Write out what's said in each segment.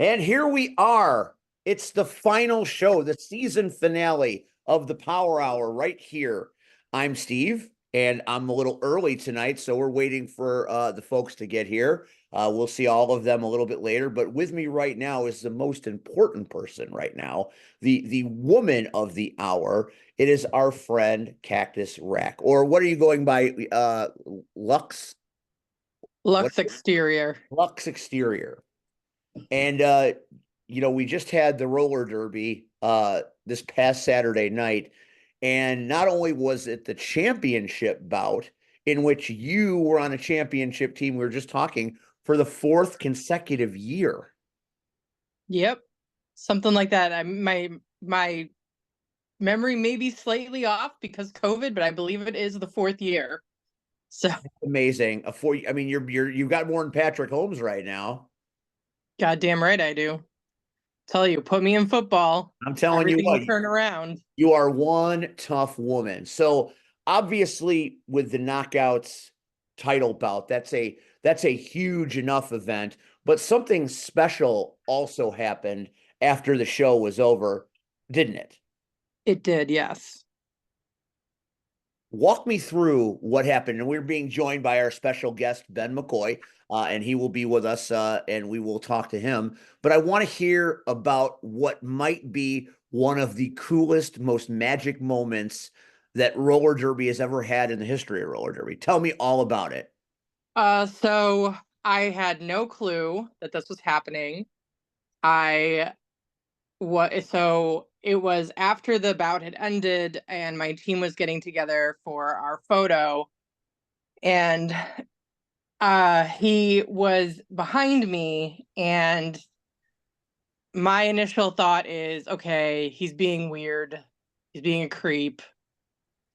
And here we are. It's the final show, the season finale of the Power Hour right here. I'm Steve, and I'm a little early tonight, so we're waiting for the folks to get here. We'll see all of them a little bit later, but with me right now is the most important person right now, the woman of the hour. It is our friend Cactus Rack, or what are you going by? Lux? What? Lux exterior. Lux Exterior. And we just had the roller derby this past Saturday night. And not only was it the championship bout in which you were on a championship team, we were just talking for the fourth consecutive year. Yep. Something like that. My memory may be slightly off because COVID, but I believe it is the fourth year. So Amazing. I mean, you've got more than Patrick Holmes right now. goddamn right I do. Tell you, put me in football. I'm telling you Everything what, will turn around. you are one tough woman. So obviously, with the knockouts title bout, that's a huge enough event. But something special also happened after the show was over, didn't it? It did, yes. Walk me through what happened. And we're being joined by our special guest, Ben McCoy, and he will be with us and we will talk to him. But I want to hear about what might be one of the coolest, most magic moments that roller derby has ever had in the history of roller derby. Tell me all about it. So I had no clue that this was happening. I so it was after the bout had ended and my team was getting together for our photo, and he was behind me, and my initial thought is, okay, he's being weird, he's being a creep,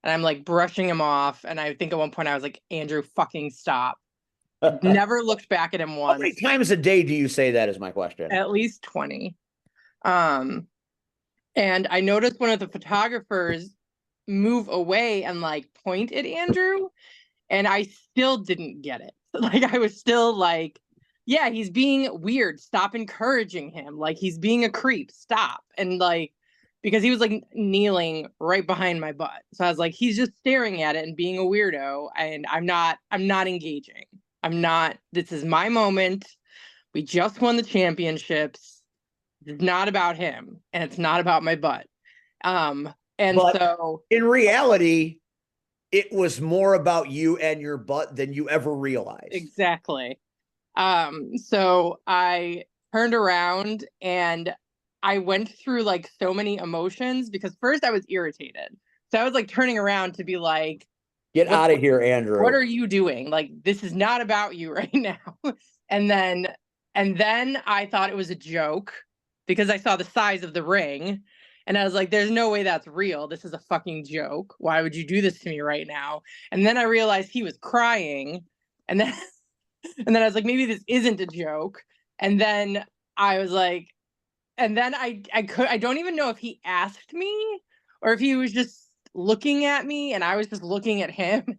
and I'm like brushing him off, and I think at one point I was like, Andrew, fucking stop. Never looked back at him How many once. times a day do you say that is my question? At least 20. um and I noticed one of the photographers move away and like point at Andrew, and I still didn't get it. Like I was still like, yeah, he's being weird. Stop encouraging him. Like he's being a creep. Stop. And like, because he was like kneeling right behind my butt. So I was like, he's just staring at it and being a weirdo. And I'm not engaging. I'm not, this is my moment. We just won the championships. It's not about him and it's not about my butt. Um, and But so in reality, it was more about you and your butt than you ever realized. exactly. So I turned around and I went through like so many emotions because first I was irritated. So I was like turning around to be like, Get what out of here, what Andrew. are you doing? Like this is not about you right now. And then and then I thought it was a joke because I saw the size of the ring, and I was like, there's no way that's real. This is a fucking joke. Why would you do this to me right now? And then I realized he was crying, and then and then I was like, maybe this isn't a joke. And then I was like, and then I don't even know if he asked me or if he was just looking at me and I was just looking at him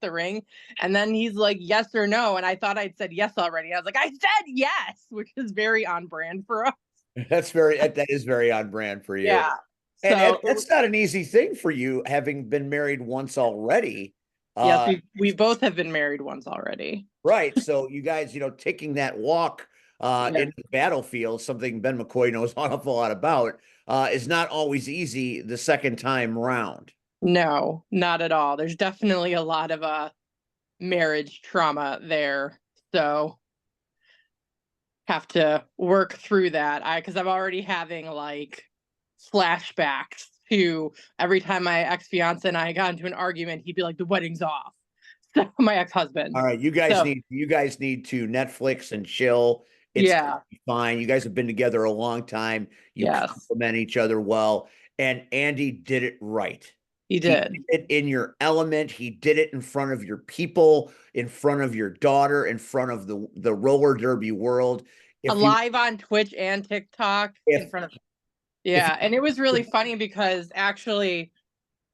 the ring. And then he's like, yes or no. And I thought I'd said yes already. I was like, I said yes, which is very on brand for us. That is very on brand for you. Yeah. And So that's not an easy thing for you, having been married once already. yes, Uh, we both have been married once already. right. So you guys, taking that walk Yeah. into the battlefield, something Ben McCoy knows an awful lot about, is not always easy the second time round. No, not at all. There's definitely a lot of marriage trauma there. So have to work through that. Because I'm already having like flashbacks to every time my ex-fiance and I got into an argument, he'd be like, the wedding's off. So my ex-husband. All right, So you guys need to Netflix and chill. It's gonna yeah, be fine. You guys have been together a long time. You yes, complement each other well, and Andy did it right. he He did. did it in your element. He did it in front of your people, in front of your daughter, in front of the roller derby world. If you Live on Twitch and TikTok in if front of, if yeah. And it was really funny because actually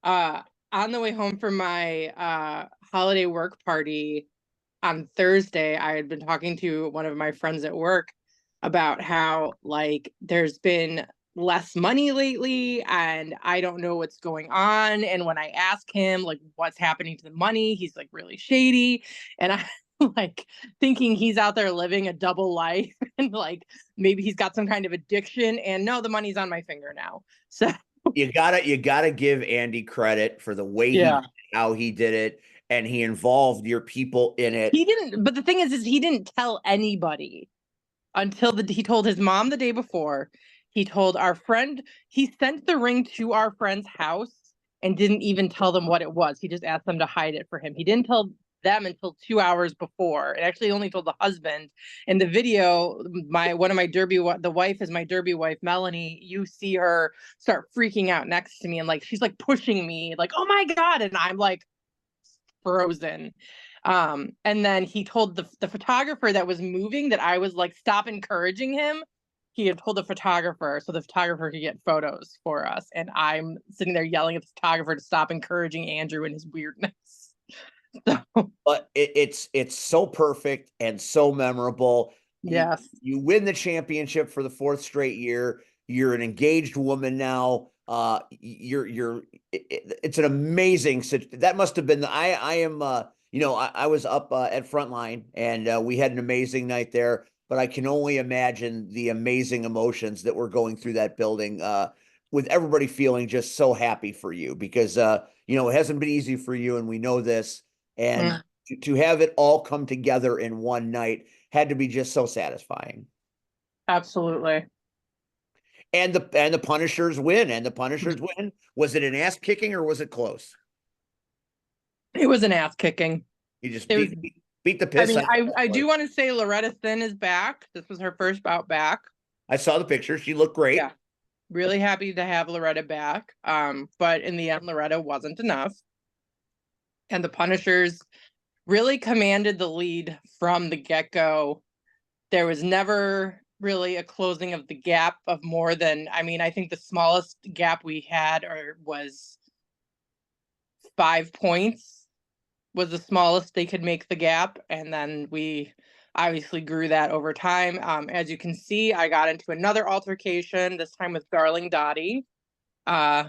uh on the way home from my holiday work party on Thursday, I had been talking to one of my friends at work, about how like there's been less money lately and I don't know what's going on. And when I ask him like what's happening to the money, he's like really shady. And I like thinking he's out there living a double life and like maybe he's got some kind of addiction. And no, the money's on my finger now. So You gotta give Andy credit for the way he yeah. did it, how he did it, and he involved your people in it. He didn't, but the thing is he didn't tell anybody until he told his mom the day before. He told our friend, he sent the ring to our friend's house and didn't even tell them what it was. He just asked them to hide it for him. He didn't tell them until 2 hours before. It actually only told the husband. In the video, the wife is my derby wife, Melanie. You see her start freaking out next to me and like she's like pushing me, like, oh my God. And I'm like frozen. And then he told the photographer that was moving that I was like, stop encouraging him. He had told the photographer so the photographer could get photos for us. And I'm sitting there yelling at the photographer to stop encouraging Andrew and his weirdness. So, But it's so perfect and so memorable. yes. You win the championship for the fourth straight year. You're an engaged woman now. It's an amazing that must have been I am I was up at Frontline and we had an amazing night there, but I can only imagine the amazing emotions that were going through that building with everybody feeling just so happy for you because it hasn't been easy for you and we know this, and Mm, to have it all come together in one night had to be just so satisfying. absolutely. And the Punishers win. And the Punishers win. Was it an ass kicking or was it close? It was an ass kicking. You just It was, beat the I piss mean, on. I do want to say Loretta Thin is back. This was her first bout back. I saw the picture. She looked great. Yeah. Really happy to have Loretta back. But in the end, Loretta wasn't enough. And the Punishers really commanded the lead from the get-go. There was never really a closing of the gap of more than, I mean, I think the smallest gap we had was 5 points was the smallest they could make the gap. And then we obviously grew that over time. As you can see, I got into another altercation, this time with Darling Dottie. Uh,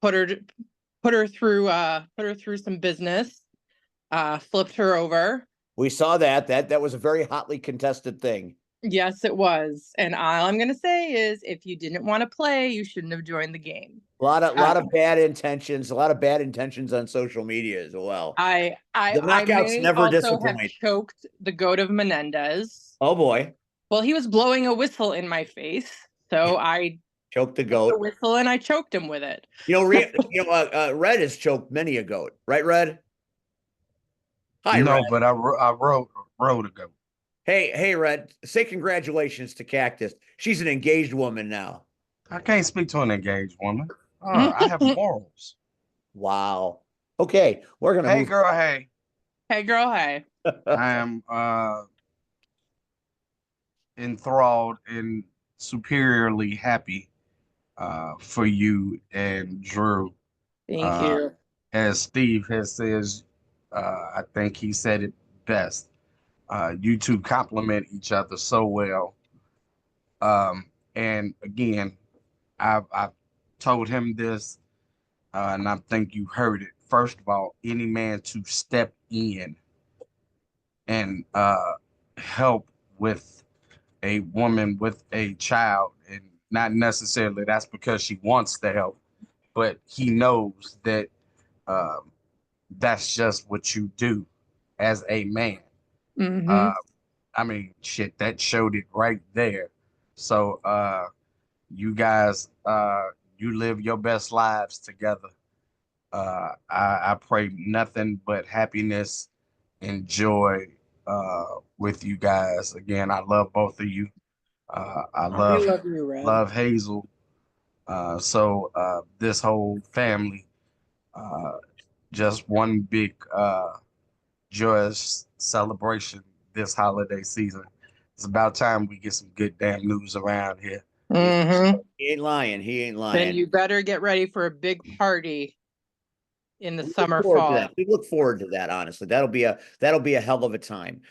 put her through some business, flipped her over. We saw that was a very hotly contested thing. Yes, it was. And all I'm gonna say is if you didn't want to play, you shouldn't have joined the game. A lot of bad intentions, a lot of bad intentions on social media as well. The I knockouts may never also have disappoint. choked the goat of Menendez. Oh boy, Well, he was blowing a whistle in my face, so I choked the took the goat. whistle and I choked him with it. Red has choked many a goat, right, Red? Hi, Red. No, but I rode a goat. Hey, Red. Say congratulations to Cactus. She's an engaged woman now. I can't speak to an engaged woman. I have morals. Wow. Okay, we're gonna Hey, move. girl. Hey, Hey, girl, hey. I am enthralled and superiorly happy for you and Drew. Thank Uh, you. as Steve has says, I think he said it best. You two complement each other so well. And again, I've told him this, and I think you heard it. First of all, any man to step in and help with a woman with a child, and not necessarily that's because she wants the help, but he knows that um, that's just what you do as a man. Mm-hmm. Uh, I mean, shit, that showed it right there. So you guys, you live your best lives together. I pray nothing but happiness and joy with you guys. Again, I love both of you. I We love love you, Red. love Hazel. So this whole family, uh, just one big joyous celebration this holiday season. It's about time we get some good damn news around here. Mm-hmm. He ain't lying. He ain't Then lying. you better get ready for a big party in the We look summer forward to fall. that. We look forward to that. Honestly, that'll be a hell of a time.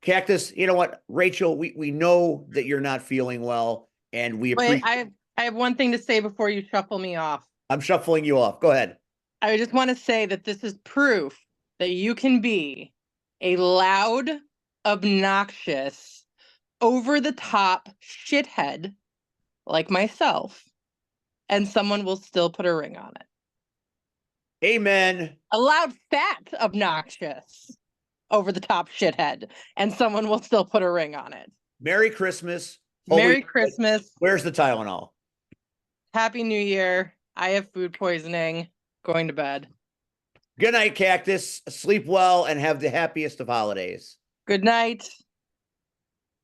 Cactus, you know what, Rachel, we know that you're not feeling well, and we Wait, appreciate. I have one thing to say before you shuffle me off. I'm shuffling you off. Go ahead. I just want to say that this is proof that you can be a loud, obnoxious, over the top shithead like myself, and someone will still put a ring on it. Amen. A loud, fat, obnoxious, over the top shithead, and someone will still put a ring on it. Merry Christmas. Merry Christmas. Where's the Tylenol? Happy New Year. I have food poisoning. Going to bed. Good night, Cactus. Sleep well and have the happiest of holidays. Good night.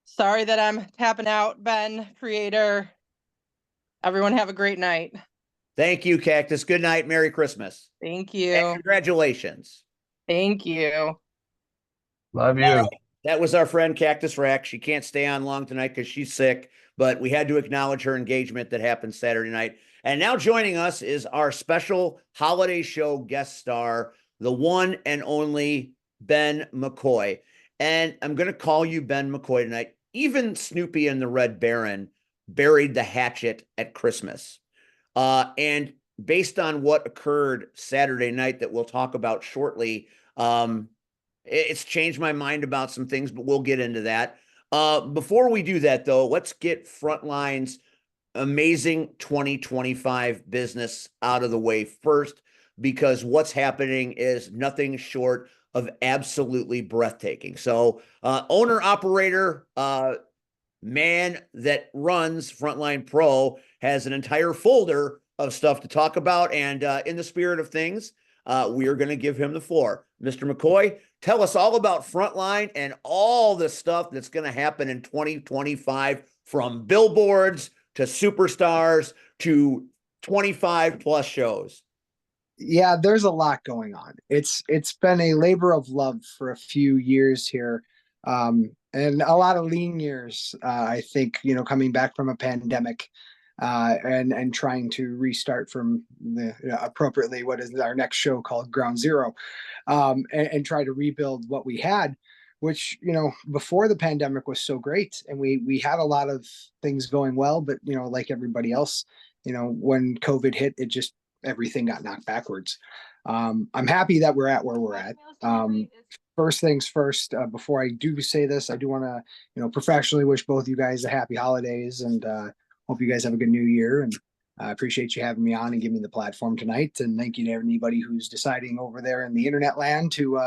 Sorry that I'm tapping out, Ben, creator. Everyone have a great night. Thank you, Cactus. Good night. Merry Christmas. Thank you. And congratulations. Thank you. Love you. That was our friend Cactus Rack. She can't stay on long tonight because she's sick, but we had to acknowledge her engagement that happened Saturday night. And now joining us is our special holiday show guest star, the one and only Ben McCoy. And I'm going to call you Ben McCoy tonight. Even Snoopy and the Red Baron buried the hatchet at Christmas. And based on what occurred Saturday night that we'll talk about shortly, it's changed my mind about some things, but we'll get into that. Before we do that, though, let's get Frontline's amazing 2025 business out of the way first, because what's happening is nothing short of absolutely breathtaking. So, owner, operator, man that runs Frontline Pro has an entire folder of stuff to talk about. And in the spirit of things, we are going to give him the floor. Mr. McCoy, tell us all about Frontline and all the stuff that's going to happen in 2025, from billboards to superstars to 25 plus shows. Yeah, there's a lot going on. It's been a labor of love for a few years here. And a lot of lean years, I think, coming back from a pandemic, and trying to restart from the appropriately what is our next show called Ground Zero, and try to rebuild what we had, which before the pandemic was so great, and we had a lot of things going well, but like everybody else, when COVID hit, it just everything got knocked backwards. I'm happy that we're at where we're at. First things first, before I do say this, I do want to professionally wish both of you guys a happy holidays, and hope you guys have a good new year. And I appreciate you having me on and giving me the platform tonight. And thank you to anybody who's deciding over there in the internet land to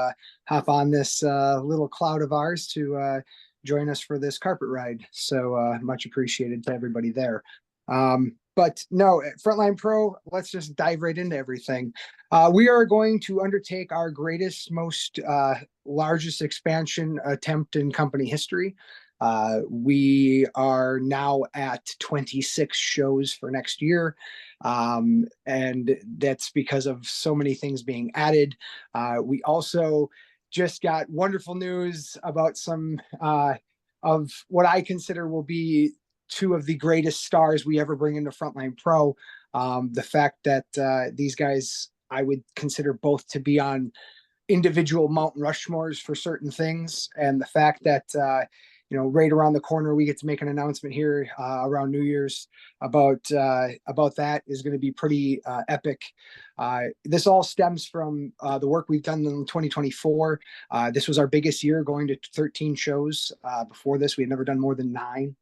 hop on this little cloud of ours to join us for this carpet ride. So much appreciated to everybody there. But no, Frontline Pro, let's just dive right into everything. We are going to undertake our greatest, most largest expansion attempt in company history. We are now at 26 shows for next year. And that's because of so many things being added. We also just got wonderful news about some of what I consider will be two of the greatest stars we ever bring into Frontline Pro. The fact that these guys, I would consider both to be on individual Mount Rushmores for certain things, and the fact that right around the corner we get to make an announcement here around New Year's about that is going to be pretty epic. This all stems from the work we've done in 2024. This was our biggest year, going to 13 shows. Before this, we had never done more than 9.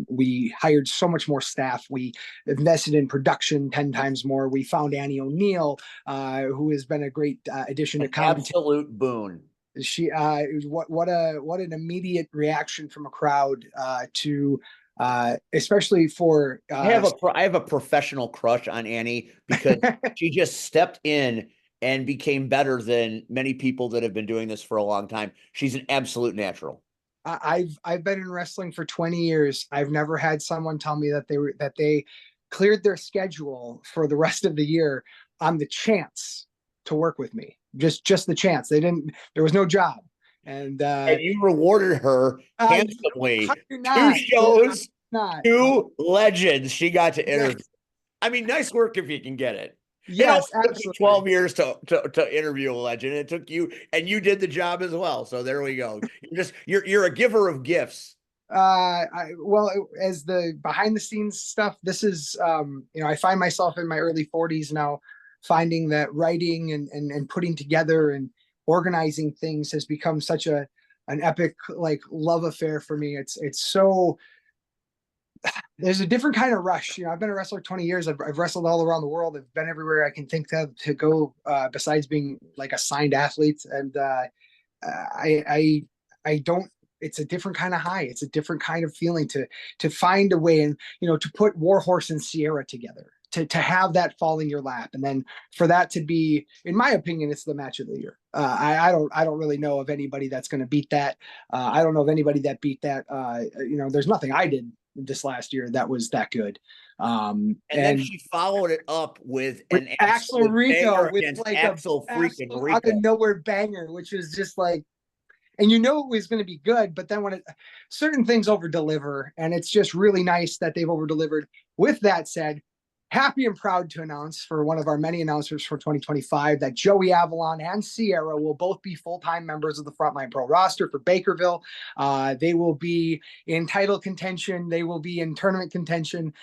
We hired so much more staff. We invested in production 10 times more. We found Annie O'Neill, who has been a great addition to commentary. Absolute boon. She what an immediate reaction from a crowd to especially for I have a professional crush on Annie because she just stepped in and became better than many people that have been doing this for a long time. She's an absolute natural. I've been in wrestling for 20 years. I've never had someone tell me that they cleared their schedule for the rest of the year on the chance to work with me. Just the chance. There was no job. And you rewarded her handsomely. 2 shows, 2 legends she got to interview. I mean, nice work if you can get it. Yes, took you absolutely. 12 years to interview a legend. It took you, and you did the job as well. So there we go. You're a giver of gifts. Well, as the behind the scenes stuff, this is, I find myself in my early 40s now, finding that writing and putting together and organizing things has become such an epic like love affair for me. It's so, there's a different kind of rush. I've been a wrestler 20 years. I've wrestled all around the world. I've been everywhere I can think of to go, besides being like a signed athlete. And I don't. It's a different kind of high. It's a different kind of feeling to find a way, and to put Warhorse and Sierra together, to have that fall in your lap, and then for that to be, in my opinion, it's the match of the year. I don't really know of anybody that's going to beat that. I don't know of anybody that beat that. There's nothing I did this last year that was that good. And then she followed it up with an Axel Rico with against like Axel freaking Rico out of nowhere banger, which was just like, and it was going to be good, but then when certain things over deliver, and it's just really nice that they've over delivered. With that said, happy and proud to announce, for one of our many announcers for 2025, that Joey Avalon and Sierra will both be full-time members of the Frontline Pro roster for Bakerville. They will be in title contention. They will be in tournament contention.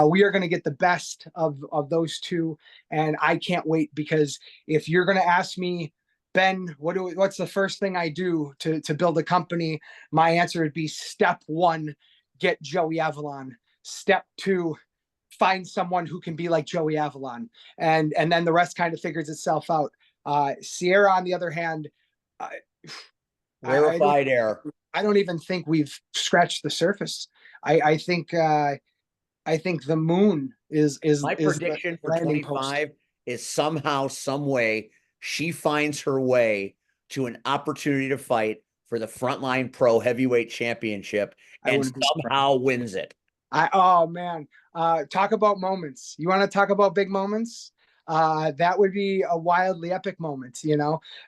We are going to get the best of those two, and I can't wait, because if you're going to ask me, Ben, what's the first thing I do to build a company? My answer would be, step one, get Joey Avalon. Step two, find someone who can be like Joey Avalon. And then the rest kind of figures itself out. Sierra, on the other hand, rarefied air. I don't even think we've scratched the surface. I think the moon is my prediction for 25 is somehow, some way, she finds her way to an opportunity to fight for the Frontline Pro Heavyweight Championship and somehow wins it. Oh man, talk about moments. You want to talk about big moments? That would be a wildly epic moment,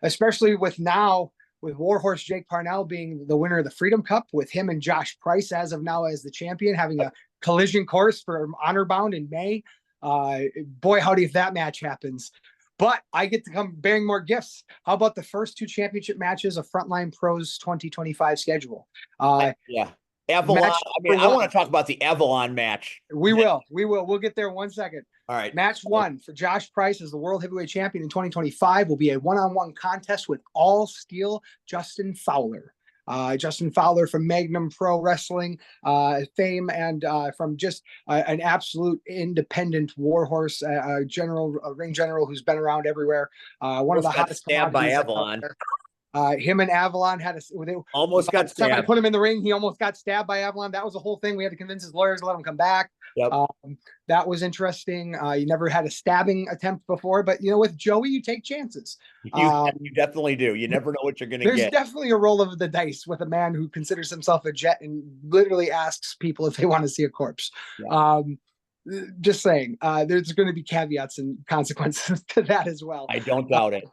especially with Warhorse Jake Parnell being the winner of the Freedom Cup, with him and Josh Price as of now as the champion, having a collision course for Honor Bound in May. Boy, howdy if that match happens. But I get to come bearing more gifts. How about the first two championship matches of Frontline Pro's 2025 schedule? Yeah. Avalon. I want to talk about the Avalon match. We will. We'll get there in 1 second. All right. Match one for Josh Price as the World Heavyweight Champion in 2025 will be a one-on-one contest with all steel Justin Fowler. Justin Fowler from Magnum Pro Wrestling fame, and from just an absolute independent warhorse, ring general who's been around everywhere. One of the hottest stabbed by Avalon. Him and Avalon had almost got stabbed. I put him in the ring. He almost got stabbed by Avalon. That was the whole thing. We had to convince his lawyers to let him come back. Yep. That was interesting. You never had a stabbing attempt before, but with Joey, you take chances. You definitely do. You never know what you're going to get. There's definitely a roll of the dice with a man who considers himself a jet and literally asks people if they want to see a corpse. Yeah. Just saying, there's going to be caveats and consequences to that as well. I don't doubt it.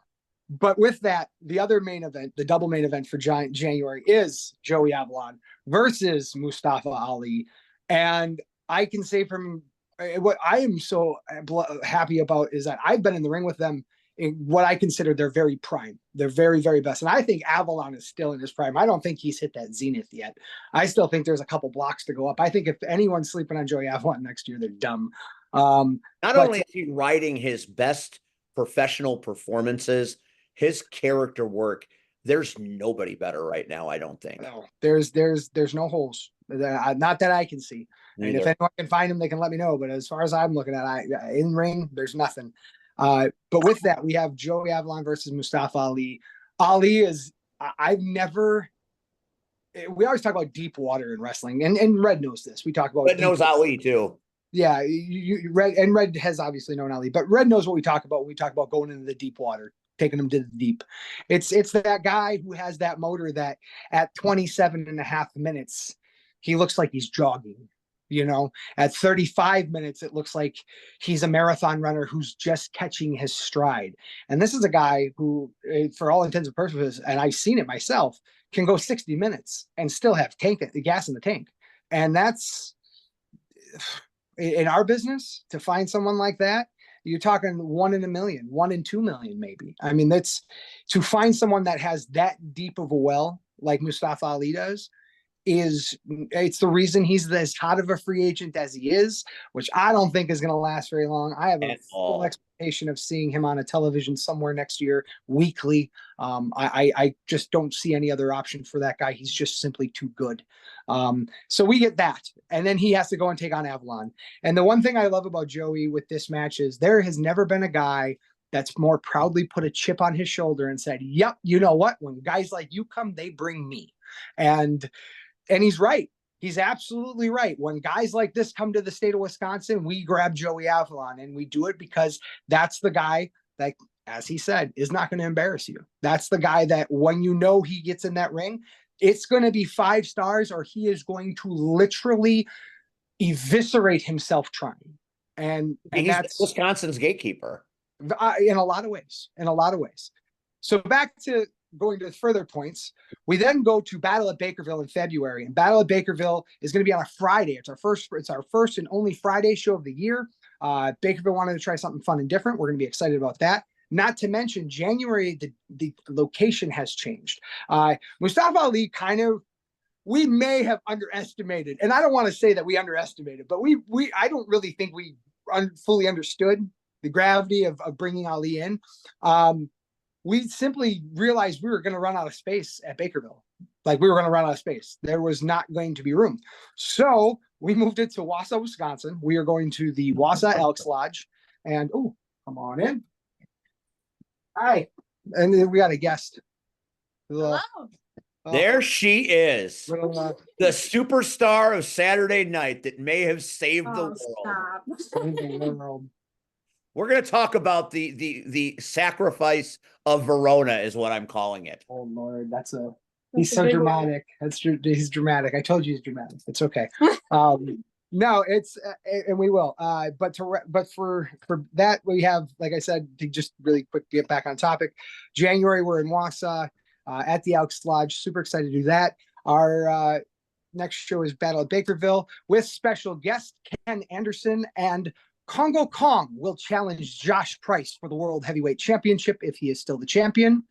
But with that, the other main event, the double main event for January, is Joey Avalon versus Mustafa Ali. And I can say from what I am so happy about is that I've been in the ring with them in what I consider their very prime, their very, very best. And I think Avalon is still in his prime. I don't think he's hit that zenith yet. I still think there's a couple blocks to go up. I think if anyone's sleeping on Joey Avalon next year, they're dumb. Not only is he writing his best professional performances, his character work, there's nobody better right now, I don't think. No, there's no holes. Not that I can see. Neither. And if anyone can find him, they can let me know. But as far as I'm looking at, in ring, there's nothing. But with that, we have Joey Avalon versus Mustafa Ali. Ali is, we always talk about deep water in wrestling, and Red knows this. We talk about Red knows Ali too. Yeah, Red has obviously known Ali, but Red knows what we talk about when we talk about going into the deep water, taking them to the deep. It's that guy who has that motor that at 27 and a half minutes, he looks like he's jogging. At 35 minutes, it looks like he's a marathon runner who's just catching his stride. And this is a guy who, for all intents and purposes, and I've seen it myself, can go 60 minutes and still have the gas in the tank. And that's, in our business, to find someone like that, you're talking 1 in a million, 1 in 2 million, maybe. I mean, that's to find someone that has that deep of a well like Mustafa Ali does. It's the reason he's as hot of a free agent as he is, which I don't think is going to last very long. I have a full expectation of seeing him on a television somewhere next year, weekly. I just don't see any other option for that guy. He's just simply too good. So we get that, and then he has to go and take on Avalon. And the one thing I love about Joey with this match is there has never been a guy that's more proudly put a chip on his shoulder and said, "Yep, you know what? When guys like you come, they bring me." And he's right. He's absolutely right. When guys like this come to the state of Wisconsin, we grab Joey Avalon, and we do it because that's the guy that, as he said, is not going to embarrass you. That's the guy that when you know he gets in that ring, it's going to be 5 stars, or he is going to literally eviscerate himself trying. And that's Wisconsin's gatekeeper. In a lot of ways. So back to going to further points, we then go to Battle at Bakerville in February, and Battle at Bakerville is going to be on a Friday. It's our first and only Friday show of the year. Bakerville wanted to try something fun and different. We're going to be excited about that. Not to mention January, the location has changed. Mustafa Ali we may have underestimated, and I don't want to say that we underestimated, but I don't really think we fully understood the gravity of bringing Ali in. We simply realized we were going to run out of space at Bakerville. Like, we were going to run out of space. There was not going to be room. So we moved it to Wausau, Wisconsin. We are going to the Wausau Elks Lodge. And, come on in. Hi. And then we got a guest. Hello. There she is. The superstar of Saturday night that may have saved the world. We're going to talk about the sacrifice of Verona is what I'm calling it. Oh Lord, he's so dramatic. He's dramatic. I told you he's dramatic. It's okay. No, it's and we will. But for that we have, like I said, to just really quick get back on topic. January we're in Wausau at the Elks Lodge. Super excited to do that. Our next show is Battle at Bakerville with special guest Ken Anderson, and Congo Kong will challenge Josh Price for the World Heavyweight Championship if he is still the champion.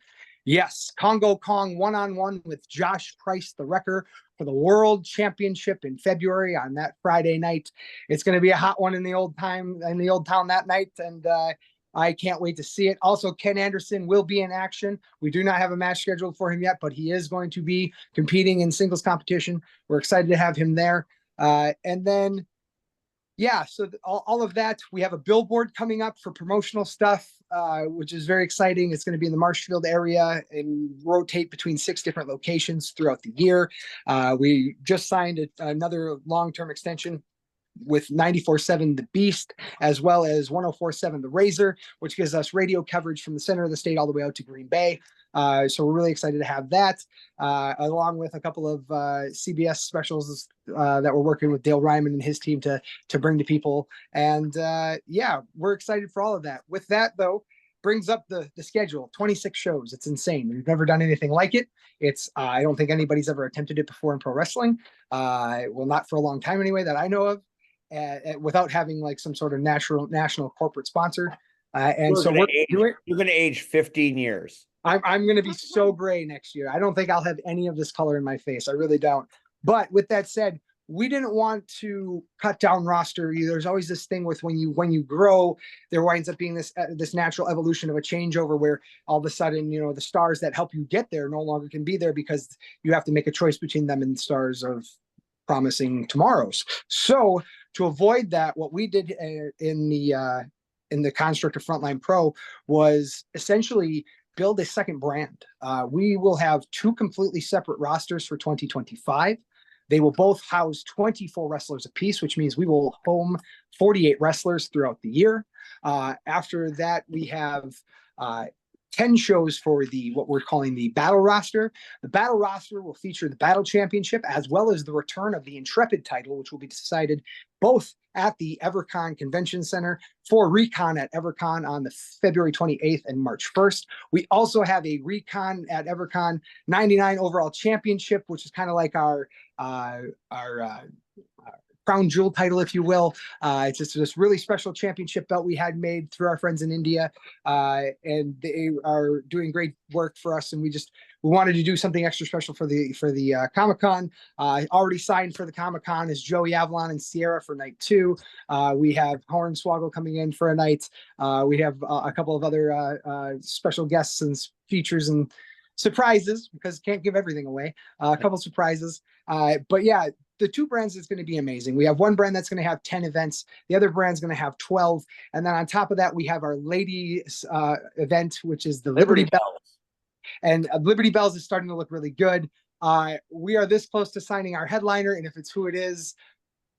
Yes, Congo Kong one-on-one with Josh Price, the wrecker, for the World Championship in February on that Friday night. It's going to be a hot one in the old town that night, and I can't wait to see it. Also, Ken Anderson will be in action. We do not have a match scheduled for him yet, but he is going to be competing in singles competition. We're excited to have him there. And then so all of that. We have a billboard coming up for promotional stuff, which is very exciting. It's going to be in the Marshfield area and rotate between 6 different locations throughout the year. We just signed another long-term extension with 94.7 The Beast, as well as 104.7 The Razor, which gives us radio coverage from the center of the state all the way out to Green Bay. So we're really excited to have that, along with a couple of CBS specials that we're working with Dale Ryman and his team to bring to people. And we're excited for all of that. With that, though, brings up the schedule, 26 shows. It's insane. We've never done anything like it. It's I don't think anybody's ever attempted it before in pro wrestling. Well, not for a long time anyway, that I know of, without having like some sort of national corporate sponsor. And so you're going to age 15 years. I'm going to be so gray next year. I don't think I'll have any of this color in my face. I really don't. But with that said, we didn't want to cut down roster. There's always this thing with when you grow, there winds up being this natural evolution of a changeover where all of a sudden, the stars that help you get there no longer can be there because you have to make a choice between them and the stars of promising tomorrows. So to avoid that, what we did in the construct of Frontline Pro was essentially build a second brand. We will have 2 completely separate rosters for 2025. They will both house 24 wrestlers apiece, which means we will home 48 wrestlers throughout the year. After that, we have 10 shows for what we're calling the battle roster. The battle roster will feature the battle championship as well as the return of the Intrepid title, which will be decided both at the EverCon Convention Center for Recon at EverCon on the February 28th and March 1st. We also have a Recon at EverCon 99 overall championship, which is kind of like our crown jewel title, if you will. It's just this really special championship belt we had made through our friends in India, and they are doing great work for us. And we wanted to do something extra special for the Comic-Con. Already signed for the Comic-Con is Joey Avalon and Sierra for night 2. We have Hornswoggle coming in for a night. We have a couple of other special guests and features and surprises, because can't give everything away. A couple surprises. But yeah, the 2 brands is going to be amazing. We have one brand that's going to have 10 events. The other brand's going to have 12. And then on top of that, we have our ladies event, which is the Liberty Bells. And Liberty Bells is starting to look really good. We are this close to signing our headliner. And if it's who it is,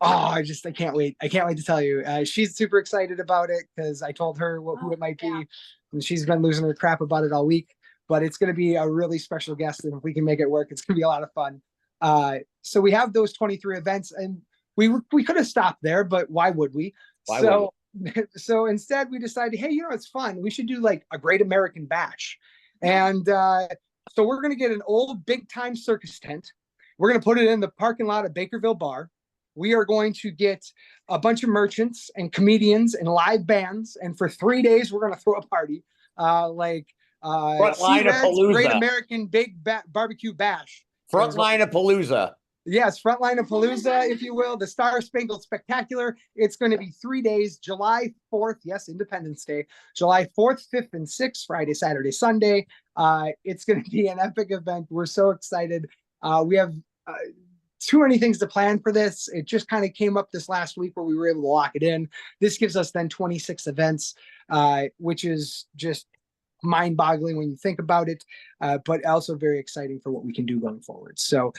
I can't wait. I can't wait to tell you. She's super excited about it because I told her who it might be. And she's been losing her crap about it all week. But it's going to be a really special guest. And if we can make it work, it's going to be a lot of fun. So we have those 23 events, and we could have stopped there, but why would we? So instead we decided, hey, it's fun. We should do like a Great American Bash. And so we're going to get an old big time circus tent. We're going to put it in the parking lot of Bakerville Bar. We are going to get a bunch of merchants and comedians and live bands. And for 3 days, we're going to throw a party Frontline-a-palooza. Great American Big Barbecue Bash. Frontline-a-palooza. Yes, Frontline-a-palooza, if you will. The Star Spangled Spectacular. It's going to be 3 days, July 4th. Yes, Independence Day. July 4th, 5th, and 6th, Friday, Saturday, Sunday. It's going to be an epic event. We're so excited. We have too many things to plan for this. It just kind of came up this last week where we were able to lock it in. This gives us then 26 events, which is just mind-boggling when you think about it, but also very exciting for what we can do going forward. So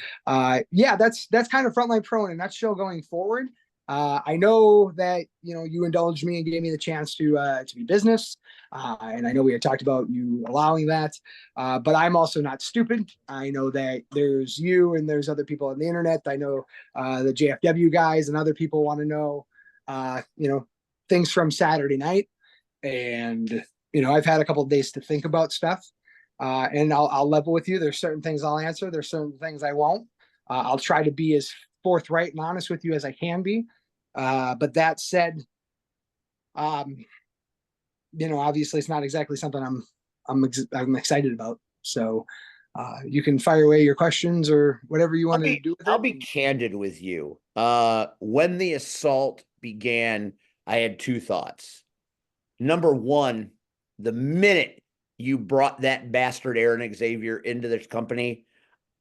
yeah, that's kind of Frontline Pro in a nutshell going forward. I know that you indulged me and gave me the chance to be business, and I know we had talked about you allowing that, but I'm also not stupid. I know that there's you and there's other people on the internet. I know the JFW guys and other people want to know things from Saturday night, and I've had a couple of days to think about stuff, and I'll level with you. There's certain things I'll answer. There's certain things I won't. I'll try to be as forthright and honest with you as I can be. But that said, obviously it's not exactly something I'm excited about. So you can fire away your questions or whatever you want to do with it. I'll be candid with you. When the assault began, I had 2 thoughts. Number one, the minute you brought that bastard Aaron Xavier into this company,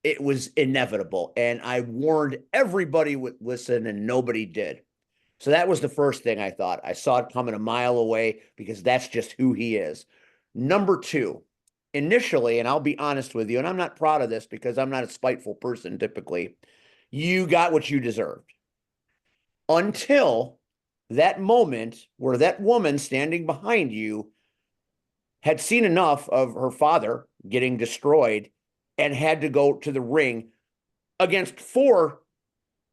it was inevitable. And I warned everybody would listen and nobody did. So that was the first thing I thought. I saw it coming a mile away because that's just who he is. Number 2, initially, and I'll be honest with you, and I'm not proud of this because I'm not a spiteful person typically, you got what you deserved. Until that moment where that woman standing behind you had seen enough of her father getting destroyed and had to go to the ring against 4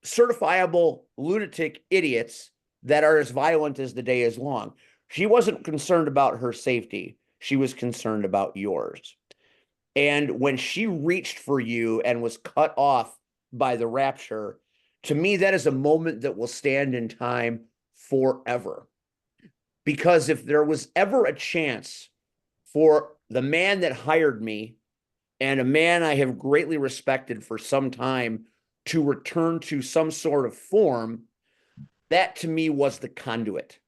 certifiable lunatic idiots that are as violent as the day is long. She wasn't concerned about her safety. She was concerned about yours. And when she reached for you and was cut off by the rapture, to me, that is a moment that will stand in time forever. Because if there was ever a chance for the man that hired me and a man I have greatly respected for some time to return to some sort of form, that to me was the conduit.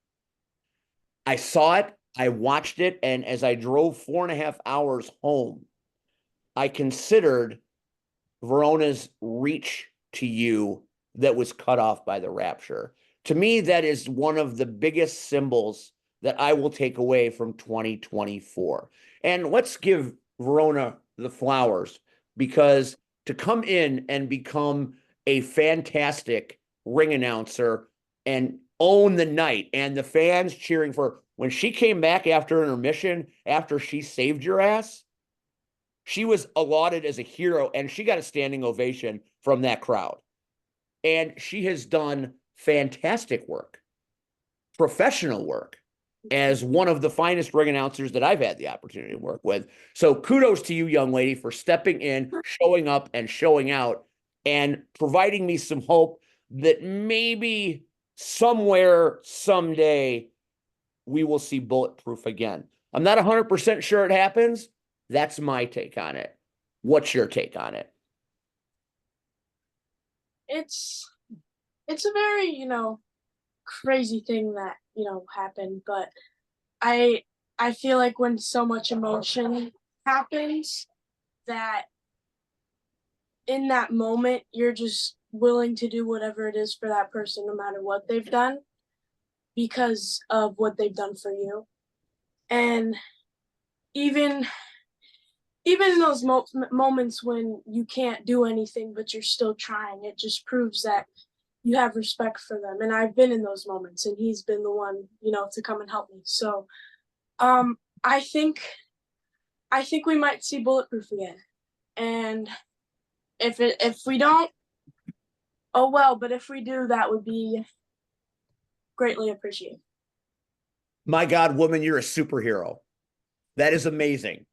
I saw it, I watched it, and as I drove 4.5 hours home, I considered Verona's reach to you that was cut off by the rapture. To me, that is one of the biggest symbols that I will take away from 2024. And let's give Verona the flowers, because to come in and become a fantastic ring announcer and own the night, and the fans cheering for her, when she came back after intermission, after she saved your ass, she was lauded as a hero, and she got a standing ovation from that crowd. And she has done fantastic work, professional work, as one of the finest ring announcers that I've had the opportunity to work with. So kudos to you, young lady, for stepping in, showing up, and showing out, and providing me some hope that maybe somewhere, someday, we will see Bulletproof again. I'm not 100% sure it happens. That's my take on it. What's your take on it? It's a very, crazy thing that, happened, but I feel like when so much emotion happens that in that moment you're just willing to do whatever it is for that person no matter what they've done because of what they've done for you. And even in those moments when you can't do anything but you're still trying, it just proves that you have respect for them. And I've been in those moments, and he's been the one, to come and help me. So I think we might see Bulletproof again. And if we don't, oh well, but if we do, that would be greatly appreciated. My God, woman, you're a superhero. That is amazing.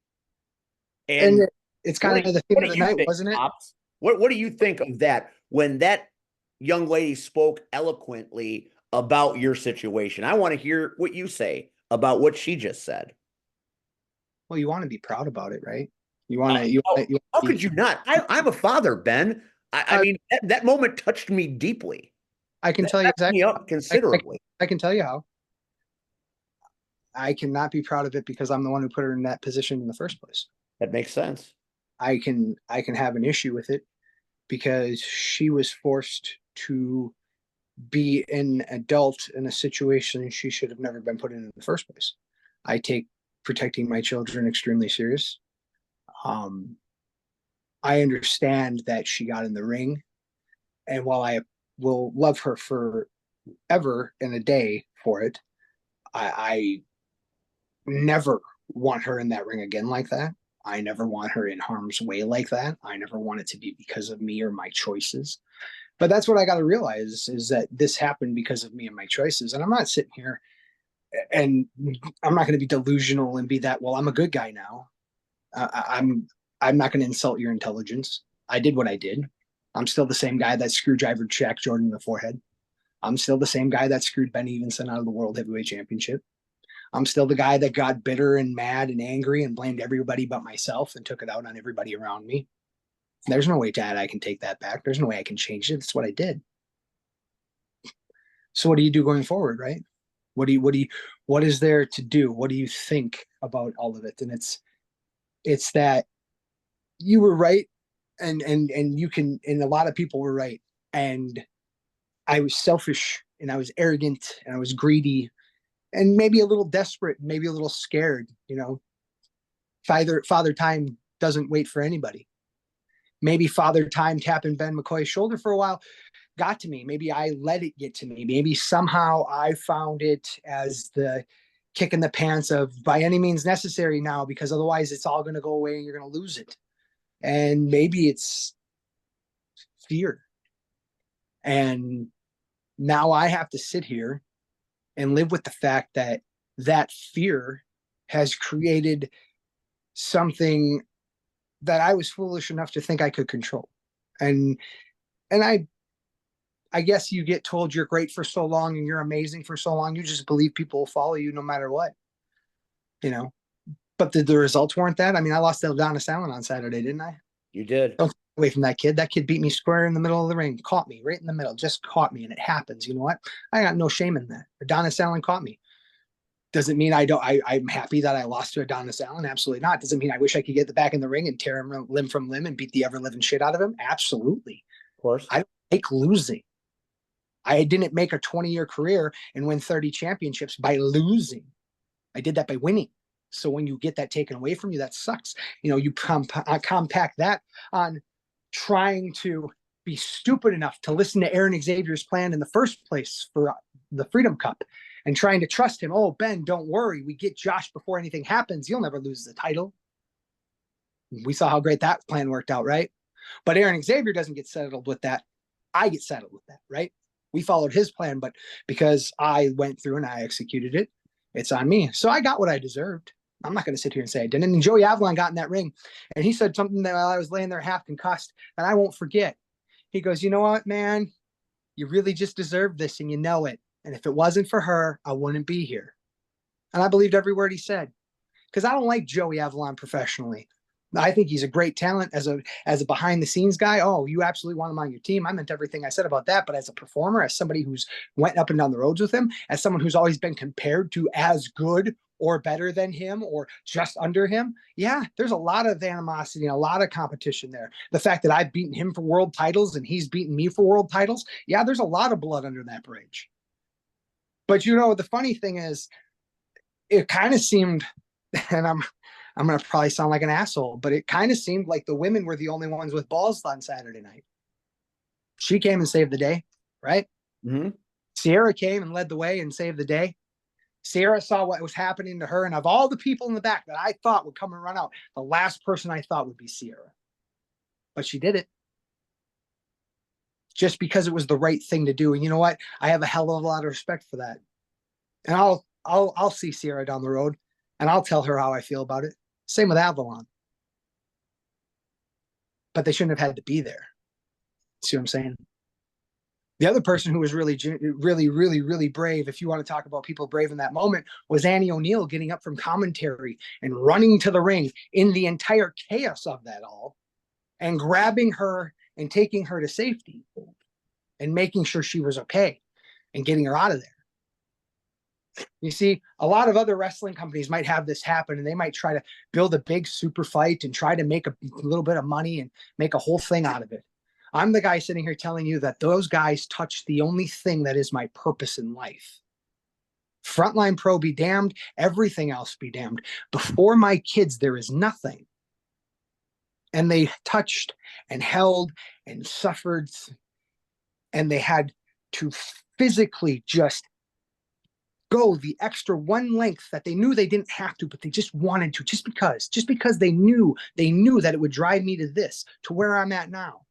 And it's kind of the theme of the night, think, wasn't it? Pops? What do you think of that when that young lady spoke eloquently about your situation? I want to hear what you say about what she just said. Well, you want to be proud about it, right? You want to. How could you not? I'm a father, Ben. I mean, that moment touched me deeply. I can tell you exactly. Me up considerably. I can tell you how. I cannot be proud of it because I'm the one who put her in that position in the first place. That makes sense. I can have an issue with it because she was forced to be an adult in a situation she should have never been put in the first place. I take protecting my children extremely serious. I understand that she got in the ring, and while I will love her forever and a day for it, I never want her in that ring again like that. I never want her in harm's way like that. I never want it to be because of me or my choices. But that's what I got to realize is that this happened because of me and my choices. And I'm not sitting here and I'm not going to be delusional and be that, well, I'm a good guy now. I'm not going to insult your intelligence. I did what I did. I'm still the same guy that screwdrivered Shaq Jordan in the forehead. I'm still the same guy that screwed Ben Evenson out of the World Heavyweight Championship. I'm still the guy that got bitter and mad and angry and blamed everybody but myself and took it out on everybody around me. There's no way, Dad, I can take that back. There's no way I can change it. That's what I did. So what do you do going forward, right? What is there to do? What do you think about all of it? And it's that you were right and you can, and a lot of people were right. And I was selfish and I was arrogant and I was greedy and maybe a little desperate, maybe a little scared, Father Time doesn't wait for anybody. Maybe Father Time tapping Ben McCoy's shoulder for a while got to me. Maybe I let it get to me. Maybe somehow I found it as the kick in the pants of by any means necessary now, because otherwise it's all going to go away and you're going to lose it. And maybe it's fear. And now I have to sit here and live with the fact that that fear has created something that I was foolish enough to think I could control. And I guess you get told you're great for so long and you're amazing for so long, you just believe people will follow you no matter what, But the results weren't that. I mean, I lost to Adonis Allen on Saturday, didn't I? You did. Don't take away from that kid. That kid beat me square in the middle of the ring, caught me right in the middle, just caught me, and it happens. You know what? I got no shame in that. Adonis Allen caught me. Does it mean I'm happy that I lost to Adonis Allen? Absolutely not. Does it mean I wish I could get the back in the ring and tear him limb from limb and beat the ever living shit out of him? Absolutely. Of course. I don't like losing. I didn't make a 20-year career and win 30 championships by losing. I did that by winning. So when you get that taken away from you, that sucks. You compact that on trying to be stupid enough to listen to Aaron Xavier's plan in the first place for the Freedom Cup and trying to trust him. Oh, Ben, don't worry. We get Josh before anything happens. You'll never lose the title. We saw how great that plan worked out, right? But Aaron Xavier doesn't get settled with that. I get settled with that, right? We followed his plan, but because I went through and I executed it, it's on me. So I got what I deserved. I'm not going to sit here and say I didn't. And Joey Avalon got in that ring, and he said something that while I was laying there half concussed that I won't forget. He goes, you know what, man? You really just deserve this and you know it. And if it wasn't for her, I wouldn't be here. And I believed every word he said. Because I don't like Joey Avalon professionally. I think he's a great talent as a behind the scenes guy. Oh, you absolutely want him on your team. I meant everything I said about that. But as a performer, as somebody who's went up and down the roads with him, as someone who's always been compared to as good or better than him or just under him, yeah, there's a lot of animosity and a lot of competition there. The fact that I've beaten him for world titles and he's beaten me for world titles, yeah, there's a lot of blood under that bridge. But you know, the funny thing is, it kind of seemed, and I'm going to probably sound like an asshole, but it kind of seemed like the women were the only ones with balls on Saturday night. She came and saved the day, right? Mm-hmm. Sierra came and led the way and saved the day. Sierra saw what was happening to her, and of all the people in the back that I thought would come and run out, the last person I thought would be Sierra. But she did it. Just because it was the right thing to do. And you know what? I have a hell of a lot of respect for that. And I'll see Sierra down the road and I'll tell her how I feel about it. Same with Avalon. But they shouldn't have had to be there. See what I'm saying? The other person who was really brave, if you want to talk about people brave in that moment, was Annie O'Neill getting up from commentary and running to the ring in the entire chaos of that all and grabbing her and taking her to safety and making sure she was okay and getting her out of there. You see, a lot of other wrestling companies might have this happen and they might try to build a big super fight and try to make a little bit of money and make a whole thing out of it. I'm the guy sitting here telling you that those guys touch the only thing that is my purpose in life. Frontline Pro be damned, everything else be damned. Before my kids, there is nothing. And they touched and held and suffered, and they had to physically just go the extra one length that they knew they didn't have to, but they just wanted to, just because they knew that it would drive me to this, to where I'm at now.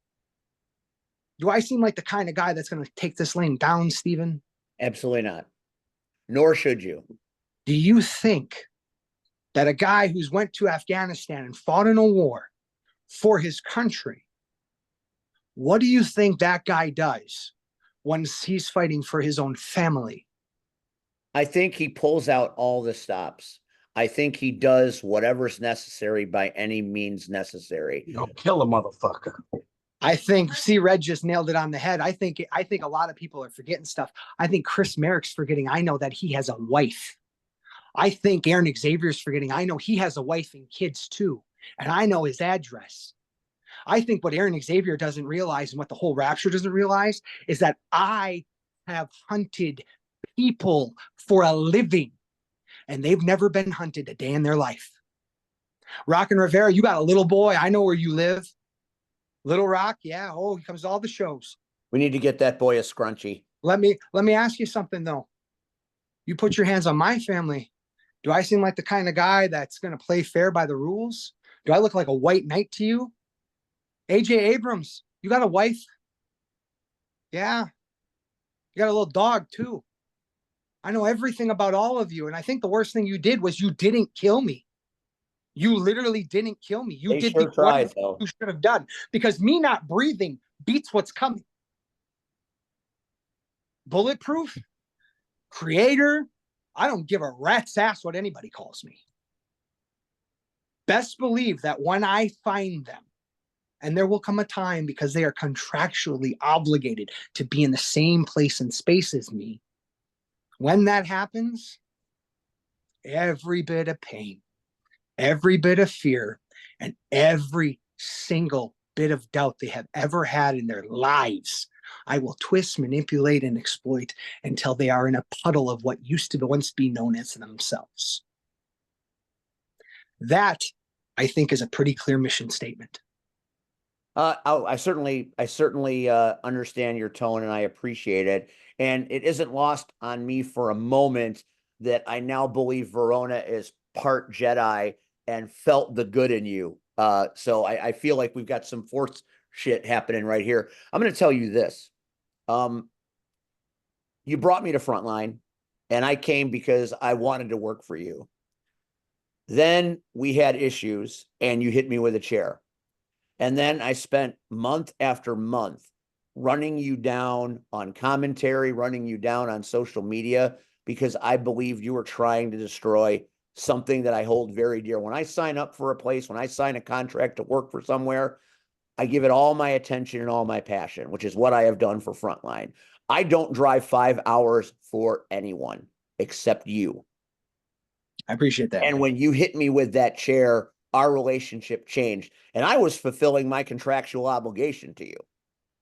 Do I seem like the kind of guy that's going to take this lane down, Steven? Absolutely not. Nor should you. Do you think that a guy who's went to Afghanistan and fought in a war for his country, what do you think that guy does once he's fighting for his own family? I think he pulls out all the stops. I think he does whatever's necessary by any means necessary. You don't kill a motherfucker. I think Red just nailed it on the head. I think a lot of people are forgetting stuff. I think Chris Merrick's forgetting. I know that he has a wife. I think Aaron Xavier's forgetting. I know he has a wife and kids too. And I know his address. I think what Aaron Xavier doesn't realize and what the whole Rapture doesn't realize is that I have hunted people for a living and they've never been hunted a day in their life. Rock and Rivera, you got a little boy. I know where you live. Little Rock, yeah. Oh, he comes to all the shows. We need to get that boy a scrunchie. Let me ask you something though. You put your hands on my family. Do I seem like the kind of guy that's going to play fair by the rules? Do I look like a white knight to you? AJ Abrams, you got a wife? Yeah. You got a little dog too. I know everything about all of you. And I think the worst thing you did was you didn't kill me. You literally didn't kill me. You did the one thing you should have done, because me not breathing beats what's coming. Bulletproof, creator, I don't give a rat's ass what anybody calls me. Best believe that when I find them, and there will come a time because they are contractually obligated to be in the same place and space as me. When that happens, every bit of pain, every bit of fear, and every single bit of doubt they have ever had in their lives, I will twist, manipulate, and exploit until they are in a puddle of what used to once be known as themselves. That, I think, is a pretty clear mission statement. I certainly understand your tone and I appreciate it. And it isn't lost on me for a moment that I now believe Verona is part Jedi and felt the good in you. So I feel like we've got some Force shit happening right here. I'm going to tell you this. You brought me to Frontline and I came because I wanted to work for you. Then we had issues and you hit me with a chair. And then I spent month after month running you down on commentary, running you down on social media, because I believe you were trying to destroy something that I hold very dear. When I sign up for a place, when I sign a contract to work for somewhere, I give it all my attention and all my passion, which is what I have done for Frontline. I don't drive 5 hours for anyone except you. I appreciate that. And when you hit me with that chair, our relationship changed, and I was fulfilling my contractual obligation to you.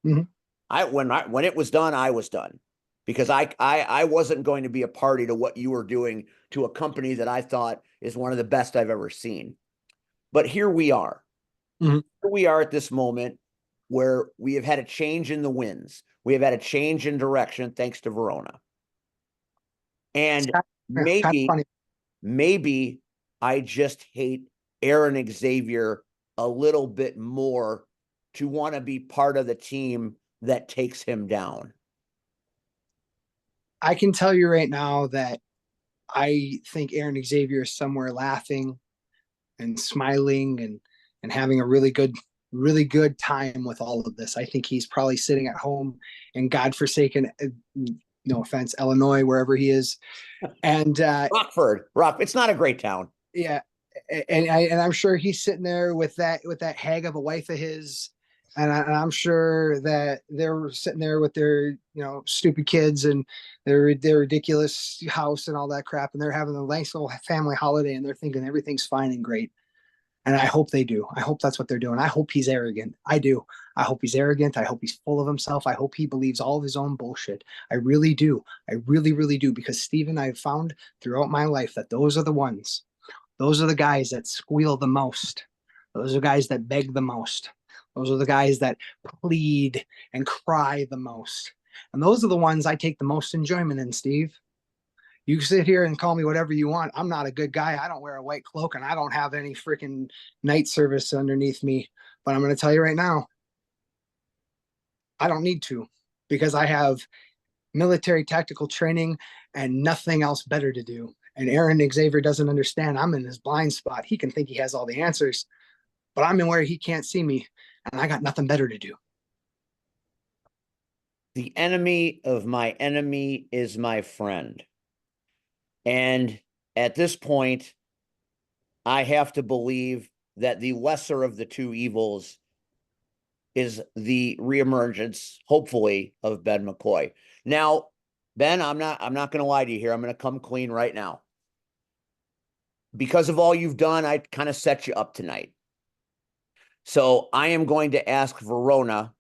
When it was done, I was done, because I wasn't going to be a party to what you were doing to a company that I thought is one of the best I've ever seen. But here we are. Here we are at this moment where we have had a change in the winds. We have had a change in direction thanks to Verona. And maybe I just hate Aaron Xavier a little bit more to want to be part of the team that takes him down. I can tell you right now that I think Aaron Xavier is somewhere laughing and smiling and having a really good time with all of this. I think he's probably sitting at home in godforsaken, no offense, Illinois, wherever he is. And Rockford. It's not a great town. Yeah. And I'm sure he's sitting there with that hag of a wife of his. And I'm sure that they're sitting there with their, stupid kids and their ridiculous house and all that crap. And they're having a nice little family holiday and they're thinking everything's fine and great. And I hope they do. I hope that's what they're doing. I hope he's arrogant. I do. I hope he's arrogant. I hope he's full of himself. I hope he believes all of his own bullshit. I really do. I really, really do. Because Steven, I've found throughout my life that those are the ones. Those are the guys that squeal the most. Those are guys that beg the most. Those are the guys that plead and cry the most. And those are the ones I take the most enjoyment in, Steve. You can sit here and call me whatever you want. I'm not a good guy. I don't wear a white cloak and I don't have any freaking night service underneath me. But I'm going to tell you right now, I don't need to, because I have military tactical training and nothing else better to do. And Aaron Xavier doesn't understand. I'm in his blind spot. He can think he has all the answers, but I'm in where he can't see me, and I got nothing better to do. The enemy of my enemy is my friend. And at this point, I have to believe that the lesser of the two evils is the reemergence, hopefully, of Ben McCoy. Now, Ben, I'm not going to lie to you here. I'm going to come clean right now. Because of all you've done, I kind of set you up tonight. So I am going to ask Verona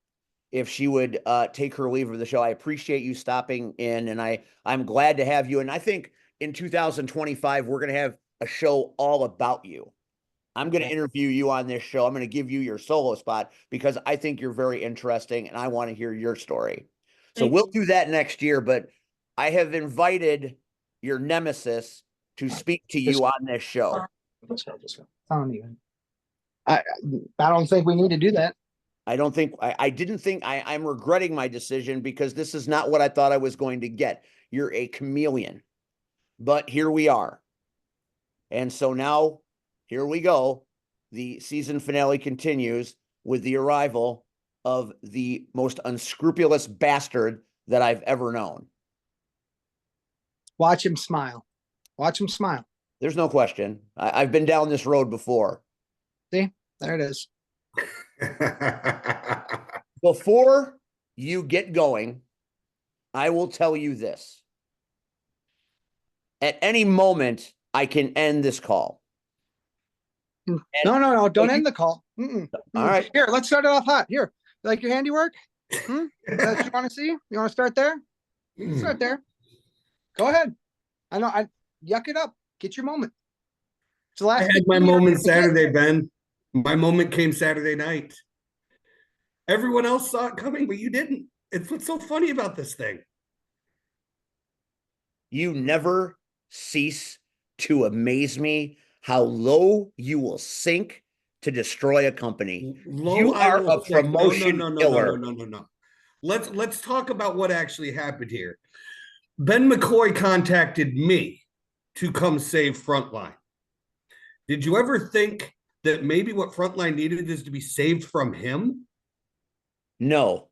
if she would take her leave of the show. I appreciate you stopping in, and I'm glad to have you. And I think in 2025, we're going to have a show all about you. I'm going to interview you on this show. I'm going to give you your solo spot because I think you're very interesting and I want to hear your story. So we'll do that next year, but I have invited your nemesis to speak to you on this show. I don't think we need to do that. I'm regretting my decision because this is not what I thought I was going to get. You're a chameleon, but here we are. And so now here we go. The season finale continues with the arrival of the most unscrupulous bastard that I've ever known. Watch him smile. Watch him smile. There's no question. I've been down this road before. See, there it is. Before you get going, I will tell you this. At any moment, I can end this call. No. Don't end the call. All right. Here, let's start it off hot. Here, like your handiwork? That's what you want to see? You want to start there? Start there. Go ahead. I know. Yuck it up. Get your moment. It's the last. I had my moment Saturday, Ben. My moment came Saturday night. Everyone else saw it coming, but you didn't. It's what's so funny about this thing. You never cease to amaze me how low you will sink to destroy a company. You are a promotion killer. No. Let's talk about what actually happened here. Ben McCoy contacted me to come save Frontline. Did you ever think that maybe what Frontline needed is to be saved from him? No.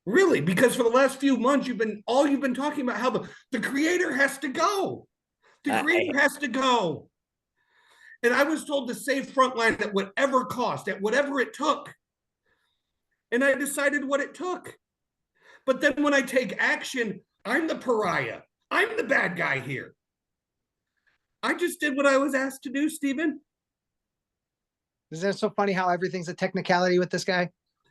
Really, because for the last few months, you've been talking about how the creator has to go. The creator has to go. And I was told to save Frontline at whatever cost, at whatever it took. And I decided what it took. But then when I take action, I'm the pariah. I'm the bad guy here. I just did what I was asked to do, Stephen. Isn't it so funny how everything's a technicality with this guy?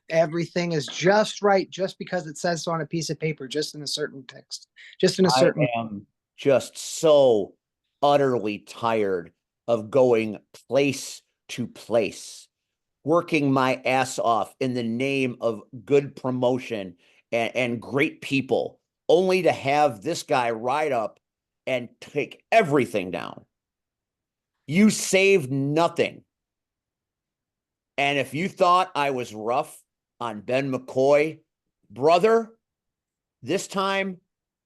Everything is just right, just because it says so on a piece of paper, just in a certain text, just in a certain. I am just so utterly tired of going place to place, working my ass off in the name of good promotion and great people, only to have this guy ride up and take everything down. You saved nothing. And if you thought I was rough on Ben McCoy, brother, this time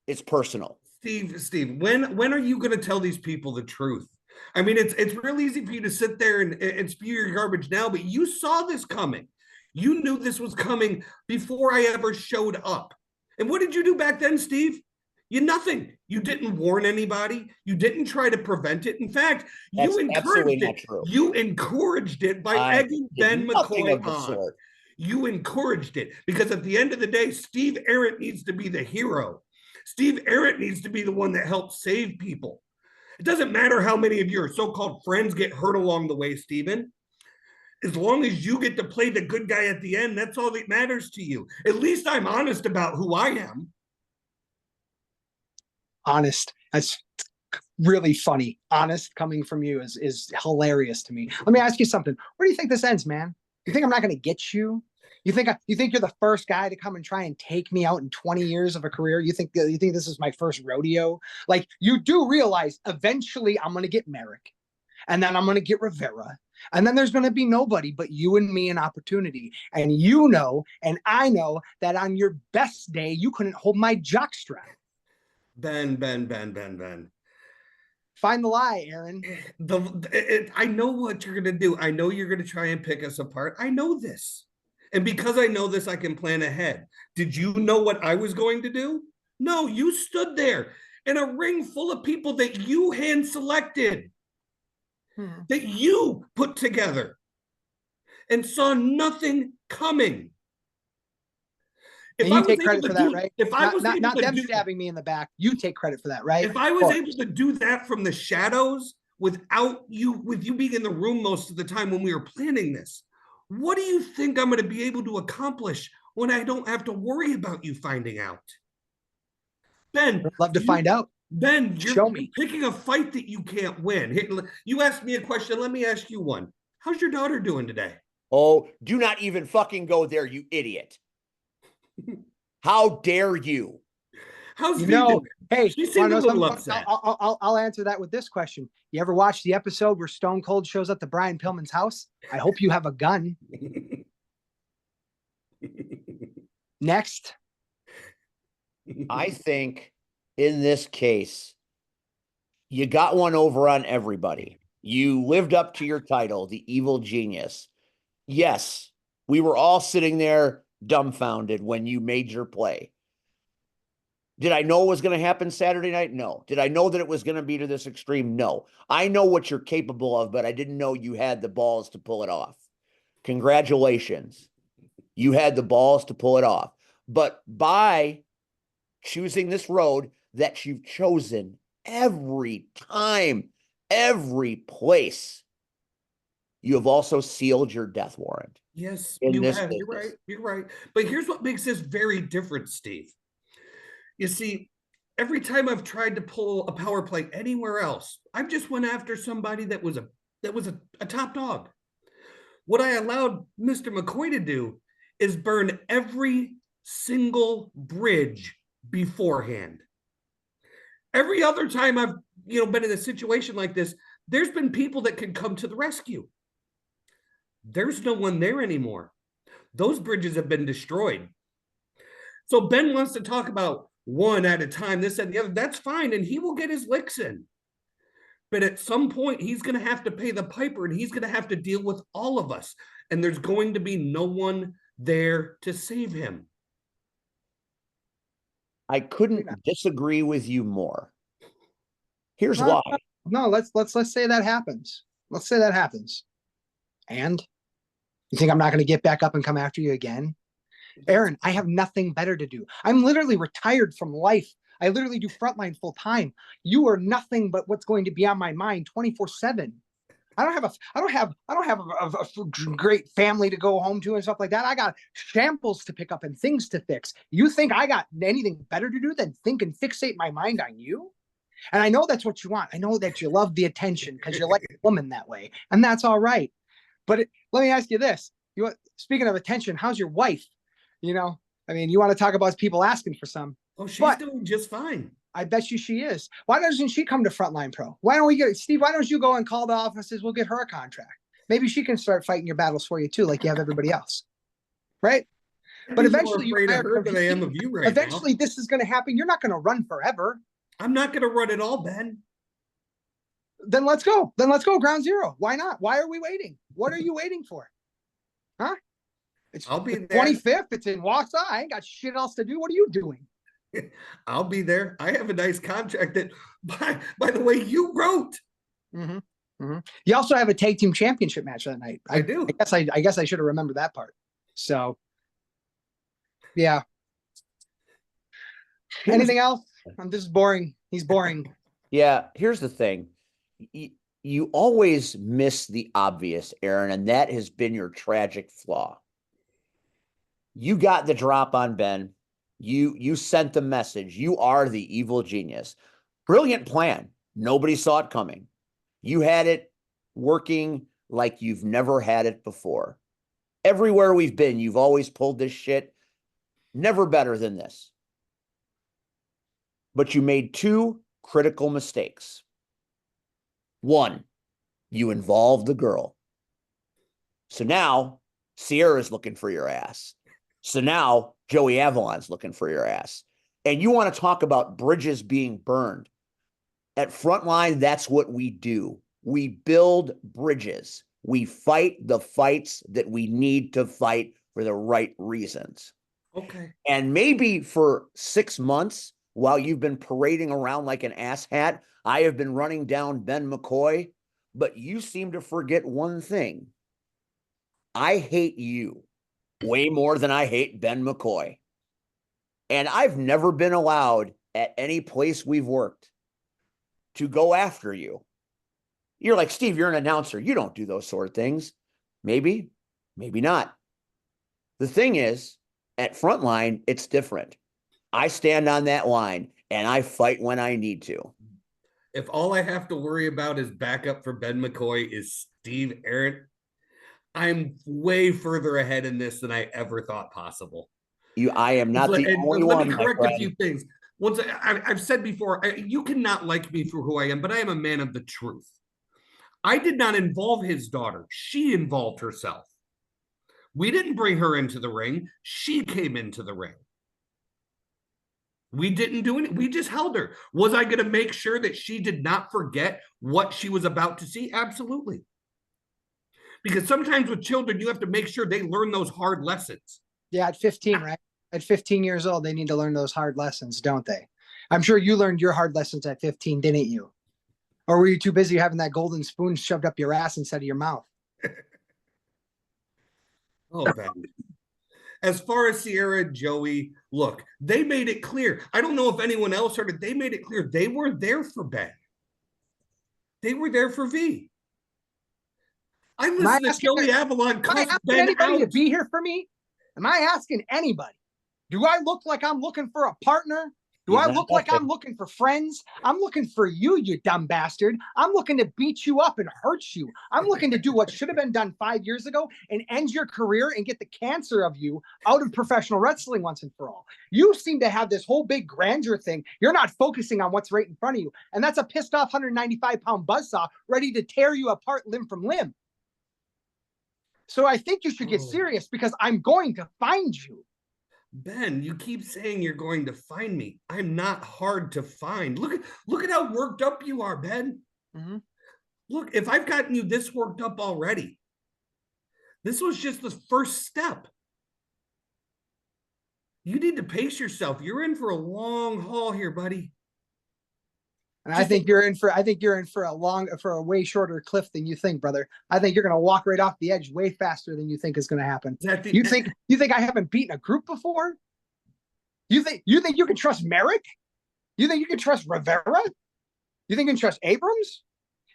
it's personal. Steve, when are you going to tell these people the truth? I mean, it's real easy for you to sit there and spew your garbage now, but you saw this coming. You knew this was coming before I ever showed up. And what did you do back then, Steve? Nothing. You didn't warn anybody. You didn't try to prevent it. In fact, you encouraged it. You encouraged it by egging Ben McCoy on. You encouraged it because at the end of the day, Steve Arrett needs to be the hero. Steve Arrett needs to be the one that helps save people. It doesn't matter how many of your so-called friends get hurt along the way, Stephen. As long as you get to play the good guy at the end, that's all that matters to you. At least I'm honest about who I am. Honest. That's really funny. Honest coming from you is hilarious to me. Let me ask you something. Where do you think this ends, man? You think I'm not going to get you? You think you're the first guy to come and try and take me out in 20 years of a career? You think this is my first rodeo? Like, you do realize eventually I'm going to get Merrick, and then I'm going to get Rivera, and then there's going to be nobody but you and me an opportunity. And you know, and I know that on your best day, you couldn't hold my jockstrap. Ben. Find the lie, Aaron. I know what you're going to do. I know you're going to try and pick us apart. I know this. And because I know this, I can plan ahead. Did you know what I was going to do? No, you stood there in a ring full of people that you hand selected, that you put together, and saw nothing coming. And you take credit for that, right? If I was not them stabbing me in the back, you take credit for that, right? If I was able to do that from the shadows without you, with you being in the room most of the time when we were planning this, what do you think I'm going to be able to accomplish when I don't have to worry about you finding out? Ben, I'd love to find out. Ben, you're picking a fight that you can't win. You asked me a question. Let me ask you one. How's your daughter doing today? Oh, do not even fucking go there, you idiot. How dare you? How's you know, hey, she seemed a little upset. I'll answer that with this question. You ever watch the episode where Stone Cold shows up to Brian Pillman's house? I hope you have a gun. Next. I think in this case, you got one over on everybody. You lived up to your title, the evil genius. Yes, we were all sitting there dumbfounded when you made your play. Did I know it was going to happen Saturday night? No. Did I know that it was going to be to this extreme? No. I know what you're capable of, but I didn't know you had the balls to pull it off. Congratulations. You had the balls to pull it off. But by choosing this road that you've chosen every time, every place, you have also sealed your death warrant. Yes, you have. You're right. But here's what makes this very different, Steve. You see, every time I've tried to pull a power play anywhere else, I've just went after somebody that was a top dog. What I allowed Mr. McCoy to do is burn every single bridge beforehand. Every other time I've been in a situation like this, there's been people that could come to the rescue. There's no one there anymore. Those bridges have been destroyed. So Ben wants to talk about one at a time, this and the other. That's fine, and he will get his licks in. But at some point, he's going to have to pay the piper, and he's going to have to deal with all of us. And there's going to be no one there to save him. I couldn't disagree with you more. Here's No, why. no, let's say that happens. Let's say that happens. And you think I'm not going to get back up and come after you again? Aaron, I have nothing better to do. I'm literally retired from life. I literally do frontline full time. You are nothing but what's going to be on my mind 24/7. I don't have a great family to go home to and stuff like that. I got shambles to pick up and things to fix. You think I got anything better to do than think and fixate my mind on you? And I know that's what you want. I know that you love the attention because you're like a woman that way, and that's all right. But let me ask you this: speaking of attention, how's your wife? You know, I mean, you want to talk about people asking for some? Oh, she's doing just fine. I bet you she is. Why doesn't she come to Frontline Pro? Why don't we get Steve? Why don't you go and call the offices? We'll get her a contract. Maybe she can start fighting your battles for you too, like you have everybody else, right? But eventually, you're afraid of her than I am of you right eventually, this is going to happen. You're not going to run forever. I'm not going to run at all, Ben. Then let's go. Then let's go. Ground zero. Why not? Why are we waiting? What are you waiting for? Huh? I'll be there. 25th. It's in Wausau. I ain't got shit else to do. What are you doing? I'll be there. I have a nice contract that, by the way, you wrote. Mm-hmm. Mm-hmm. You also have a tag team championship match that night. I do. I guess I should have remembered that part. So, yeah. Anything else? This is boring. He's boring. Yeah, here's the thing. You always miss the obvious, Aaron, and that has been your tragic flaw. You got the drop on Ben. You sent the message. You are the evil genius. Brilliant plan. Nobody saw it coming. You had it working like you've never had it before. Everywhere we've been, you've always pulled this shit. Never better than this. But you made two critical mistakes. One, you involved the girl. So now Sierra's looking for your ass. So now Joey Avalon's looking for your ass. And you want to talk about bridges being burned. At Frontline, that's what we do. We build bridges. We fight the fights that we need to fight for the right reasons. Okay. And maybe for 6 months, while you've been parading around like an asshat, I have been running down Ben McCoy, but you seem to forget one thing. I hate you way more than I hate Ben McCoy. And I've never been allowed at any place we've worked to go after you. You're like, Steve, you're an announcer. You don't do those sort of things. Maybe, maybe not. The thing is, at Frontline, it's different. I stand on that line and I fight when I need to. If all I have to worry about is backup for Ben McCoy is Steve Aaron, I'm way further ahead in this than I ever thought possible. I am not the only one. Let me correct a few things. Once I've said before, you cannot like me for who I am, but I am a man of the truth. I did not involve his daughter. She involved herself. We didn't bring her into the ring. She came into the ring. We didn't do anything. We just held her. Was I going to make sure that she did not forget what she was about to see? Absolutely. Because sometimes with children, you have to make sure they learn those hard lessons. Yeah, at 15, right? At 15 years old, they need to learn those hard lessons, don't they? I'm sure you learned your hard lessons at 15, didn't you? Or were you too busy having that golden spoon shoved up your ass instead of your mouth? Oh, Ben. As far as Sierra and Joey, look, they made it clear. I don't know if anyone else heard it. They made it clear they were there for Ben. They were there for V. I listened to Joey Avalon cuss Ben anybody out. to be here for me? Am I asking anybody? Do I look like I'm looking for a partner? Do I look like I'm looking for friends? I'm looking for you, you dumb bastard. I'm looking to beat you up and hurt you. I'm looking to do what should have been done 5 years ago and end your career and get the cancer of you out of professional wrestling once and for all. You seem to have this whole big grandeur thing. You're not focusing on what's right in front of you. And that's a pissed off 195-pound buzzsaw ready to tear you apart limb from limb. So I think you should get serious because I'm going to find you. Ben, you keep saying you're going to find me. I'm not hard to find. Look at how worked up you are, Ben. Mm-hmm. Look, if I've gotten you this worked up already, this was just the first step. You need to pace yourself. You're in for a long haul here, buddy. And I think you're in for a way shorter cliff than you think, brother. I think you're gonna walk right off the edge way faster than you think is gonna happen. You think I haven't beaten a group before? You think you can trust Merrick? You think you can trust Rivera? You think you can trust Abrams?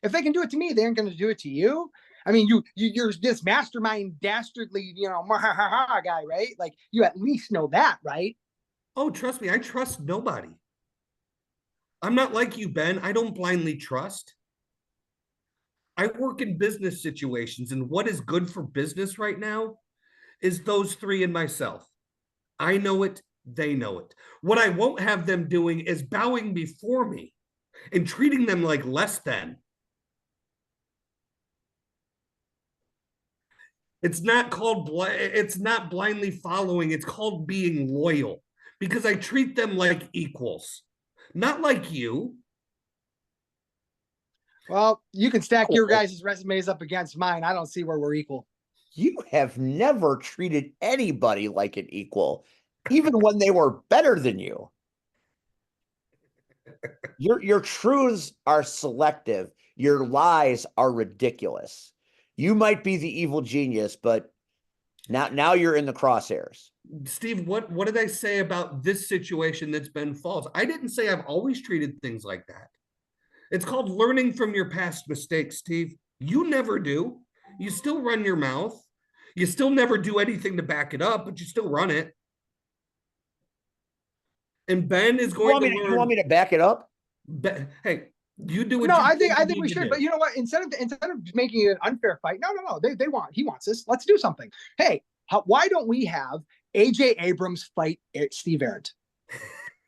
If they can do it to me, they aren't gonna do it to you. I mean, you're this mastermind dastardly, guy, right? Like, you at least know that, right? Oh, trust me, I trust nobody. I'm not like you, Ben. I don't blindly trust. I work in business situations, and what is good for business right now is those three and myself. I know it, they know it. What I won't have them doing is bowing before me and treating them like less than. It's not blindly following. It's called being loyal, because I treat them like equals, not like you. Well, you can stack your guys' resumes up against mine. I don't see where we're equal. You have never treated anybody like an equal, even when they were better than you. Your truths are selective. Your lies are ridiculous. You might be the evil genius, but now you're in the crosshairs. Steve, what did I say about this situation that's been false? I didn't say I've always treated things like that. It's called learning from your past mistakes, Steve. You never do. You still run your mouth. You still never do anything to back it up, but you still run it. And Ben is going to learn. You want me to back it up? Hey, you do it. No, I think we should. But you know what? Instead of making it an unfair fight, no. He wants this. Let's do something. Hey, why don't we have AJ Abrams fight Steve Arendt?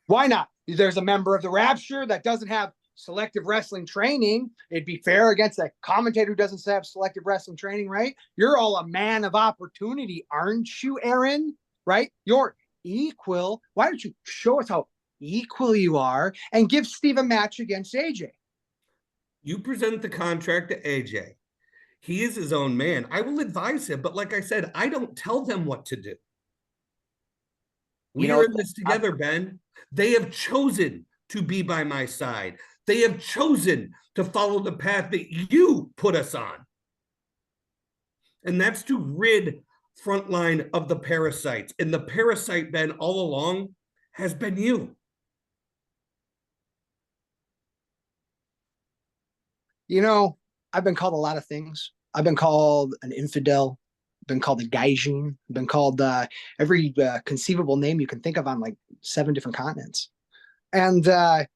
Why not? There's a member of the Rapture that doesn't have selective wrestling training. It'd be fair against a commentator who doesn't have selective wrestling training, right? You're all a man of opportunity, aren't you, Aaron? Right? You're equal. Why don't you show us how equal you are and give Steve a match against AJ? You present the contract to AJ. He is his own man. I will advise him, but like I said, I don't tell them what to do. We are in this together, Ben. They have chosen to be by my side. They have chosen to follow the path that you put us on. And that's to rid Frontline of the parasites. And the parasite, Ben, all along has been you. You know, I've been called a lot of things. I've been called an infidel, been called a gaijin, been called every conceivable name you can think of on like 7 different continents. And I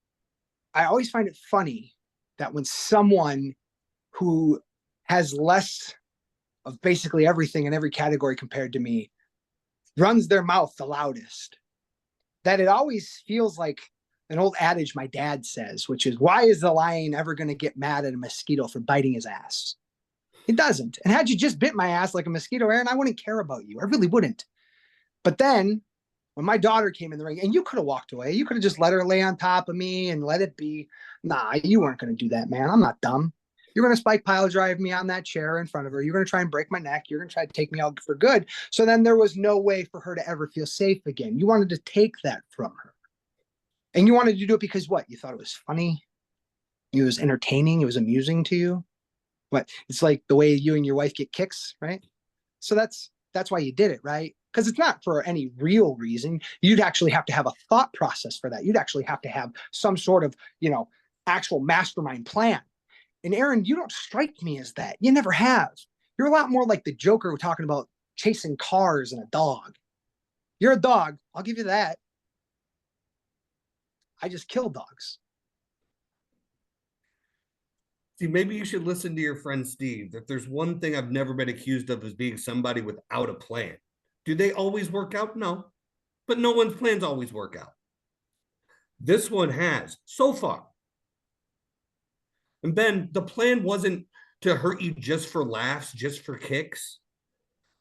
always find it funny that when someone who has less of basically everything in every category compared to me runs their mouth the loudest, that it always feels like an old adage my dad says, which is, why is the lion ever going to get mad at a mosquito for biting his ass? It doesn't. And had you just bit my ass like a mosquito, Aaron, I wouldn't care about you. I really wouldn't. But then when my daughter came in the ring, and you could have walked away, you could have just let her lay on top of me and let it be. Nah, you weren't going to do that, man. I'm not dumb. You're going to spike pile drive me on that chair in front of her. You're going to try and break my neck. You're going to try to take me out for good. So then there was no way for her to ever feel safe again. You wanted to take that from her. And you wanted to do it because what? You thought it was funny? It was entertaining? It was amusing to you? What? It's like the way you and your wife get kicks, right? So that's why you did it, right? Because it's not for any real reason. You'd actually have to have a thought process for that. You'd actually have to have some sort of, actual mastermind plan. And Aaron, you don't strike me as that. You never have. You're a lot more like the Joker talking about chasing cars and a dog. You're a dog. I'll give you that. I just kill dogs. See, maybe you should listen to your friend Steve. If there's one thing I've never been accused of, is being somebody without a plan. Do they always work out? No. But no one's plans always work out. This one has, so far. And Ben, the plan wasn't to hurt you just for laughs, just for kicks.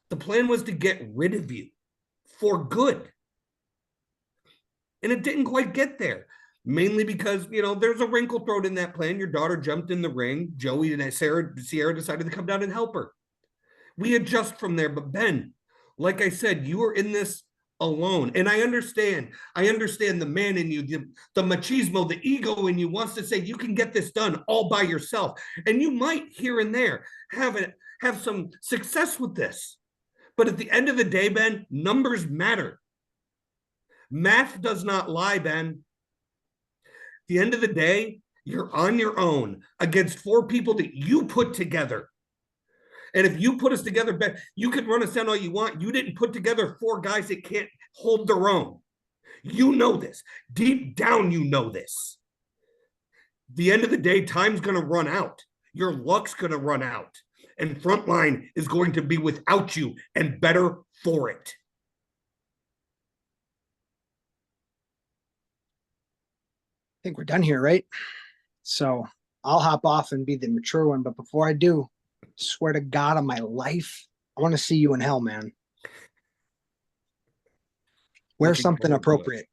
The plan was to get rid of you for good. And it didn't quite get there, mainly because, there's a wrinkle thrown in that plan. Your daughter jumped in the ring. Joey and Sierra decided to come down and help her. We adjust from there. But Ben, like I said, you were in this alone. And I understand the man in you, the machismo, the ego in you wants to say you can get this done all by yourself. And you might here and there have some success with this. But at the end of the day, Ben, numbers matter. Math does not lie, Ben. At the end of the day, you're on your own against 4 people that you put together. And if you put us together, Ben, you can run us down all you want. You didn't put together 4 guys that can't hold their own. You know this. Deep down, you know this. At the end of the day, time's going to run out. Your luck's going to run out. And Frontline is going to be without you and better for it. I think we're done here, right? So I'll hop off and be the mature one. But before I do, swear to God on my life, I want to see you in hell, man. Wear Looking something forward to appropriate.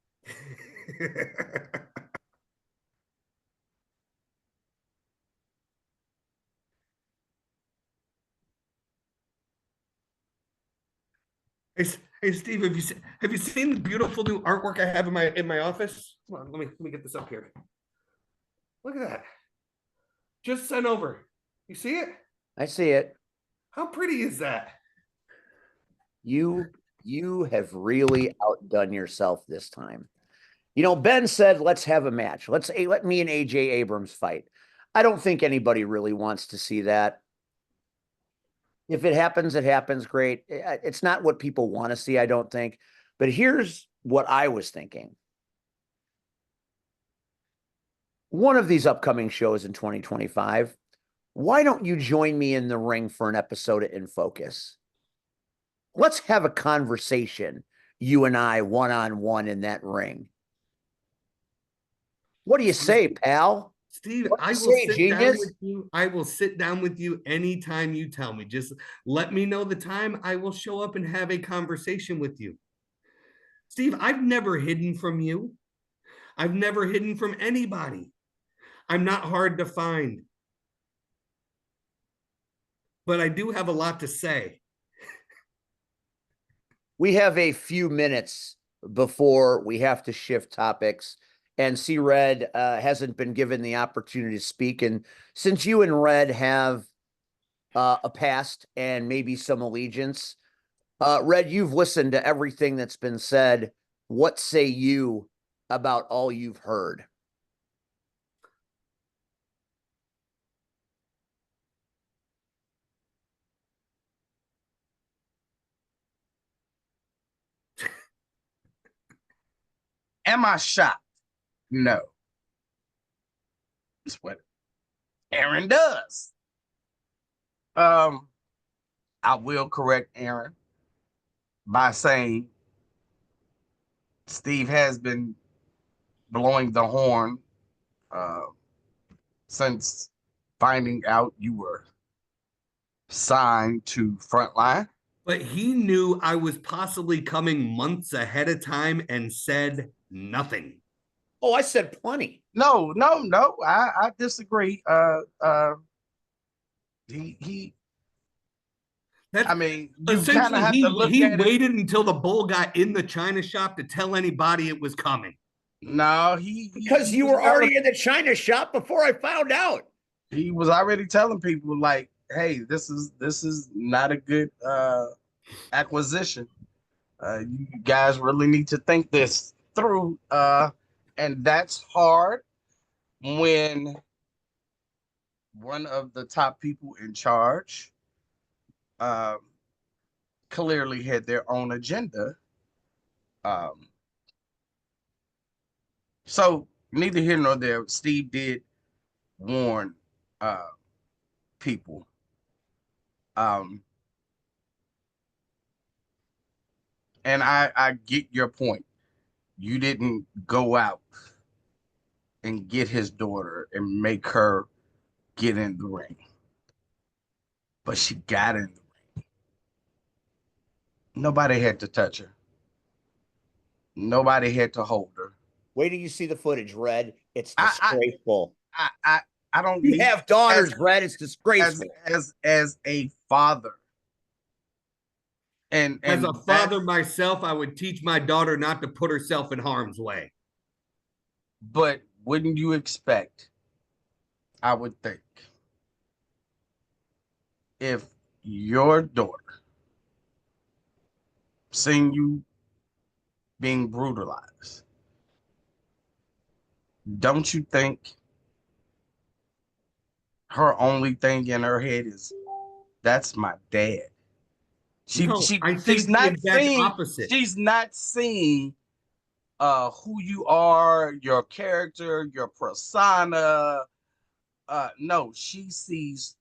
Hey Steve, have you seen the beautiful new artwork I have in my office? Come on, let me get this up here. Look at that. Just sent over. You see it? I see it. How pretty is that? You have really outdone yourself this time. You know, Ben said, let's have a match. Let me and AJ Abrams fight. I don't think anybody really wants to see that. If it happens, it happens. Great. It's not what people want to see, I don't think. But here's what I was thinking. One of these upcoming shows in 2025, why don't you join me in the ring for an episode of In Focus? Let's have a conversation, you and I, one-on-one in that ring. What do you say, pal? Steve, What I do will you say, sit down genius? with you. I will sit down with you anytime you tell me. Just let me know the time. I will show up and have a conversation with you. Steve, I've never hidden from you. I've never hidden from anybody. I'm not hard to find. But I do have a lot to say. We have a few minutes before we have to shift topics. And C Red hasn't been given the opportunity to speak. And since you and Red have a past and maybe some allegiance, Red, you've listened to everything that's been said. What say you about all you've heard? Am I shocked? No. That's what Aaron does. I will correct Aaron by saying Steve has been blowing the horn since finding out you were signed to Frontline. But he knew I was possibly coming months ahead of time and said nothing. Oh, I said plenty. No. I disagree. He That's, I mean, you kind of essentially, have to look he at it. waited until the bull got in the China shop to tell anybody it was coming. No, Because he you was were already telling- in the China shop before I found out. He was already telling people like, "Hey, this is not a good acquisition. You guys really need to think this through." And that's hard when one of the top people in charge clearly had their own agenda. So neither here nor there, Steve did warn people. And I get your point. You didn't go out and get his daughter and make her get in the ring. But she got in the ring. Nobody had to touch her. Nobody had to hold her. Wait till you see the footage, Red. It's I- disgraceful. I don't You need have daughters, as- Red. It's disgraceful. as a father As a that's, father myself, I would teach my daughter not to put herself in harm's way. but wouldn't you expect, I would think, if your daughter seeing you being brutalized, don't you think her only thing in her head is, that's my dad? No, I think the exact opposite. She's not seeing who you are, your character, your persona. No, she sees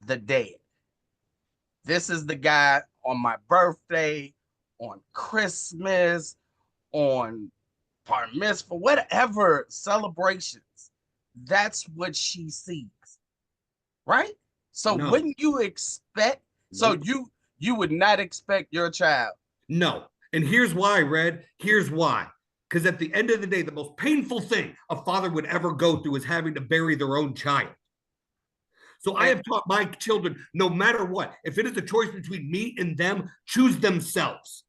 the dad. This is the guy on my birthday, on Christmas, on bar mitzvah, whatever celebrations. That's what she sees, right? So No. wouldn't you expect? So you would not expect your child. No. And here's why, Red. Here's why. Because at the end of the day, the most painful thing a father would ever go through is having to bury their own child. So I have taught my children, no matter what, if it is a choice between me and them, choose themselves.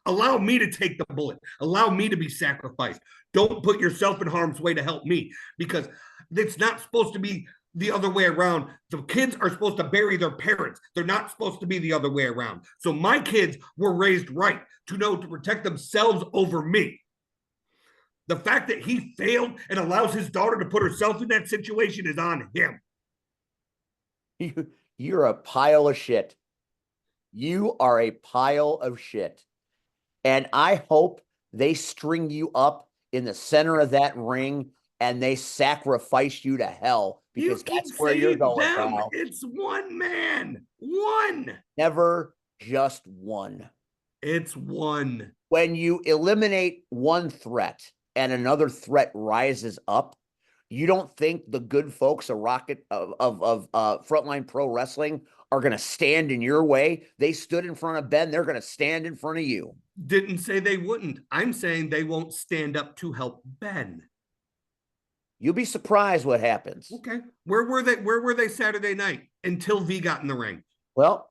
Allow me to take the bullet. Allow me to be sacrificed. Don't put yourself in harm's way to help me, because it's not supposed to be the other way around. The kids are supposed to bury their parents. They're not supposed to be the other way around. So my kids were raised right to know to protect themselves over me. The fact that he failed and allows his daughter to put herself in that situation is on him. You're a pile of shit. You are a pile of shit. And I hope they string you up in the center of that ring and they sacrifice you to hell, because that's where you're going, pal. It's one man. One. Never just one. It's one. When you eliminate one threat and another threat rises up, you don't think the good folks of Frontline Pro Wrestling are going to stand in your way? They stood in front of Ben. They're going to stand in front of you. Didn't say they wouldn't. I'm saying they won't stand up to help Ben. You'll be surprised what happens. Okay. Where were they? Where were they Saturday night until V got in the ring? Well,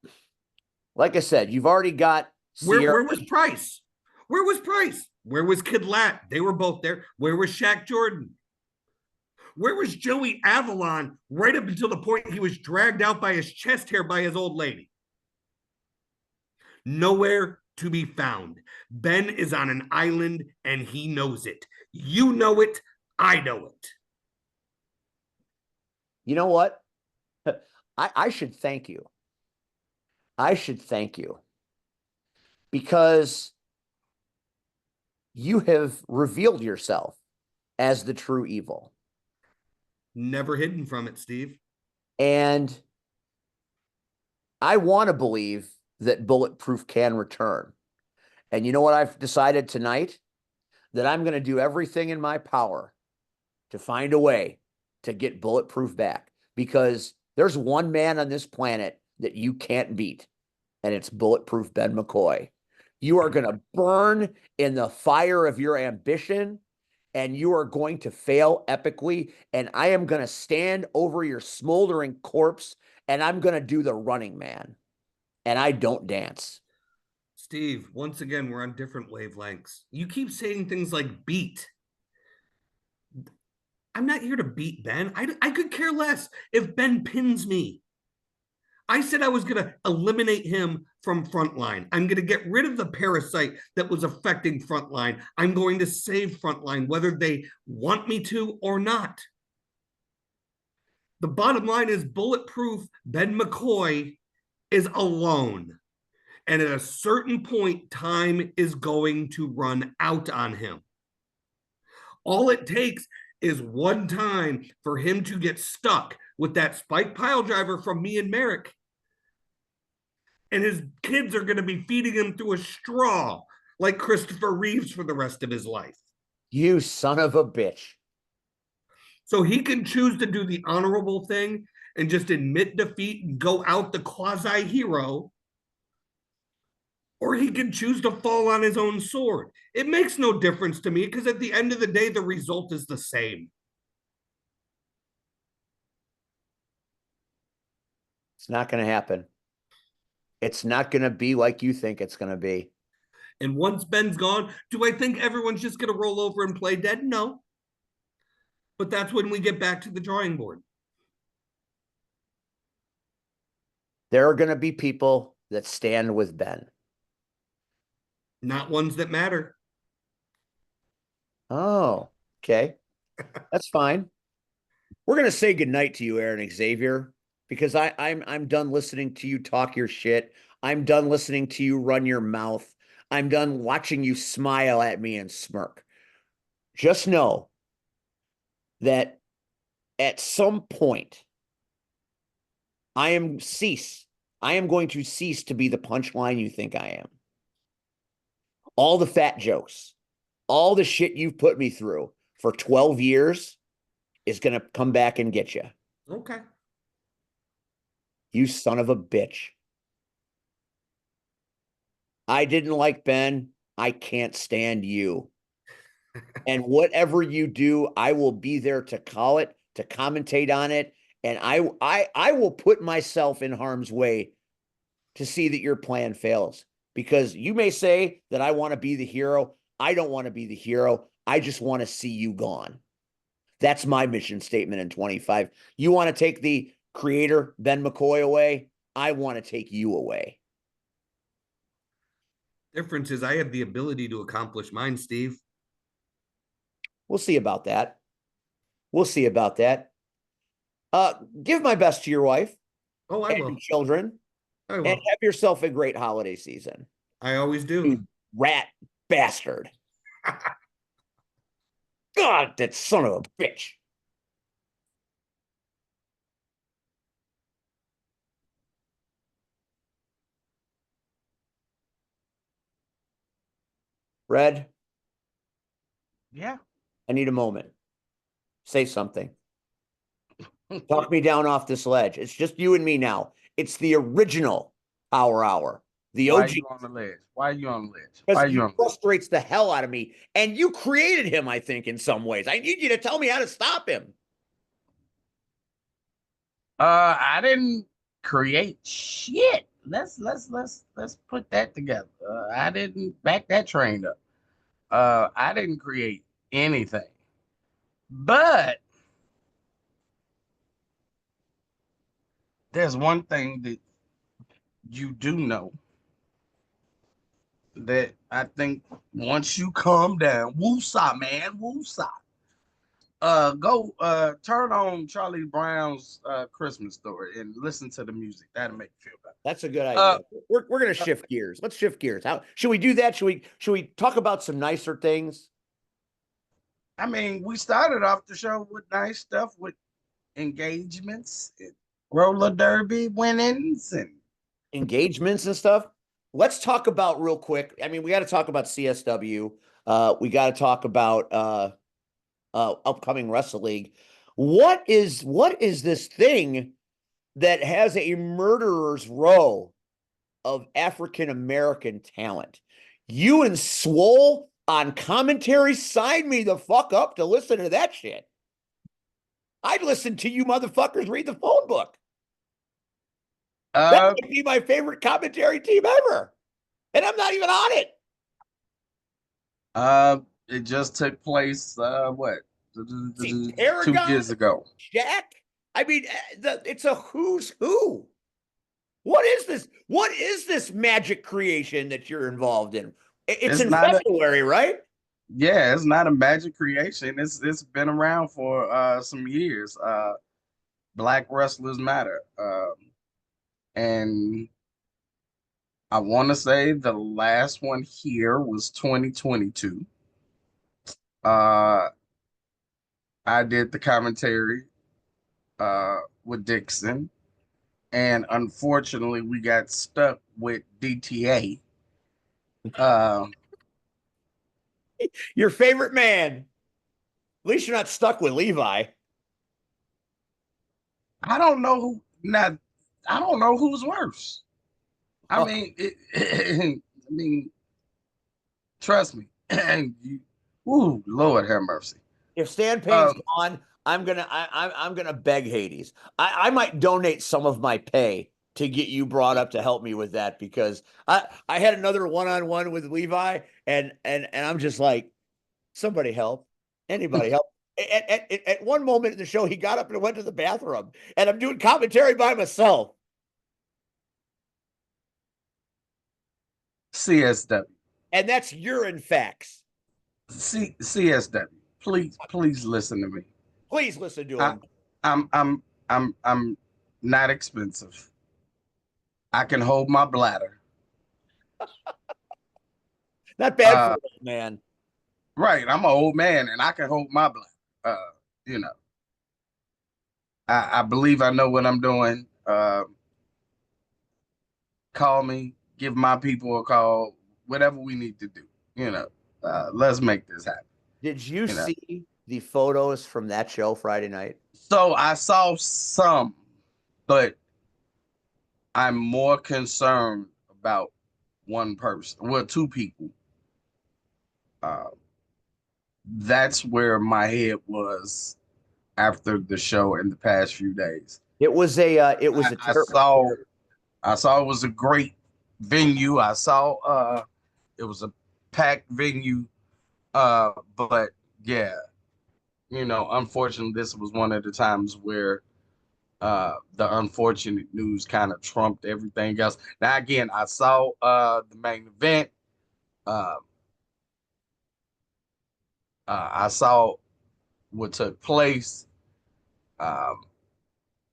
like I said, you've already got Where was Price? Where was Price? Where was Kid Lat? They were both there. Where was Shaq Jordan? Where was Joey Avalon right up until the point he was dragged out by his chest hair by his old lady? Nowhere to be found. Ben is on an island and he knows it. You know it. I know it. You know what? I should thank you. I should thank you, because you have revealed yourself as the true evil. Never hidden from it, Steve. And I want to believe that Bulletproof can return. And you know what I've decided tonight? That I'm going to do everything in my power to find a way to get Bulletproof back, because there's one man on this planet that you can't beat, and it's Bulletproof Ben McCoy. You are going to burn in the fire of your ambition, and you are going to fail epically, and I am going to stand over your smoldering corpse, and I'm going to do the running man, and I don't dance. Steve, once again, we're on different wavelengths. You keep saying things like beat. I'm not here to beat Ben. I could care less if Ben pins me. I said I was going to eliminate him from Frontline. I'm going to get rid of the parasite that was affecting Frontline. I'm going to save Frontline, whether they want me to or not. The bottom line is Bulletproof Ben McCoy is alone. And at a certain point, time is going to run out on him. All it takes is one time for him to get stuck with that spike pile driver from me and Merrick. And his kids are going to be feeding him through a straw like Christopher Reeves for the rest of his life. You son of a bitch. So he can choose to do the honorable thing and just admit defeat and go out the quasi-hero, or he can choose to fall on his own sword. It makes no difference to me, because at the end of the day, the result is the same. It's not going to happen. It's not going to be like you think it's going to be. And once Ben's gone, do I think everyone's just going to roll over and play dead? No. But that's when we get back to the drawing board. There are going to be people that stand with Ben. Not ones that matter. Oh, okay. That's fine. We're going to say goodnight to you, Aaron Xavier, because I'm done listening to you talk your shit. I'm done listening to you run your mouth. I'm done watching you smile at me and smirk. Just know that at some point, I am going to cease to be the punchline you think I am. All the fat jokes, all the shit you've put me through for 12 years is going to come back and get you. Okay. You son of a bitch. I didn't like Ben. I can't stand you. And whatever you do, I will be there to call it, to commentate on it. And I will put myself in harm's way to see that your plan fails. Because you may say that I want to be the hero. I don't want to be the hero. I just want to see you gone. That's my mission statement in 25. You want to take the creator, Ben McCoy, away? I want to take you away. Difference is I have the ability to accomplish mine, Steve. We'll see about that. We'll see about that. Give my best to your wife. Oh, I and will. Your children. I will. And have yourself a great holiday season. I always do. You rat bastard. God, that son of a bitch. Red, Yeah. I need a moment. Say something. Talk me down off this ledge. It's just you and me now. It's the original Power Hour. The Why OG. are you on the ledge? Why are you on the ledge? Why Because are he you on the ledge? frustrates the hell out of me. And you created him, I think, in some ways. I need you to tell me how to stop him. I didn't create shit. Let's put that together. I didn't back that train up. I didn't create anything. But there's one thing that you do know that I think once you calm down, woosah, man, woosah. Go turn on Charlie Brown's Christmas Story and listen to the music. That'll make you feel better. That's a good idea. We're gonna shift gears. Let's shift gears. How should we do that? Should we talk about some nicer things? I mean, we started off the show with nice stuff with engagements, and roller derby winnings, and Engagements and stuff. Let's talk about real quick. I mean, we got to talk about CSW. We got to talk about upcoming Wrestle League. What is this thing that has a murderer's row of African American talent? You and Swole on commentary, sign me the fuck up to listen to that shit. I'd listen to you motherfuckers read the phone book. That would be my favorite commentary team ever. And I'm not even on it. it just took place what See, 2 Paragon, years ago. Jack. I mean, it's a who's who. What is this? What is this magic creation that you're involved in? It's in not February, right? Yeah, it's not a magic creation. It's been around for some years. Black Wrestlers Matter. And I want to say the last one here was 2022. I did the commentary with Dixon, and unfortunately, we got stuck with DTA. Your favorite man. At least you're not stuck with Levi. I don't know who now. I don't know who's worse. I mean, I mean, trust me. Ooh, Lord have mercy. If Stan Payne's gone, I'm gonna beg Hades. I might donate some of my pay to get you brought up to help me with that, because I had another one-on-one with Levi, and I'm just like, somebody help, anybody help. At one moment in the show, he got up and went to the bathroom, and I'm doing commentary by myself. CSW. And that's urine facts. CSW. Please listen to me. Please listen to him. I'm not expensive. I can hold my bladder. Not bad for an old man. Right. I'm an old man and I can hold my bladder. You know. I believe I know what I'm doing. Call me, give my people a call, whatever we need to do. You know, let's make this happen. Did you see the photos from that show Friday night? So I saw some, but I'm more concerned about one person, well, two people. That's where my head was after the show in the past few days. It was a I saw it was a great venue. I saw it was a packed venue. But yeah, you know, unfortunately, this was one of the times where the unfortunate news kind of trumped everything else. Now again, I saw the main event. I saw what took place.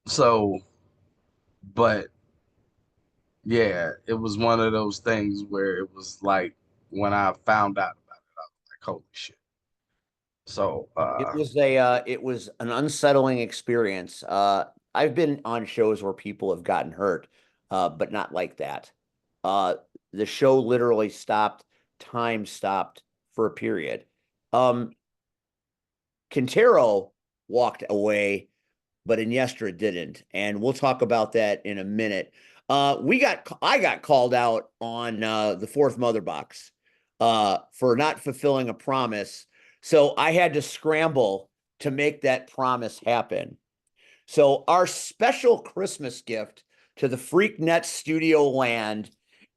So, but yeah, it was one of those things where it was like when I found out about it, I was like, holy shit. So it was an unsettling experience. I've been on shows where people have gotten hurt, but not like that. The show literally stopped, time stopped for a period. Quintero walked away, but Iniestra didn't, and we'll talk about that in a minute. I got called out on the fourth MotherBox for not fulfilling a promise, so I had to scramble to make that promise happen. So our special Christmas gift to the FreakNet Studio land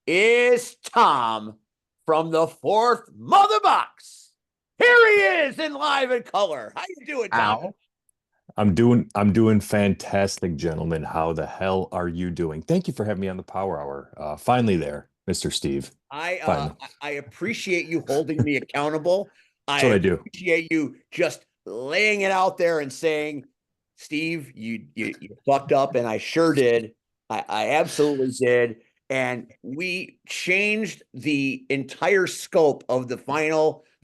is Tom from the fourth MotherBox. Here he is in live and color. How you doing, Tom? ow. I'm doing fantastic, gentlemen. How the hell are you doing? Thank you for having me on the Power Hour. Finally there, Mr. Steve. Finally. I appreciate you holding me accountable. That's what I do. Appreciate you just laying it out there and saying, Steve, you fucked up, and I sure did. I absolutely did. And we changed the entire scope of the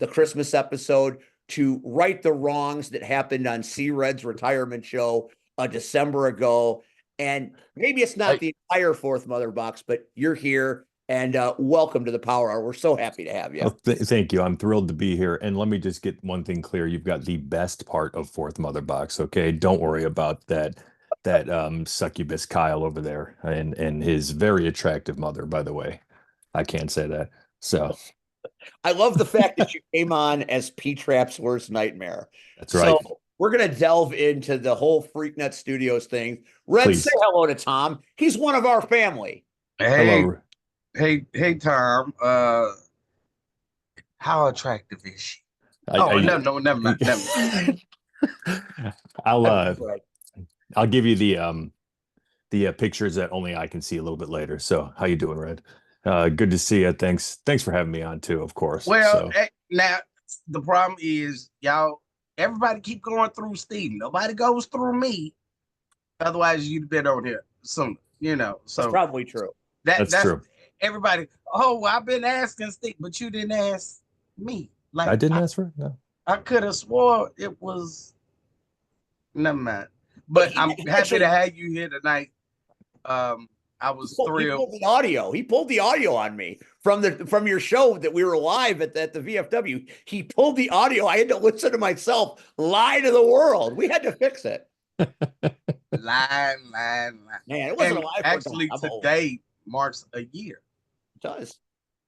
Christmas episode to right the wrongs that happened on C-Red's retirement show a December ago. And maybe it's not the entire fourth MotherBox, but you're here, and welcome to the Power Hour. We're so happy to have you. Well, thank you. I'm thrilled to be here. And let me just get one thing clear. You've got the best part of fourth MotherBox. Okay. Don't worry about that succubus Kyle over there and his very attractive mother, by the way. I can't say that. So I love the fact that you came on as P-Trap's worst nightmare. That's right. So we're going to delve into the whole FreakNet Studios thing. Red, Please. say hello to Tom. He's one of our family. Hey, Hello. hey, Tom. How attractive is she? I- No, never mind. I'll give you the pictures that only I can see a little bit later. So how you doing, Red? Good to see you. Thanks for having me on too, of course. Well, now the problem is, y'all, everybody keep going through Steve. Nobody goes through me. Otherwise, you'd been on here soon, you know. So That's probably true. That's true. Everybody, oh, I've been asking Steve, but you didn't ask me. Like I didn't ask for it. No. I could have swore it was. Never mind. But I'm happy to have you here tonight. I was thrilled. He pulled the audio. He pulled the audio on me from your show that we were live at the VFW. He pulled the audio. I had to listen to myself lie to the world. We had to fix it. Lie. Man, it wasn't And a lie. actually, today marks a year. It does.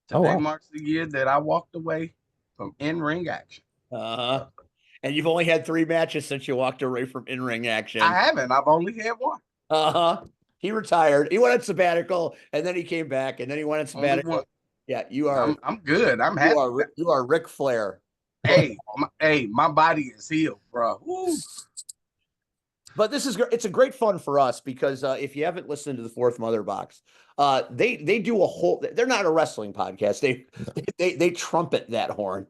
Today marks the year that I walked away from in-ring action. And you've only had 3 matches since you walked away from in-ring action. I haven't. I've only had one. He retired. He went on sabbatical, and then he came back, and then he went on Only sabbatical. one. Yeah, you are. I'm good. I'm You happy. are. You are Ric Flair. My body is healed, bro. Woo. But this is it's a great fun for us because if you haven't listened to the Fourth Mother Box, they do a whole. They're not a wrestling podcast. They trumpet that horn.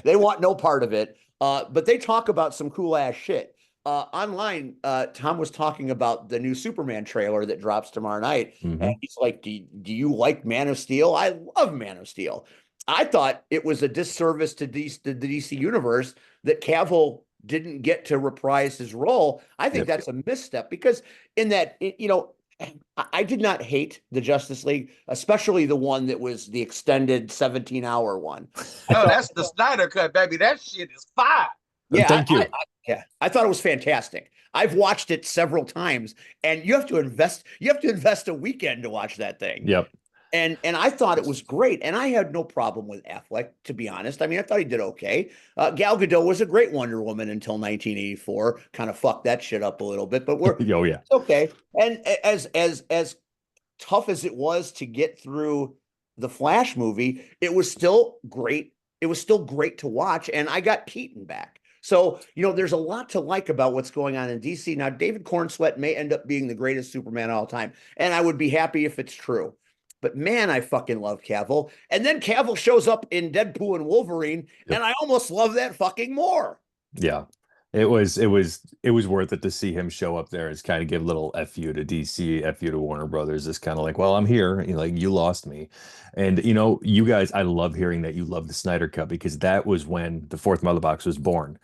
They want no part of it. But they talk about some cool ass shit. Online, Tom was talking about the new Superman trailer that drops tomorrow night, and he's like, "Do you like Man of Steel? I love Man of Steel." I thought it was a disservice to the DC universe that Cavill didn't get to reprise his role. I think that's a misstep because in that, I did not hate the Justice League, especially the one that was the extended 17-hour one. That's the Snyder cut, baby. That shit is fire. Yeah, thank you. I thought it was fantastic. I've watched it several times, and you have to invest a weekend to watch that thing. Yep. And I thought it was great, and I had no problem with Affleck, to be honest. I mean, I thought he did okay. Gal Gadot was a great Wonder Woman until 1984. Kind of fucked that shit up a little bit, but it's okay. And as tough as it was to get through the Flash movie, it was still great. It was still great to watch, and I got Keaton back. So, there's a lot to like about what's going on in DC. Now, David Cornsweet may end up being the greatest Superman of all time, and I would be happy if it's true. But man, I fucking love Cavill. And then Cavill shows up in Deadpool and Wolverine, and I almost love that fucking more. Yeah. It was worth it to see him show up there and kind of give a little FU to DC, FU to Warner Brothers. It's kind of like, well, I'm here. You lost me. And you guys, I love hearing that you love the Snyder Cut because that was when the Fourth Mother Box was born.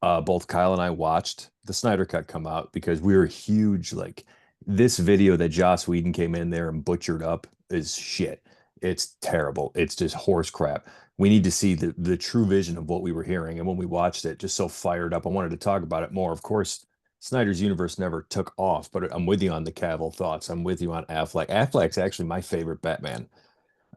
Both Kyle and I watched the Snyder Cut come out because we were huge. Like this video that Joss Whedon came in there and butchered up is shit. It's terrible. It's just horse crap. We need to see the true vision of what we were hearing. And when we watched it, just so fired up, I wanted to talk about it more. Of course, Snyder's universe never took off, but I'm with you on the Cavill thoughts. I'm with you on Affleck. Affleck's actually my favorite Batman.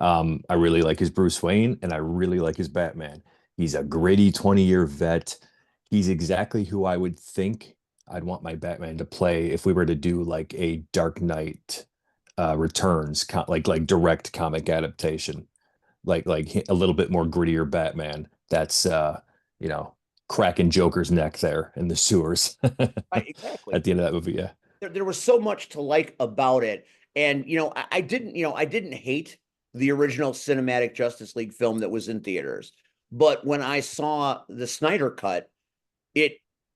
I really like his Bruce Wayne, and I really like his Batman. He's a gritty 20-year vet. He's exactly who I would think I'd want my Batman to play if we were to do like a Dark Knight Returns, like direct comic adaptation, like a little bit more grittier Batman. That's cracking Joker's neck there in the sewers. Right, exactly. At the end of that movie, yeah. There was so much to like about it, and I didn't hate the original cinematic Justice League film that was in theaters, but when I saw the Snyder Cut,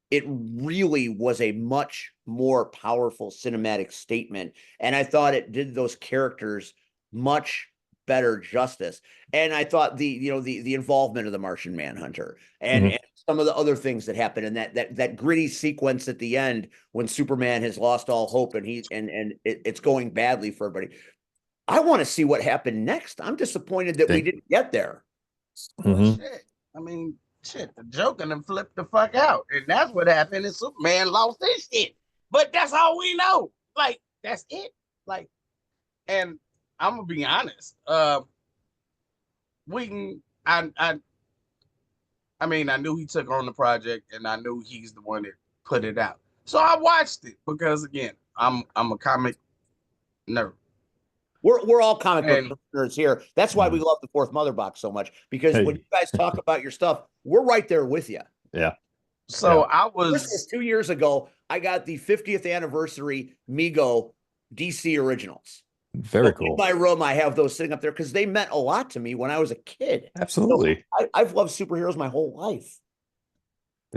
it really was a much more powerful cinematic statement. And I thought it did those characters much better justice. And I thought the involvement of the Martian Manhunter and some of the other things that happened, and that gritty sequence at the end when Superman has lost all hope and it's going badly for everybody. I want to see what happened next. I'm disappointed that we didn't get there. Shit. I mean, shit, the Joker done flipped the fuck out. And that's what happened, and Superman lost his shit. But that's all we know. Like, that's it. Like, and I'm gonna be honest. I knew he took on the project, and I knew he's the one that put it out. So I watched it because, again, I'm a comic nerd. We're all comic book nerds here. That's why we love the Fourth Mother Box so much, because when you guys talk about your stuff, we're right there with you. Yeah. So I was 2 years ago, I got the 50th anniversary Mego DC originals. Very cool. In my room, I have those sitting up there because they meant a lot to me when I was a kid. Absolutely. So I've loved superheroes my whole life.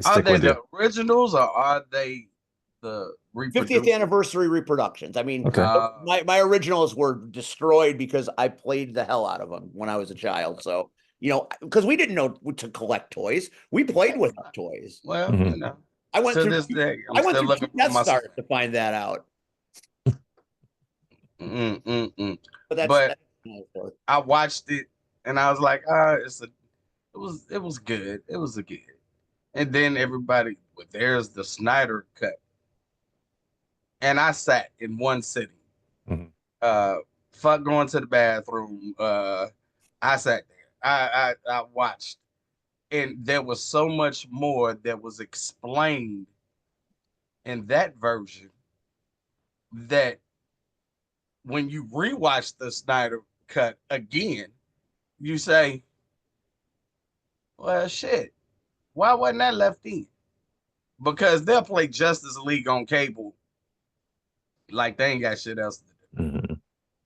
Are they the originals or are they the 50th anniversary reproductions? I mean, okay. my originals were destroyed because I played the hell out of them when I was a child. So, because we didn't know to collect toys. We played with toys. Well, I went through this day. I went through Death Star to find that out. But I watched it and I was like, it was good. It was good. And then everybody, there's the Snyder Cut. And I sat in one sitting. Fuck going to the bathroom. I sat there. I watched. And there was so much more that was explained in that version that when you rewatch the Snyder cut again, you say, well, shit, why wasn't that left in? Because they'll play Justice League on cable like they ain't got shit else to do. Mm-hmm.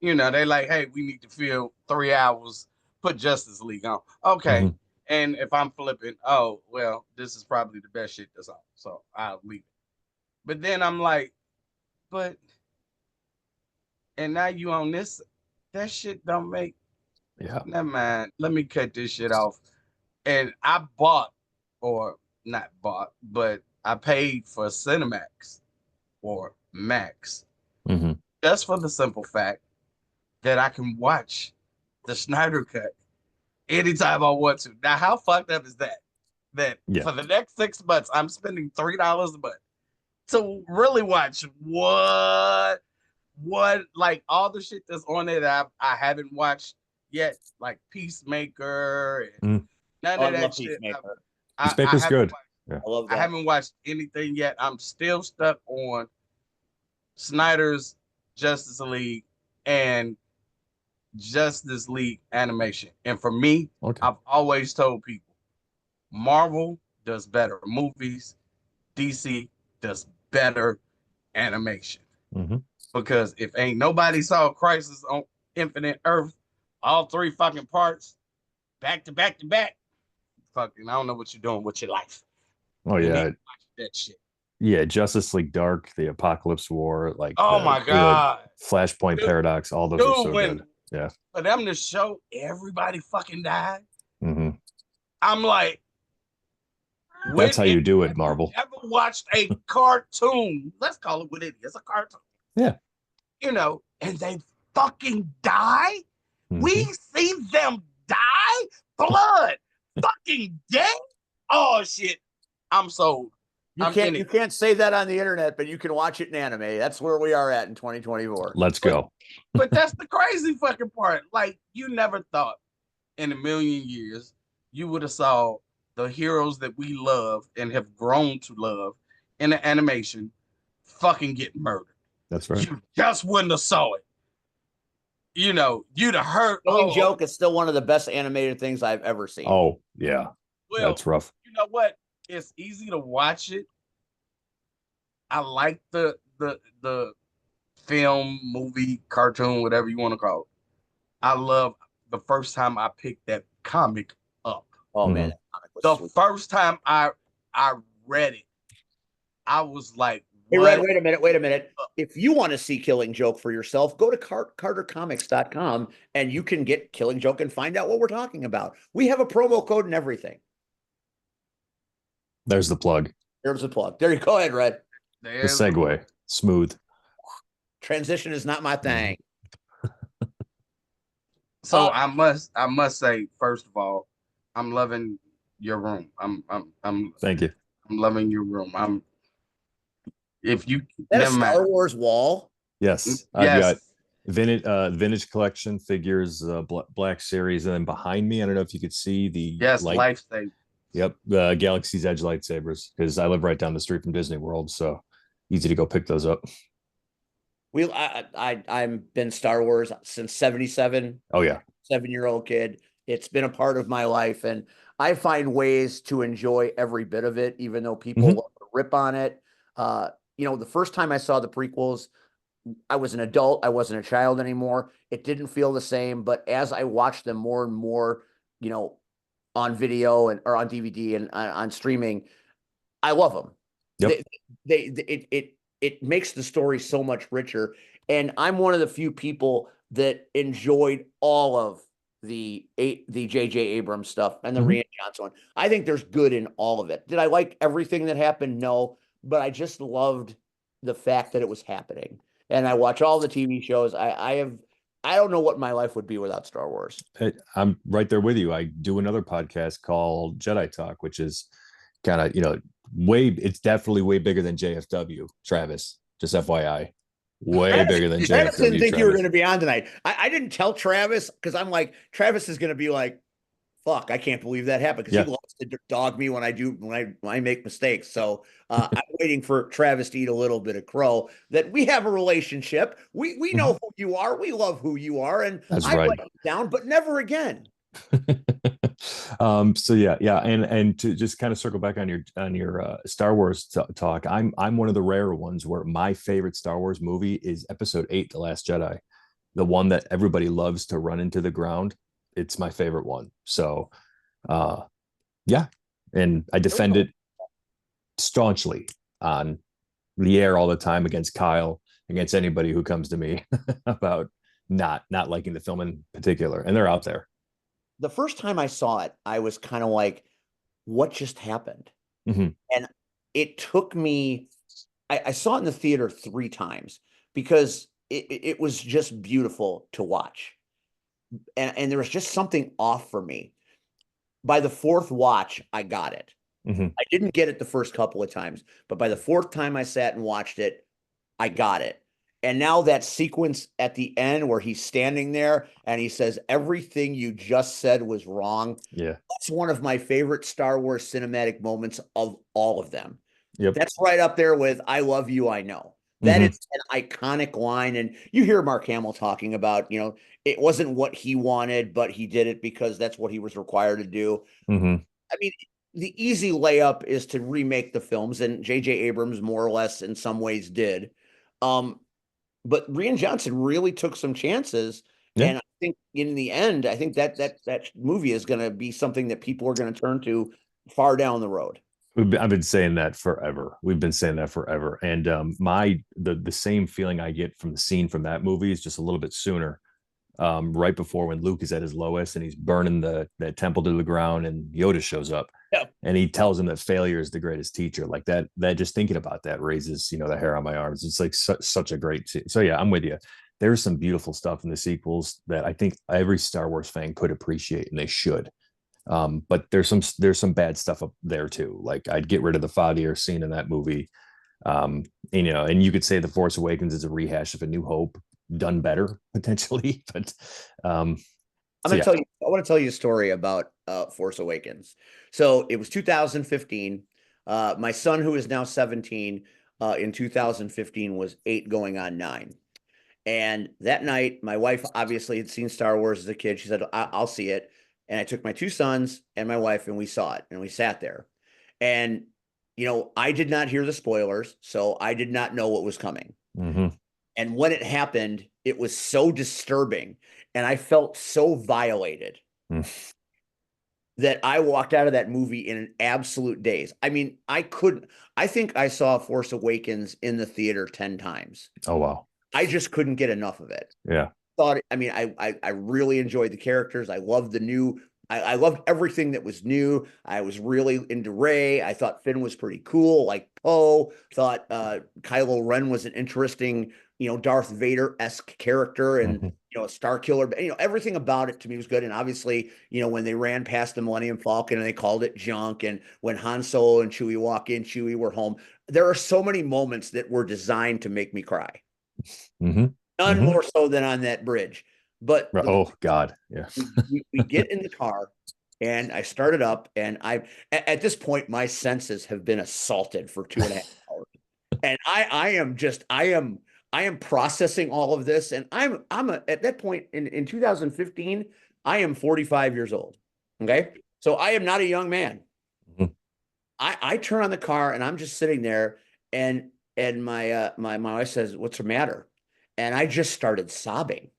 You know, they like, hey, we need to fill 3 hours, put Justice League on. Okay. Mm-hmm. And if I'm flipping, oh, well, this is probably the best shit that's on. So I'll leave it. But then I'm like, and now you on this, that shit don't make, never mind. Let me cut this shit off. And I bought, or not bought, but I paid for Cinemax or Max just for the simple fact that I can watch the Snyder cut anytime I want to. Now, how fucked up is that? That for the next 6 months, I'm spending $3 a month to really watch what like all the shit that's on there that I haven't watched yet, like Peacemaker and none of that shit. Peacemaker's good. I love that. I haven't watched anything yet. I'm still stuck on Snyder's Justice League and Justice League animation. And for me, I've always told people Marvel does better movies, DC does better animation. Because if ain't nobody saw Crisis on Infinite Earth, all 3 fucking parts, back to back to back, fucking, I don't know what you're doing with your life. Oh, yeah. That shit. Yeah, Justice League Dark, the Apocalypse War, like my God, Flashpoint Paradox, all those are so good. Yeah. For them to show everybody fucking died, I'm like, that's how you do it, Marvel. Ever watched a cartoon? Let's call it what it is, a cartoon. Yeah. You know, and they fucking die. We see them die, blood, fucking dead. Oh shit, I'm sold. You can't say that on the internet, but you can watch it in anime. That's where we are at in 2024. Let's go. But that's the crazy fucking part. Like, you never thought in a million years you would have saw the heroes that we love and have grown to love in the animation fucking get murdered. That's right. You just wouldn't have saw it. You know, you'd have heard. Killing Joke is still one of the best animated things I've ever seen. Oh, yeah. Well, that's rough. You know what? It's easy to watch it. I like the film, movie, cartoon, whatever you want to call it. I love the first time I picked that comic up. Oh man, that comic was the sweet. first time I read it, I was like, hey, Red, wait a minute. If you want to see Killing Joke for yourself, go to cartercomics.com and you can get Killing Joke and find out what we're talking about. We have a promo code and everything. There's the plug. There's the plug. There you go. Ahead, Red. The segue. Smooth. Transition is not my thing. So I must say, first of all, I'm loving your room. I'm thank you. I'm loving your room. If you that a Star Wars wall? Yes. I've got vintage collection figures, Black Series, and then behind me, I don't know if you could see the lightsabers. Yep, Galaxy's Edge lightsabers, because I live right down the street from Disney World, so easy to go pick those up. I've been Star Wars since '77. Oh yeah, 7-year-old kid. It's been a part of my life, and I find ways to enjoy every bit of it, even though people love to rip on it. You know, the first time I saw the prequels, I was an adult. I wasn't a child anymore. It didn't feel the same, but as I watched them more and more, you know, on video or on DVD and on streaming, I love them. Yep. It makes the story so much richer. And I'm one of the few people that enjoyed all of the J.J. Abrams stuff and the Rian Johnson one. I think there's good in all of it. Did I like everything that happened? No, but I just loved the fact that it was happening. And I watch all the TV shows. I don't know what my life would be without Star Wars. I'm right there with you. I do another podcast called Jedi Talk, which is kind of, you know, it's definitely way bigger than JFW, Travis, just FYI. Way bigger than JFW. Travis didn't think you were going to be on tonight. I didn't tell Travis because I'm like, Travis is going to be like, fuck, I can't believe that happened, because he loves to dog me when I make mistakes. So I waiting for Travis to eat a little bit of crow, that we have a relationship. We know who you are. We love who you are. And That's I right. let you down, but never again. So yeah, and to just kind of circle back on your Star Wars talk, I'm one of the rare ones where my favorite Star Wars movie is Episode 8, The Last Jedi, the one that everybody loves to run into the ground. It's my favorite one. So yeah, and I defend it staunchly on the air all the time against Kyle, against anybody who comes to me about not liking the film in particular, and they're out there. The first time I saw it, I was kind of like, what just happened? And it took me, I saw it in the theater 3 times because it was just beautiful to watch. And there was just something off for me. By the 4th watch, I got it. I didn't get it the first couple of times, but by the 4th time I sat and watched it, I got it. And now that sequence at the end where he's standing there and he says, everything you just said was wrong. Yeah. That's one of my favorite Star Wars cinematic moments of all of them. Yep. That's right up there with I love you, I know. That is an iconic line. And you hear Mark Hamill talking about, it wasn't what he wanted, but he did it because that's what he was required to do. I mean, the easy layup is to remake the films, and J.J. Abrams more or less in some ways did. But Rian Johnson really took some chances. Yeah. And I think in the end, I think that movie is going to be something that people are going to turn to far down the road. I've been saying that forever. We've been saying that forever. And the same feeling I get from the scene from that movie is just a little bit sooner. Right before when Luke is at his lowest and he's burning that temple to the ground and Yoda shows up. Yeah. And he tells him that failure is the greatest teacher. Like that just thinking about that raises, the hair on my arms. It's like such a great scene. So yeah, I'm with you. There's some beautiful stuff in the sequels that I think every Star Wars fan could appreciate, and they should. But there's some bad stuff up there too. Like I'd get rid of the fathier scene in that movie. And you could say The Force Awakens is a rehash of A New Hope done better potentially, but I want to tell you a story about Force Awakens. So it was 2015. My son, who is now 17, in 2015 was 8 going on 9. And that night, my wife obviously had seen Star Wars as a kid. She said, I'll see it. And I took my 2 sons and my wife, and we saw it, and we sat there. And, I did not hear the spoilers, so I did not know what was coming. And when it happened, it was so disturbing, and I felt so violated that I walked out of that movie in an absolute daze. I mean, I think I saw Force Awakens in the theater 10 times. Oh, wow. I just couldn't get enough of it. Yeah. I really enjoyed the characters. I loved I loved everything that was new. I was really into Rey. I thought Finn was pretty cool. Like Poe, thought Kylo Ren was an interesting, Darth Vader-esque character and, a Star Killer. But, everything about it to me was good. And obviously, when they ran past the Millennium Falcon and they called it junk, and when Han Solo and Chewie walk in, Chewie were home. There are so many moments that were designed to make me cry. None more so than on that bridge. But God, yeah. we get in the car, and I started up, and at this point my senses have been assaulted for 2.5 hours, and I am processing all of this, and at that point in 2015 I am 45 years old. Okay, so I am not a young man. I turn on the car, and I'm just sitting there, and my wife says, "What's the matter?" And I just started sobbing.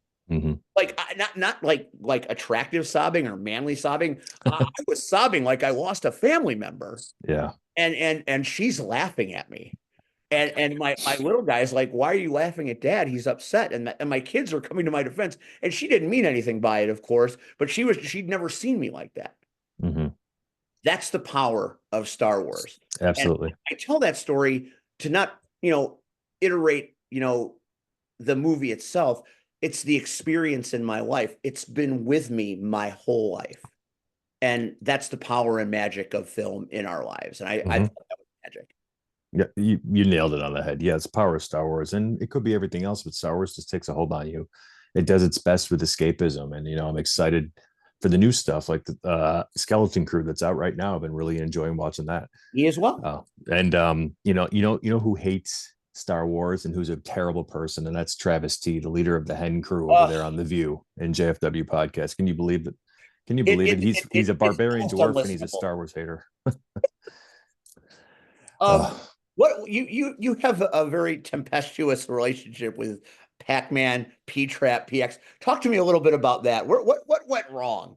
Like not like attractive sobbing or manly sobbing. I was sobbing like I lost a family member. Yeah. And she's laughing at me. And my little guy's like, "Why are you laughing at Dad? He's upset." And my kids are coming to my defense. And she didn't mean anything by it, of course, but she'd never seen me like that. That's the power of Star Wars. Absolutely. And I tell that story to not, iterate, the movie itself. It's the experience in my life. It's been with me my whole life. And that's the power and magic of film in our lives. And I thought that was magic. Yeah, you nailed it on the head. Yeah, it's the power of Star Wars. And it could be everything else, but Star Wars just takes a hold on you. It does its best with escapism. And, I'm excited for the new stuff, like the Skeleton Crew that's out right now. I've been really enjoying watching that. Me as well. And you know who hates Star Wars and who's a terrible person, and that's Travis T, the leader of the Hen Crew over there on The View and JFW podcast. Can you believe that? Can you believe it? He's a barbarian dwarf and he's a Star Wars hater. What you have a very tempestuous relationship with Pac-Man, P-Trap, PX. Talk to me a little bit about that. What went wrong?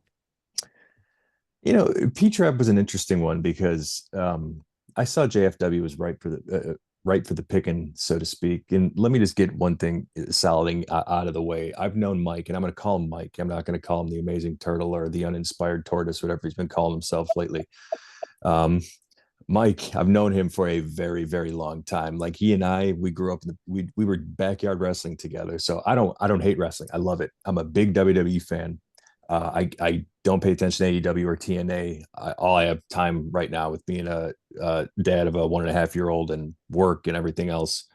You know, P-Trap was an interesting one because I saw JFW was right for the picking, so to speak. And let me just get one thing solid out of the way. I've known Mike, and I'm going to call him Mike. I'm not going to call him the Amazing Turtle or the Uninspired Tortoise, whatever he's been calling himself lately. Mike, I've known him for a very, very long time. Like he and I, we grew up we were backyard wrestling together. So I don't hate wrestling. I love it. I'm a big WWE fan. I don't pay attention to AEW or TNA. All I have time right now with being a dad of a 1.5-year-old and work and everything else.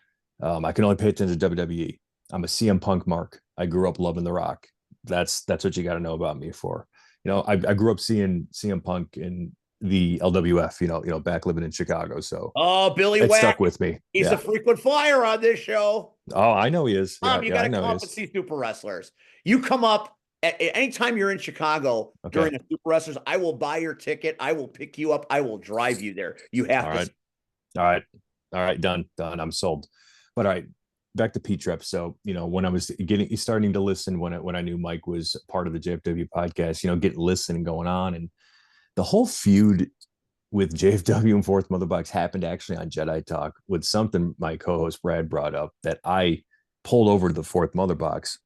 I can only pay attention to WWE. I'm a CM Punk mark. I grew up loving The Rock. That's what you got to know about me for. You know, I grew up seeing CM Punk in the LWF, you know, back living in Chicago. So Billy it Wack stuck with me. He's a frequent flyer on this show. Oh, I know he is. You got to come up and see Super Wrestlers. You come up at anytime you're in Chicago during the Super Wrestlers. I will buy your ticket. I will pick you up. I will drive you there. You have to. All right. Done. I'm sold. But all right, back to P-Trap. So, you know, when I was starting to listen, when I knew Mike was part of the JFW podcast, you know, getting listening going on, and the whole feud with JFW and Fourth MotherBox happened actually on Jedi Talk with something my co-host Brad brought up that I pulled over to the Fourth MotherBox,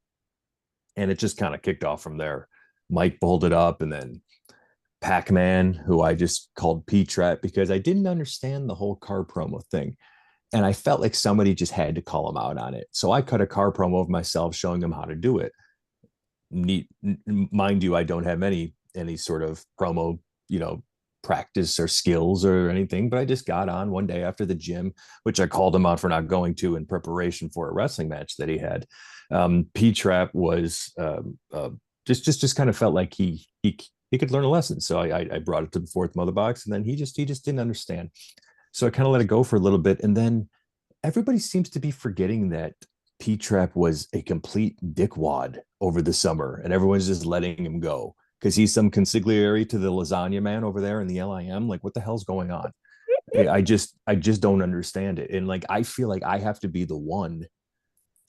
and it just kind of kicked off from there. Mike pulled it up, and then Pac-Man, who I just called P-Trap because I didn't understand the whole car promo thing. And I felt like somebody just had to call him out on it. So I cut a car promo of myself showing him how to do it. Mind you, I don't have any sort of promo, you know, practice or skills or anything, but I just got on one day after the gym, which I called him out for not going to in preparation for a wrestling match that he had. P-Trap was just kind of felt like he could learn a lesson. So I brought it to the Fourth MotherBox, and then he just didn't understand. So I kind of let it go for a little bit. And then everybody seems to be forgetting that P-Trap was a complete dickwad over the summer, and everyone's just letting him go because he's some consigliere to the lasagna man over there in the LIM. Like, what the hell's going on? I just don't understand it. And like, I feel like I have to be the one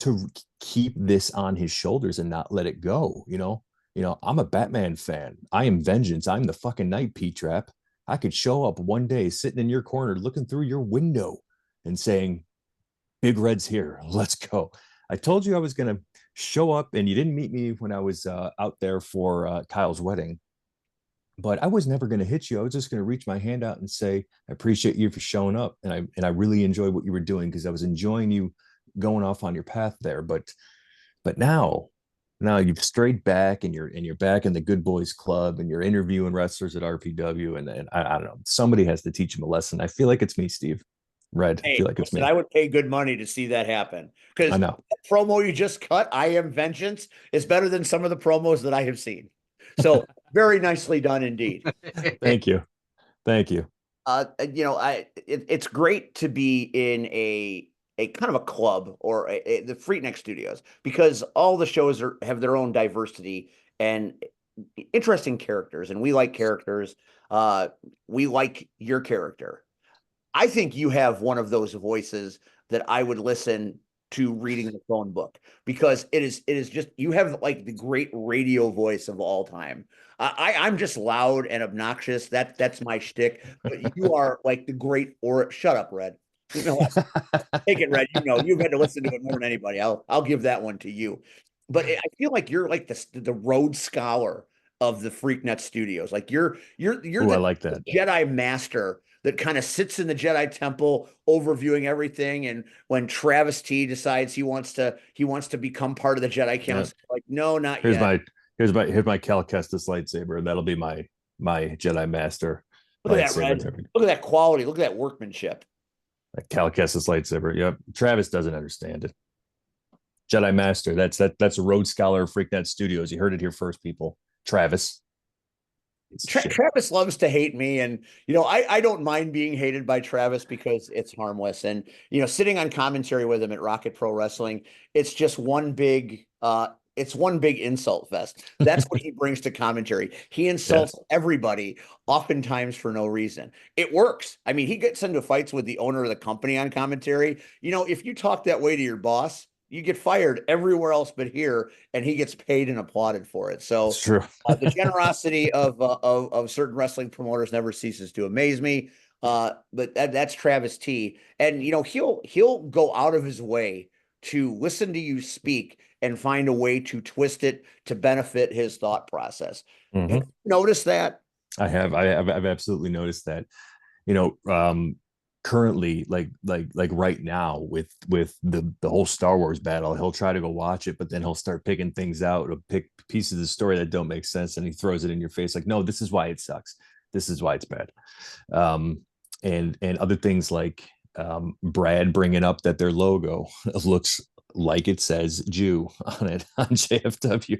to keep this on his shoulders and not let it go. You know, I'm a Batman fan. I am vengeance. I'm the fucking Knight, P-Trap. I could show up one day sitting in your corner, looking through your window and saying, Big Red's here. Let's go. I told you I was going to show up, and you didn't meet me when I was out there for Kyle's wedding, but I was never going to hit you. I was just going to reach my hand out and say, I appreciate you for showing up. And I really enjoyed what you were doing, because I was enjoying you going off on your path there. But now you've strayed back, and you're back in the Good Boys Club, and you're interviewing wrestlers at RPW. And I don't know, somebody has to teach him a lesson. I feel like it's me, Steve. Red. Hey, I feel like it's me. I would pay good money to see that happen, because I know that promo you just cut, I Am Vengeance, is better than some of the promos that I have seen. So very nicely done indeed. Thank you. You know, it's great to be in a kind of a club or the Freakneck Studios, because all the shows have their own diversity and interesting characters, and we like characters. We like your character. I think you have one of those voices that I would listen to reading the phone book, because it is just, you have like the great radio voice of all time. I'm just loud and obnoxious. That's my shtick. But you are like the great, or shut up, Red. You know, take it, Red. You know, you've had to listen to it more than anybody. I'll give that one to you. But I feel like you're like the Rhodes Scholar of the Freaknet Studios. Like you're I like that Jedi master that kind of sits in the Jedi temple overviewing everything. And when Travis T decides he wants to become part of the Jedi Council, like, no, not yet. Here's my Cal Kestis lightsaber. That'll be my Jedi master. Look at that, Red. Look at that quality. Look at that workmanship. That Cal Kestis lightsaber. Yep. Travis doesn't understand it. Jedi master. That's a Rhodes Scholar of Freaknet Studios. You heard it here first, people. Travis. Shit. Travis loves to hate me, and I don't mind being hated by Travis because it's harmless. And sitting on commentary with him at Rocket Pro Wrestling, it's just one big insult fest. That's what he brings to commentary. He insults everybody, oftentimes for no reason. It works. I mean, he gets into fights with the owner of the company on commentary. If you talk that way to your boss, you get fired everywhere else but here, and he gets paid and applauded for it. So It's true. the generosity of certain wrestling promoters never ceases to amaze me. But that's Travis T. And he'll go out of his way to listen to you speak and find a way to twist it to benefit his thought process. Mhm. Have you noticed that? I've absolutely noticed that. Currently, like right now with the whole Star Wars battle, he'll try to go watch it, but then he'll start picking things out, or pick pieces of the story that don't make sense, and he throws it in your face like, no, this is why it sucks, this is why it's bad. And other things like Brad bringing up that their logo looks like it says Jew on it on JFW.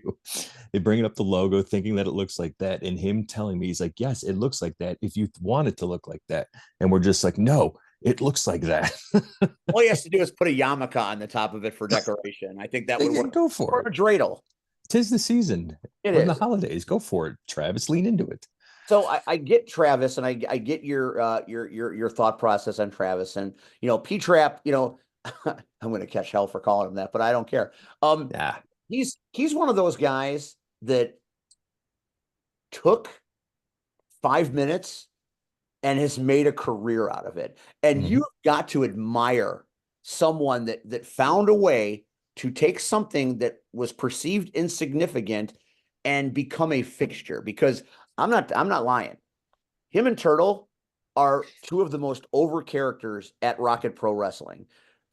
They bring it up the logo thinking that it looks like that, and him telling me, he's like, yes, it looks like that if you want it to look like that. And we're just like, no, it looks like that. All he has to do is put a yarmulke on the top of it for decoration. I think that would work. Go for Or it. a dreidel. 'Tis the season. It We're in is. the holidays. Go for it, Travis. Lean into it. So I get Travis, and I get your thought process on Travis, and P-Trap. I'm going to catch hell for calling him that, but I don't care. Yeah. He's one of those guys that took 5 minutes and has made a career out of it. And you've got to admire someone that found a way to take something that was perceived insignificant and become a fixture. Because I'm not lying. Him and Turtle are two of the most over characters at Rocket Pro Wrestling.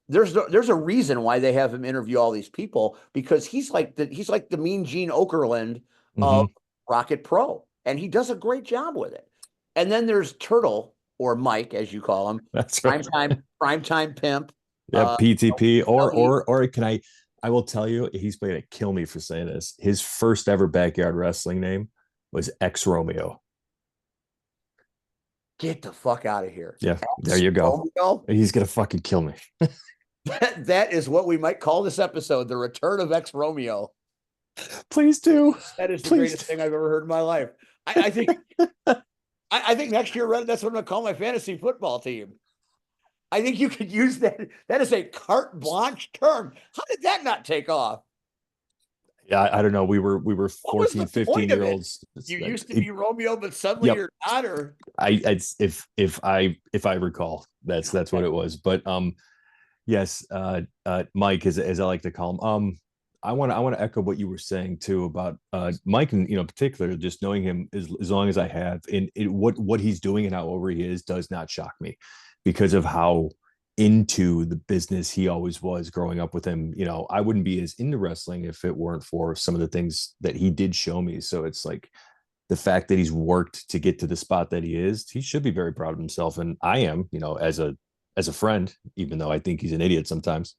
There's a reason why they have him interview all these people, because he's like the Mean Gene Okerlund of Rocket Pro, and he does a great job with it. And then there's Turtle, or Mike, as you call him. That's right. Primetime Pimp. Yeah, PTP. Or can I will tell you, he's going to kill me for saying this. His first ever backyard wrestling name was XROMEO. Get the fuck out of here. Yeah, there you go. He's going to fucking kill me. That is what we might call this episode, the return of XROMEO. Please do. That is the greatest thing I've ever heard in my life. I think I think next year, that's what I'm going to call my fantasy football team. I think you could use that. That is a carte blanche term. How did that not take off? Yeah, I don't know. We were 14, 15-year-olds. You used to be Romeo, but suddenly you're not. Or if I recall, that's what it was. But yes, Mike, as I like to call him. I want to echo what you were saying too about Mike, and in particular, just knowing him as long as I have, and what he's doing and how over he is does not shock me, because of how into the business he always was growing up with him. I wouldn't be as into wrestling if it weren't for some of the things that he did show me. So it's like the fact that he's worked to get to the spot that he should be very proud of himself. And I am, as a friend, even though I think he's an idiot sometimes.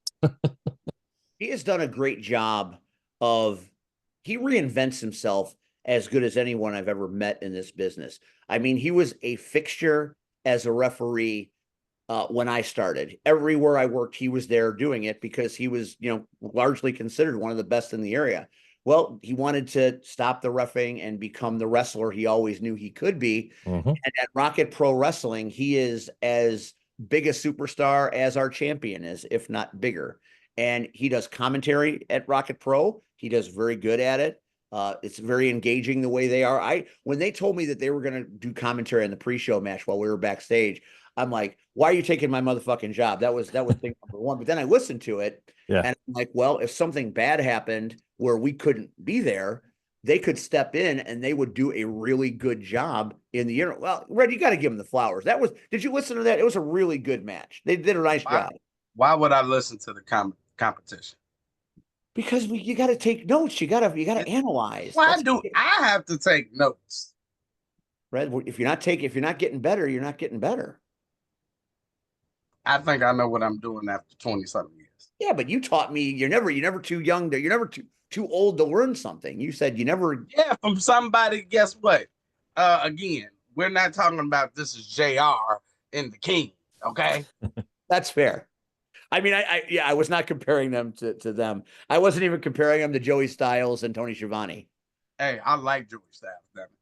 He has done a great job he reinvents himself as good as anyone I've ever met in this business. I mean, he was a fixture as a referee when I started. Everywhere I worked, he was there doing it, because he was, largely considered one of the best in the area. Well, he wanted to stop the reffing and become the wrestler he always knew he could be. And at Rocket Pro Wrestling, he is as big a superstar as our champion is, if not bigger. And he does commentary at Rocket Pro. He does very good at it. It's very engaging the way they are. When they told me that they were going to do commentary on the pre-show match while we were backstage, I'm like, why are you taking my motherfucking job? That was thing number one. But then I listened to it, and I'm like, well, if something bad happened where we couldn't be there, they could step in and they would do a really good job in the internet. Well, Red, you got to give them the flowers. Did you listen to that? It was a really good match. They did a nice job. Why would I listen to the competition? Because you got to take notes. You got to analyze. Why do I have to take notes? Red, if you're not getting better, you're not getting better. I think I know what I'm doing after 20-something years. Yeah, but you taught me you're never too young you're never too old to learn something. You said you never. Yeah, from somebody. Guess what? Again, we're not talking about this is JR and the King, okay? That's fair. I mean, I was not comparing them to them. I wasn't even comparing them to Joey Styles and Tony Schiavone. Hey, I like Joey Styles.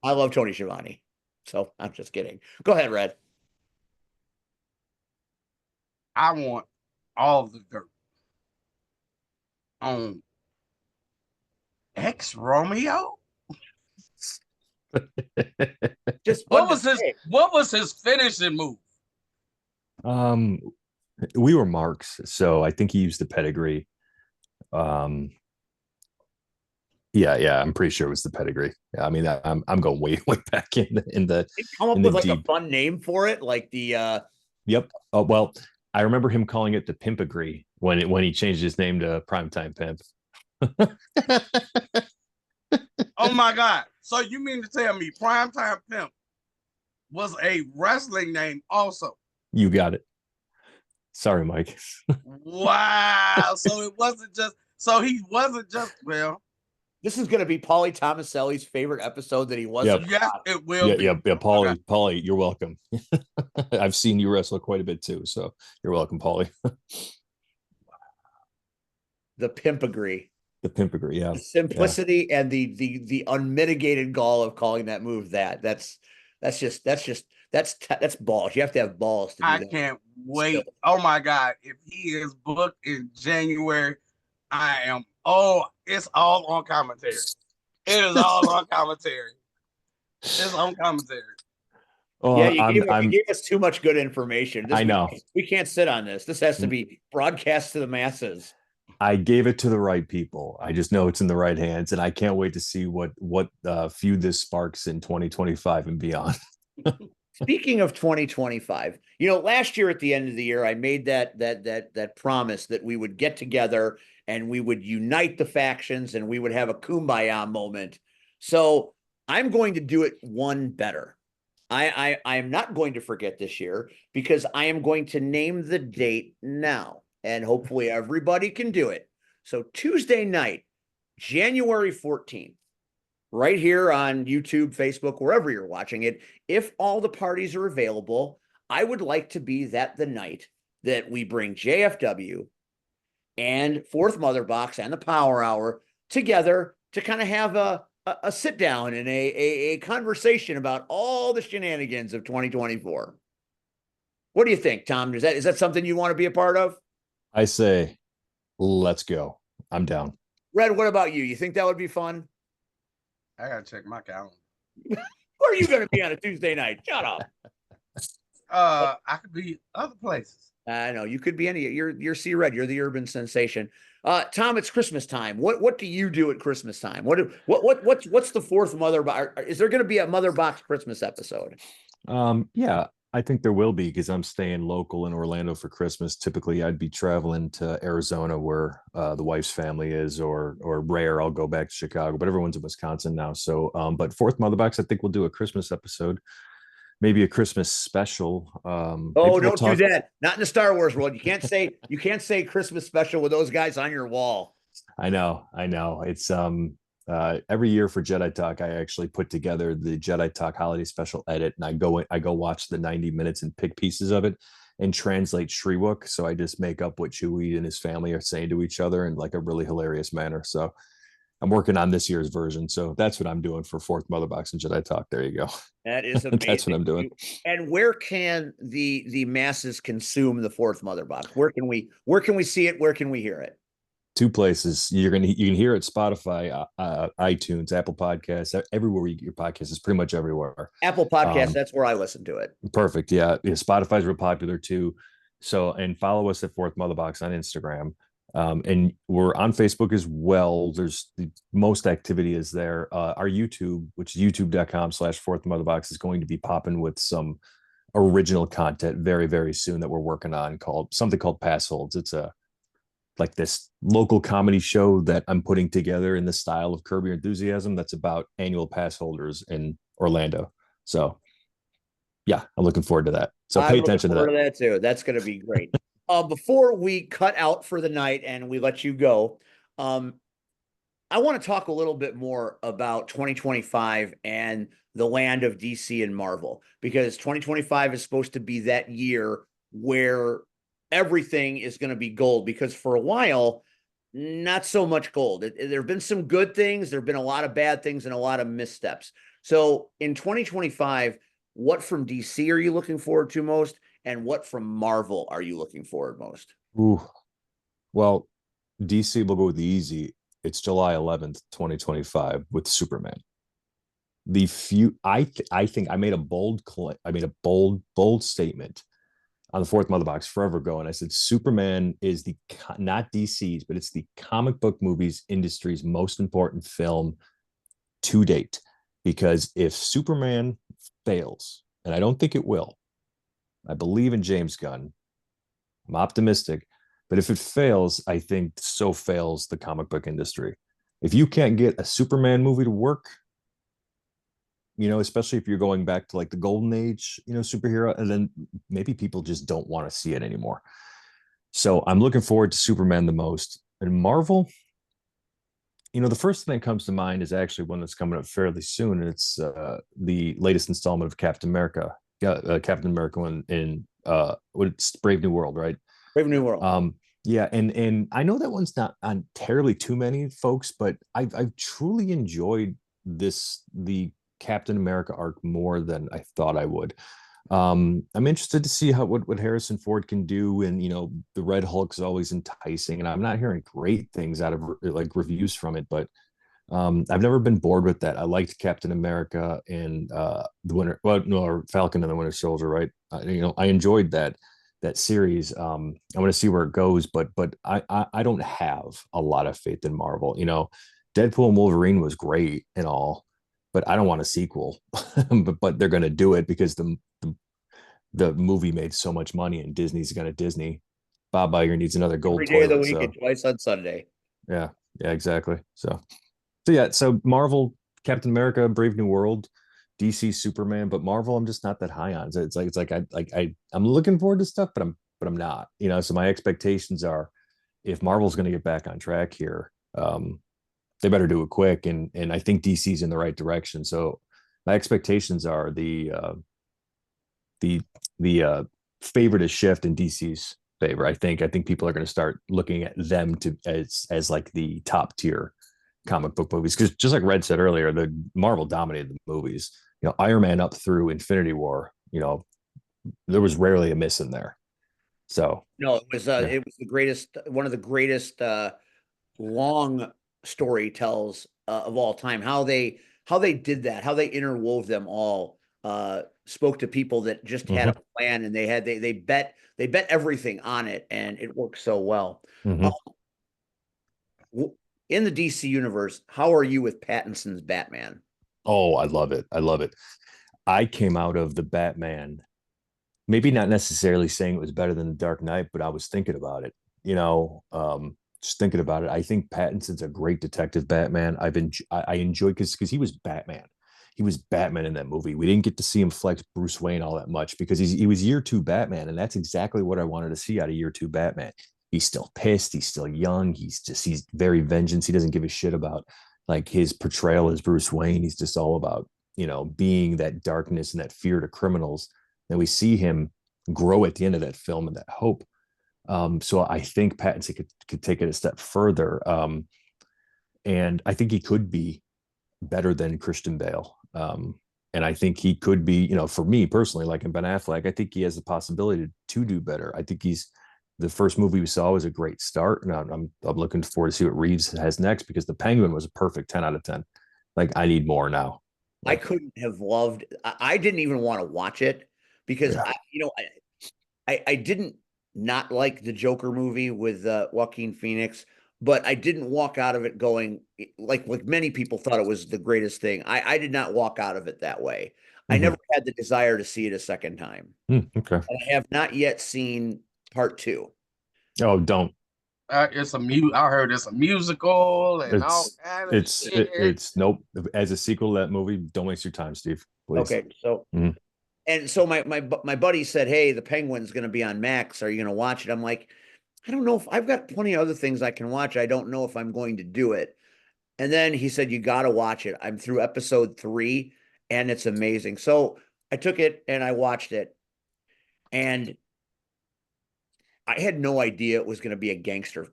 I love Tony Schiavone. So I'm just kidding. Go ahead, Red. I want all the dirt on XROMEO. Just what was his finishing move? We were marks, so I think he used the pedigree. Yeah, I'm pretty sure it was the pedigree. Yeah, I mean, I'm going way back in the. Come up with like a fun name for it, like the. Yep. Oh well, I remember him calling it the Pimpagree when he changed his name to Primetime Pimp. Oh my God! So you mean to tell me Primetime Pimp was a wrestling name also? You got it. Sorry, Mike. Wow. So it wasn't just. So he wasn't just well. This is going to be Paulie Tomaselli's favorite episode that he wasn't. Yes, it will. Yeah, Paulie, you're welcome. I've seen you wrestle quite a bit too, so you're welcome, Paulie. The Pimpagree. The Pimpagree, yeah. The simplicity and the unmitigated gall of calling that move that's balls. You have to have balls to do that. I can't wait. Still. Oh my God. If he is booked in January, I am it's all on commentary. It is all on commentary. It's on commentary. Yeah, you gave us too much good information. I know. We can't sit on this. This has to be broadcast to the masses. I gave it to the right people. I just know it's in the right hands, and I can't wait to see what feud this sparks in 2025 and beyond. Speaking of 2025, last year at the end of the year, I made that promise that we would get together and we would unite the factions and we would have a kumbaya moment. So I'm going to do it one better. I am not going to forget this year because I am going to name the date now, and hopefully everybody can do it. So Tuesday night, January 14th, right here on YouTube, Facebook, wherever you're watching it, if all the parties are available, I would like to be the night that we bring JFW and Fourth MotherBox and the Power Hour together to kind of have a sit down and a conversation about all the shenanigans of 2024. What do you think, Tom? Is that something you want to be a part of? I say, let's go. I'm down. Red, what about you? You think that would be fun? I gotta check my calendar. Where are you going to be on a Tuesday night? Shut up. I could be other places. I know you could be any. You're C-Red. You're the urban sensation. Tom, it's Christmas time. What do you do at Christmas time? What's the fourth MotherBox? Is there going to be a MotherBox Christmas episode? Yeah, I think there will be because I'm staying local in Orlando for Christmas. Typically, I'd be traveling to Arizona where the wife's family is, or rare, I'll go back to Chicago. But everyone's in Wisconsin now. So, but fourth MotherBox, I think we'll do a Christmas episode. Maybe a Christmas special. Don't do that. Not in the Star Wars world. You can't say Christmas special with those guys on your wall. I know. It's every year for Jedi Talk, I actually put together the Jedi Talk holiday special edit, and I go watch the 90 minutes and pick pieces of it and translate Shriwook. So I just make up what Chewie and his family are saying to each other in like a really hilarious manner. So I'm working on this year's version. So that's what I'm doing for fourth MotherBox and Jedi Talk. There you go. That is amazing. That's what I'm doing. And where can the masses consume the fourth MotherBox? Where can we see it? Where can we hear it? Two places. You can hear it: Spotify, iTunes, Apple Podcasts, everywhere where you get your podcast is pretty much everywhere. Apple Podcasts, that's where I listen to it. Perfect. Yeah. Spotify's real popular too. So, and follow us at Fourth MotherBox on Instagram. And we're on Facebook as well. There's the most activity is there. Our YouTube, which is youtube.com/Fourth MotherBox, is going to be popping with some original content very, very soon that we're working on called Pass Holds. It's like this local comedy show that I'm putting together in the style of Curb Your Enthusiasm. That's about annual pass holders in Orlando. So yeah, I'm looking forward to that. So pay attention to that too. That's going to be great. Before we cut out for the night and we let you go, I want to talk a little bit more about 2025 and the land of DC and Marvel, because 2025 is supposed to be that year where everything is going to be gold, because for a while, not so much gold. There have been some good things. There have been a lot of bad things and a lot of missteps. So in 2025, what from DC are you looking forward to most? And what from Marvel are you looking forward most? Ooh, well, DC will go with the easy. It's July 11th, 2025 with Superman. I think I made a bold statement on the fourth MotherBox forever ago, and I said Superman is not DC's, but it's the comic book movies industry's most important film to date. Because if Superman fails, and I don't think it will, I believe in James Gunn, I'm optimistic, but if it fails, I think so fails the comic book industry. If you can't get a Superman movie to work, especially if you're going back to like the golden age, superhero, and then maybe people just don't want to see it anymore. So I'm looking forward to Superman the most. And Marvel, the first thing that comes to mind is actually one that's coming up fairly soon. And it's the latest installment of Captain America. Captain America in it's Brave New World, right? Brave New World. Yeah, and I know that one's not on terribly too many folks, but I've truly enjoyed the Captain America arc more than I thought I would. I'm interested to see what Harrison Ford can do, and the Red Hulk is always enticing, and I'm not hearing great things out of like reviews from it, but I've never been bored with that. I liked Captain America and Falcon and the Winter Soldier, right? I enjoyed that series. I want to see where it goes, but I don't have a lot of faith in Marvel. Deadpool and Wolverine was great and all, but I don't want a sequel. but they're going to do it because the movie made so much money, and Disney's going to Disney. Bob Iger needs another gold every day toilet, of the week and twice on Sunday. Yeah, exactly. So Marvel, Captain America, Brave New World, DC, Superman, but Marvel, I'm just not that high on. So it's like I'm looking forward to stuff, but I'm not. So my expectations are, if Marvel's going to get back on track here, they better do it quick, and I think DC's in the right direction. So my expectations are the favorite to shift in DC's favor. I think people are going to start looking at them as like the top tier comic book movies, because just like Red said earlier, the Marvel dominated the movies. Iron Man up through Infinity War, there was rarely a miss in there. So no, it was one of the greatest long story tells of all time. How they did that, how they interwove them all, spoke to people that just had a plan, and they bet everything on it, and it worked so well. In the DC universe, how are you with Pattinson's Batman? Oh, I love it. I came out of the Batman, maybe not necessarily saying it was better than the Dark Knight, but I was thinking about it, just thinking about it. I think Pattinson's a great detective Batman. I enjoyed because he was Batman. He was Batman in that movie. We didn't get to see him flex Bruce Wayne all that much because he was year two Batman. And that's exactly what I wanted to see out of year two Batman. He's still pissed. He's still young. He's very vengeance. He doesn't give a shit about like his portrayal as Bruce Wayne. He's just all about, being that darkness and that fear to criminals. And we see him grow at the end of that film and that hope. So I think Pattinson could take it a step further. And I think he could be better than Christian Bale. And I think he could be, for me personally, like in Ben Affleck, I think he has the possibility to do better. I think the first movie we saw was a great start, and I'm looking forward to see what Reeves has next, because The Penguin was a perfect 10 out of 10. Like, I need more now. I couldn't have loved. I didn't even want to watch it because I didn't not like the Joker movie with Joaquin Phoenix, but I didn't walk out of it going like many people thought it was the greatest thing. I did not walk out of it that way. I never had the desire to see it a second time. Okay. And I have not yet seen part 2. Oh, don't. I heard it's a musical and all kind of shit. It's nope. As a sequel to that movie, don't waste your time, Steve. Please. Okay, so and so my buddy said, "Hey, The Penguin's going to be on Max. Are you going to watch it?" I'm like, I don't know if I've got plenty of other things I can watch. I don't know if I'm going to do it. And then he said, "You got to watch it." I'm through episode 3, and it's amazing. So I took it and I watched it, and I had no idea it was going to be a gangster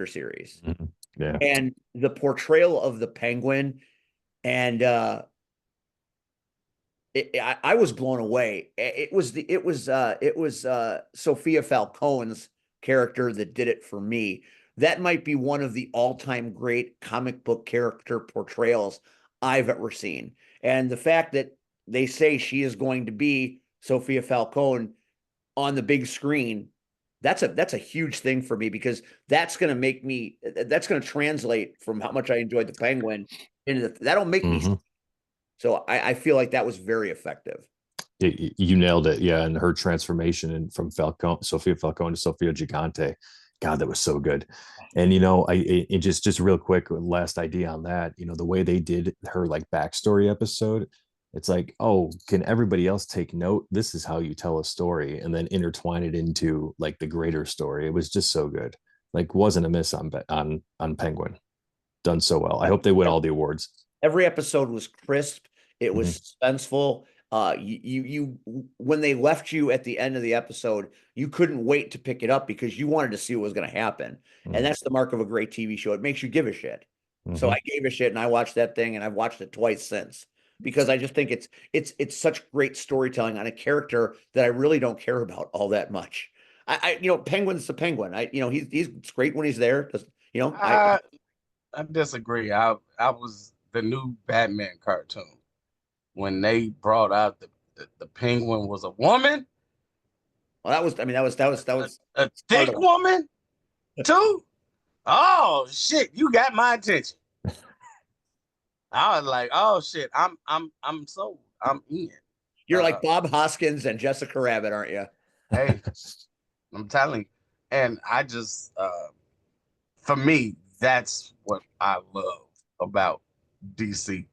series. Mhm. Yeah. And the portrayal of the Penguin, and I was blown away. It was Sophia Falcone's character that did it for me. That might be one of the all-time great comic book character portrayals I've ever seen. And the fact that they say she is going to be Sophia Falcone on the big screen, that's a huge thing for me, because that's going to translate from how much I enjoyed the Penguin into that'll make me. Mhm. So I feel like that was very effective. You nailed it. Yeah. And her transformation and from Sophia Falcone to Sophia Gigante. God, that was so good. And just real quick, last idea on that, the way they did her like backstory episode, it's like, oh, can everybody else take note? This is how you tell a story, and then intertwine it into like the greater story. It was just so good. Like, wasn't a miss on Penguin. Done so well. I hope they win all the awards. Every episode was crisp. It was Mm-hmm. suspenseful. You when they left you at the end of the episode, you couldn't wait to pick it up because you wanted to see what was going to happen. Mm-hmm. And that's the mark of a great TV show. It makes you give a shit. So Mm-hmm. I gave a shit, and I watched that thing, and I've watched it twice since, because I just think it's such great storytelling on a character that I really don't care about all that much. Penguin's the Penguin. He's great when he's there. I disagree. I was the new Batman cartoon when they brought out the Penguin was a woman, Well, that was a thick woman too. Oh shit, you got my attention. I was like, oh shit, I'm sold. I'm in. You're like Bob Hoskins and Jessica Rabbit, aren't you? Hey, I'm telling you. And I just for me, that's what I love about DC.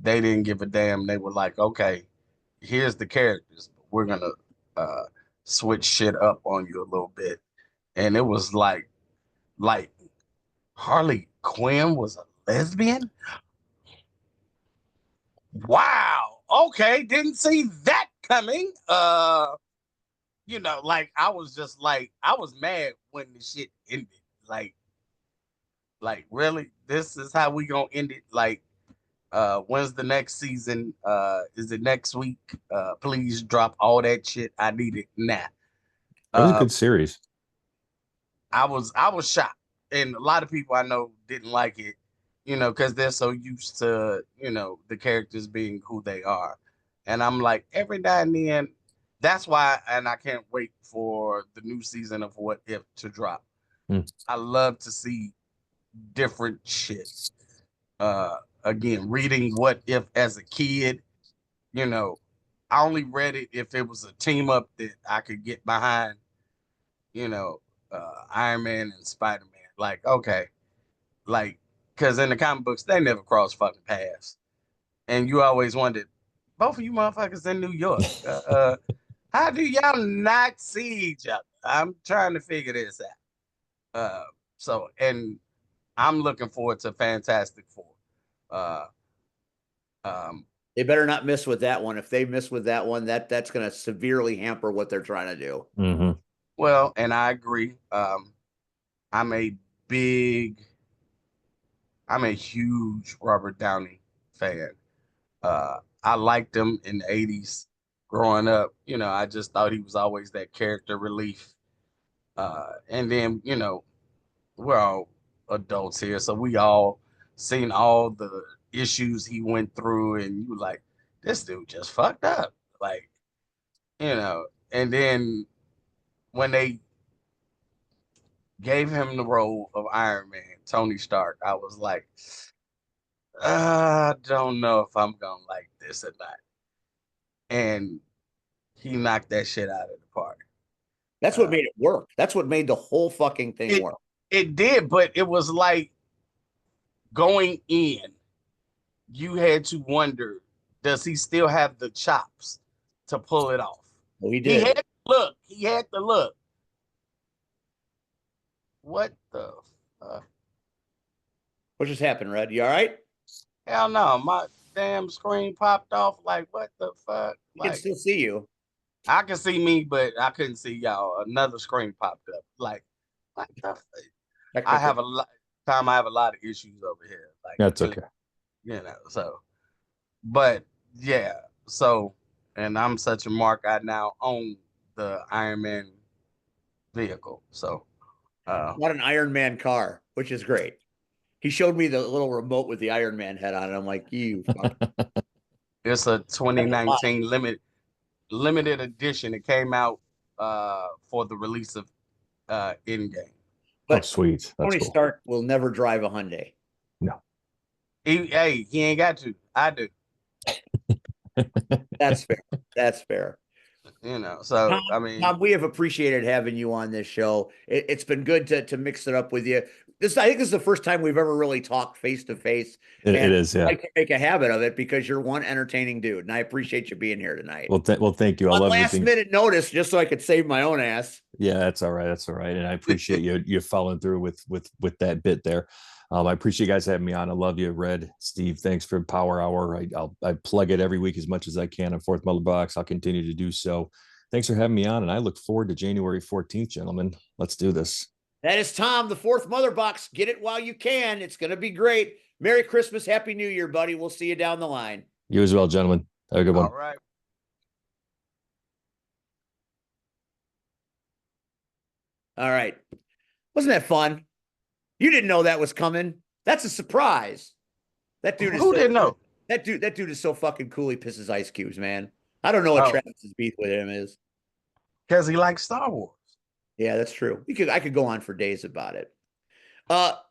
They didn't give a damn. They were like, okay, here's the characters. We're gonna switch shit up on you a little bit. And it was like Harley Quinn was a lesbian. Wow. Okay, didn't see that coming. Like I was just like I was mad when the shit ended. Like really, this is how we gonna end it? Like, when's the next season? Is it next week? Please drop all that shit. I need it now. It was a good series. I was shocked, and a lot of people I know didn't like it, because they're so used to the characters being who they are, and I'm like every now and then. That's why, and I can't wait for the new season of What If to drop. I love to see different shit. Again, reading What If as a kid, I only read it if it was a team up that I could get behind. Iron Man and Spider-Man. Like, okay, like, because in the comic books they never cross fucking paths, and you always wondered, both of you motherfuckers in New York, how do y'all not see each other? I'm trying to figure this out. And I'm looking forward to Fantastic Four. Uh, They better not miss with that one. If they miss with that one, that's going to severely hamper what they're trying to do. Mm-hmm. Well, and I agree. I'm a huge Robert Downey fan. I liked him in the 80s growing up. I just thought he was always that character relief. And then, we're all adults here, so we all seen all the issues he went through, and you like, this dude just fucked up. Like, and then when they gave him the role of Iron Man, Tony Stark, I was like, I don't know if I'm gonna like this or not. And he knocked that shit out of the park. That's what made it work. That's what made the whole fucking thing work. It did, but it was like going in, you had to wonder, does he still have the chops to pull it off? Well, he did. He had the look. What the fuck? What just happened, Red? You all right? Hell no, damn screen popped off. Like, what the fuck? We can Like, still see you. I can see me, but I couldn't see y'all. Another screen popped up. Like the fuck? I Technical. have a lot. I have a lot of issues over here. Like, That's really, okay. So, but yeah. So, and I'm such a mark. I now own the Iron Man vehicle. So, Not an Iron Man car, which is great. He showed me the little remote with the Iron Man head on it. I'm like, you fuck. it's a 2019 limited edition. It came out for the release of Endgame. Oh, But sweet. That's Tony cool. Stark will never drive a Hyundai. No. He ain't got to. I do. That's fair. That's fair. So Tom, I mean, Tom, we have appreciated having you on this show. It's been good to mix it up with you. I think this is the first time we've ever really talked face to face. It is, yeah. I like to make a habit of it because you're one entertaining dude, and I appreciate you being here tonight. Well, thank you. I On love last everything. minute notice, just so I could save my own ass. Yeah, that's all right. That's all right. And I appreciate you following through with that bit there. I appreciate you guys having me on. I love you, Red, Steve. Thanks for Power Hour. I plug it every week as much as I can on Fourth MotherBox. I'll continue to do so. Thanks for having me on, and I look forward to January 14th, gentlemen. Let's do this. That is Tom, the Fourth MotherBox. Get it while you can. It's going to be great. Merry Christmas, Happy New Year, buddy. We'll see you down the line. You as well, gentlemen. Have a good one. all right. All right. Wasn't that fun? You didn't know that was coming. That's a surprise. That dude is Who didn't know? That dude is so fucking cool. He pisses ice cubes, man. I don't know what Travis's beef with him is. Because he likes Star Wars. Yeah, that's true. I could go on for days about it.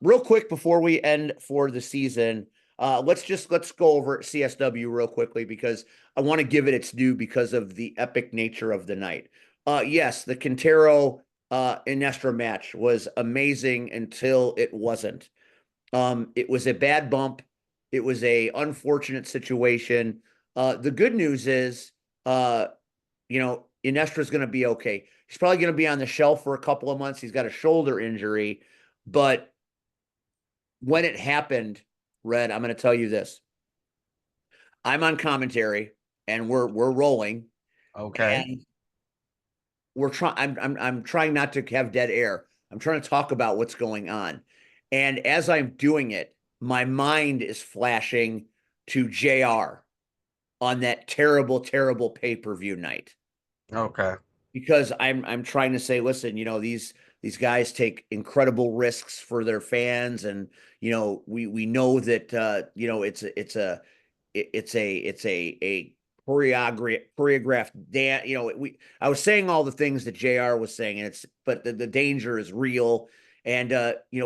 Real quick before we end for the season, let's go over CSW real quickly because I want to give it its due because of the epic nature of the night. Yes, the Quintero Inestra match was amazing until it wasn't. It was a bad bump. It was a unfortunate situation. The good news is, Inestra's going to be okay. He's probably going to be on the shelf for a couple of months. He's got a shoulder injury, but when it happened, Red, I'm going to tell you this. I'm on commentary and we're rolling. Okay. And I'm trying not to have dead air. I'm trying to talk about what's going on. And as I'm doing it, my mind is flashing to JR on that terrible, terrible pay-per-view night. Okay. Because I'm trying to say, listen, these guys take incredible risks for their fans, and we know that it's a choreographed dance. I was saying all the things that JR was saying, and but the danger is real. And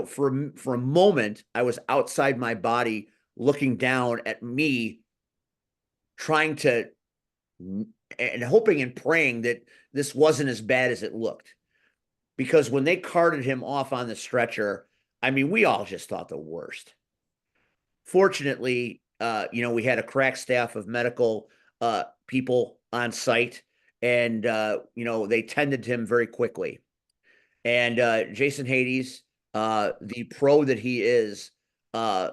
for a moment, I was outside my body, looking down at me, trying to and hoping and praying that this wasn't as bad as it looked. Because when they carted him off on the stretcher, I mean, we all just thought the worst. Fortunately, we had a crack staff of medical people on site, and they tended to him very quickly. And Jason Hades, the pro that he is, had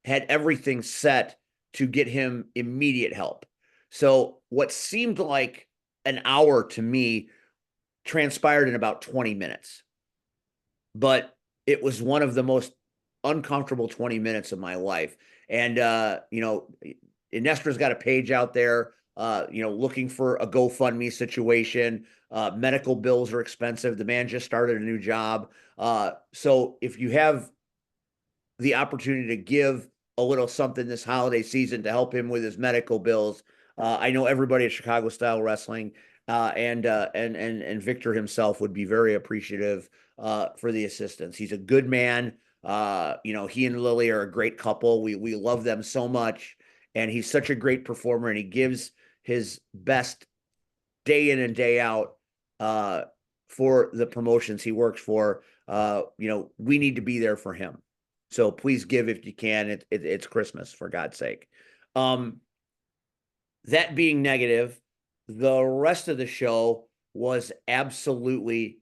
everything set to get him immediate help. So what seemed like an hour to me transpired in about 20 minutes. But it was one of the most uncomfortable 20 minutes of my life. And, Inestra's got a page out there, looking for a GoFundMe situation. Medical bills are expensive. The man just started a new job. So if you have the opportunity to give a little something this holiday season to help him with his medical bills, I know everybody at Chicago Style Wrestling and Victor himself would be very appreciative for the assistance. He's a good man. He and Lily are a great couple. We love them so much, and he's such a great performer, and he gives his best day in and day out for the promotions he works for. We need to be there for him. So please give if you can. It's Christmas, for God's sake. That being negative, the rest of the show was absolutely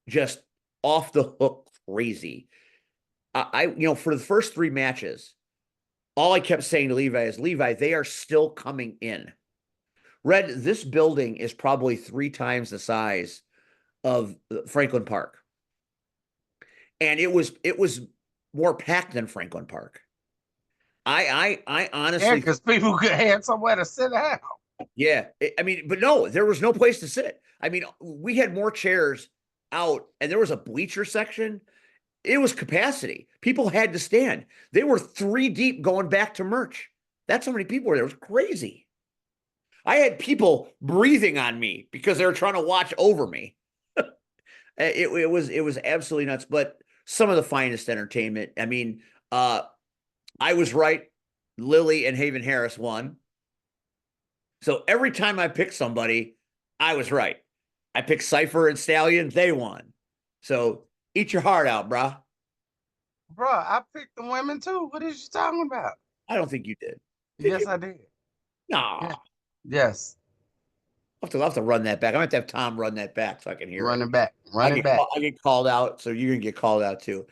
just off the hook crazy. For the first three matches, all I kept saying to Levi is, Levi, they are still coming in. Red, this building is probably 3 times the size of Franklin Park. And it was more packed than Franklin Park. I Yeah, honestly, because people could have somewhere to sit down. yeah. I mean, but no, there was no place to sit. I mean, we had more chairs out, and there was a bleacher section. It was capacity. People had to stand. They were 3 deep going back to merch. That's how many people were there. It was crazy. I had people breathing on me because they were trying to watch over me. It was absolutely nuts, but some of the finest entertainment. I mean, I was right. Lily and Haven Harris won. So every time I pick somebody, I was right. I picked Cypher and Stallion, they won. So eat your heart out, brah. Bro, I picked the women too. What is you talking about? I don't think you did. Yes, You? I did. Nah. Yeah. Yes. I'll have to run that back. I'm going to have Tom run that back so I can hear it. Running back. Running back. I get called out, so you're gonna get called out too.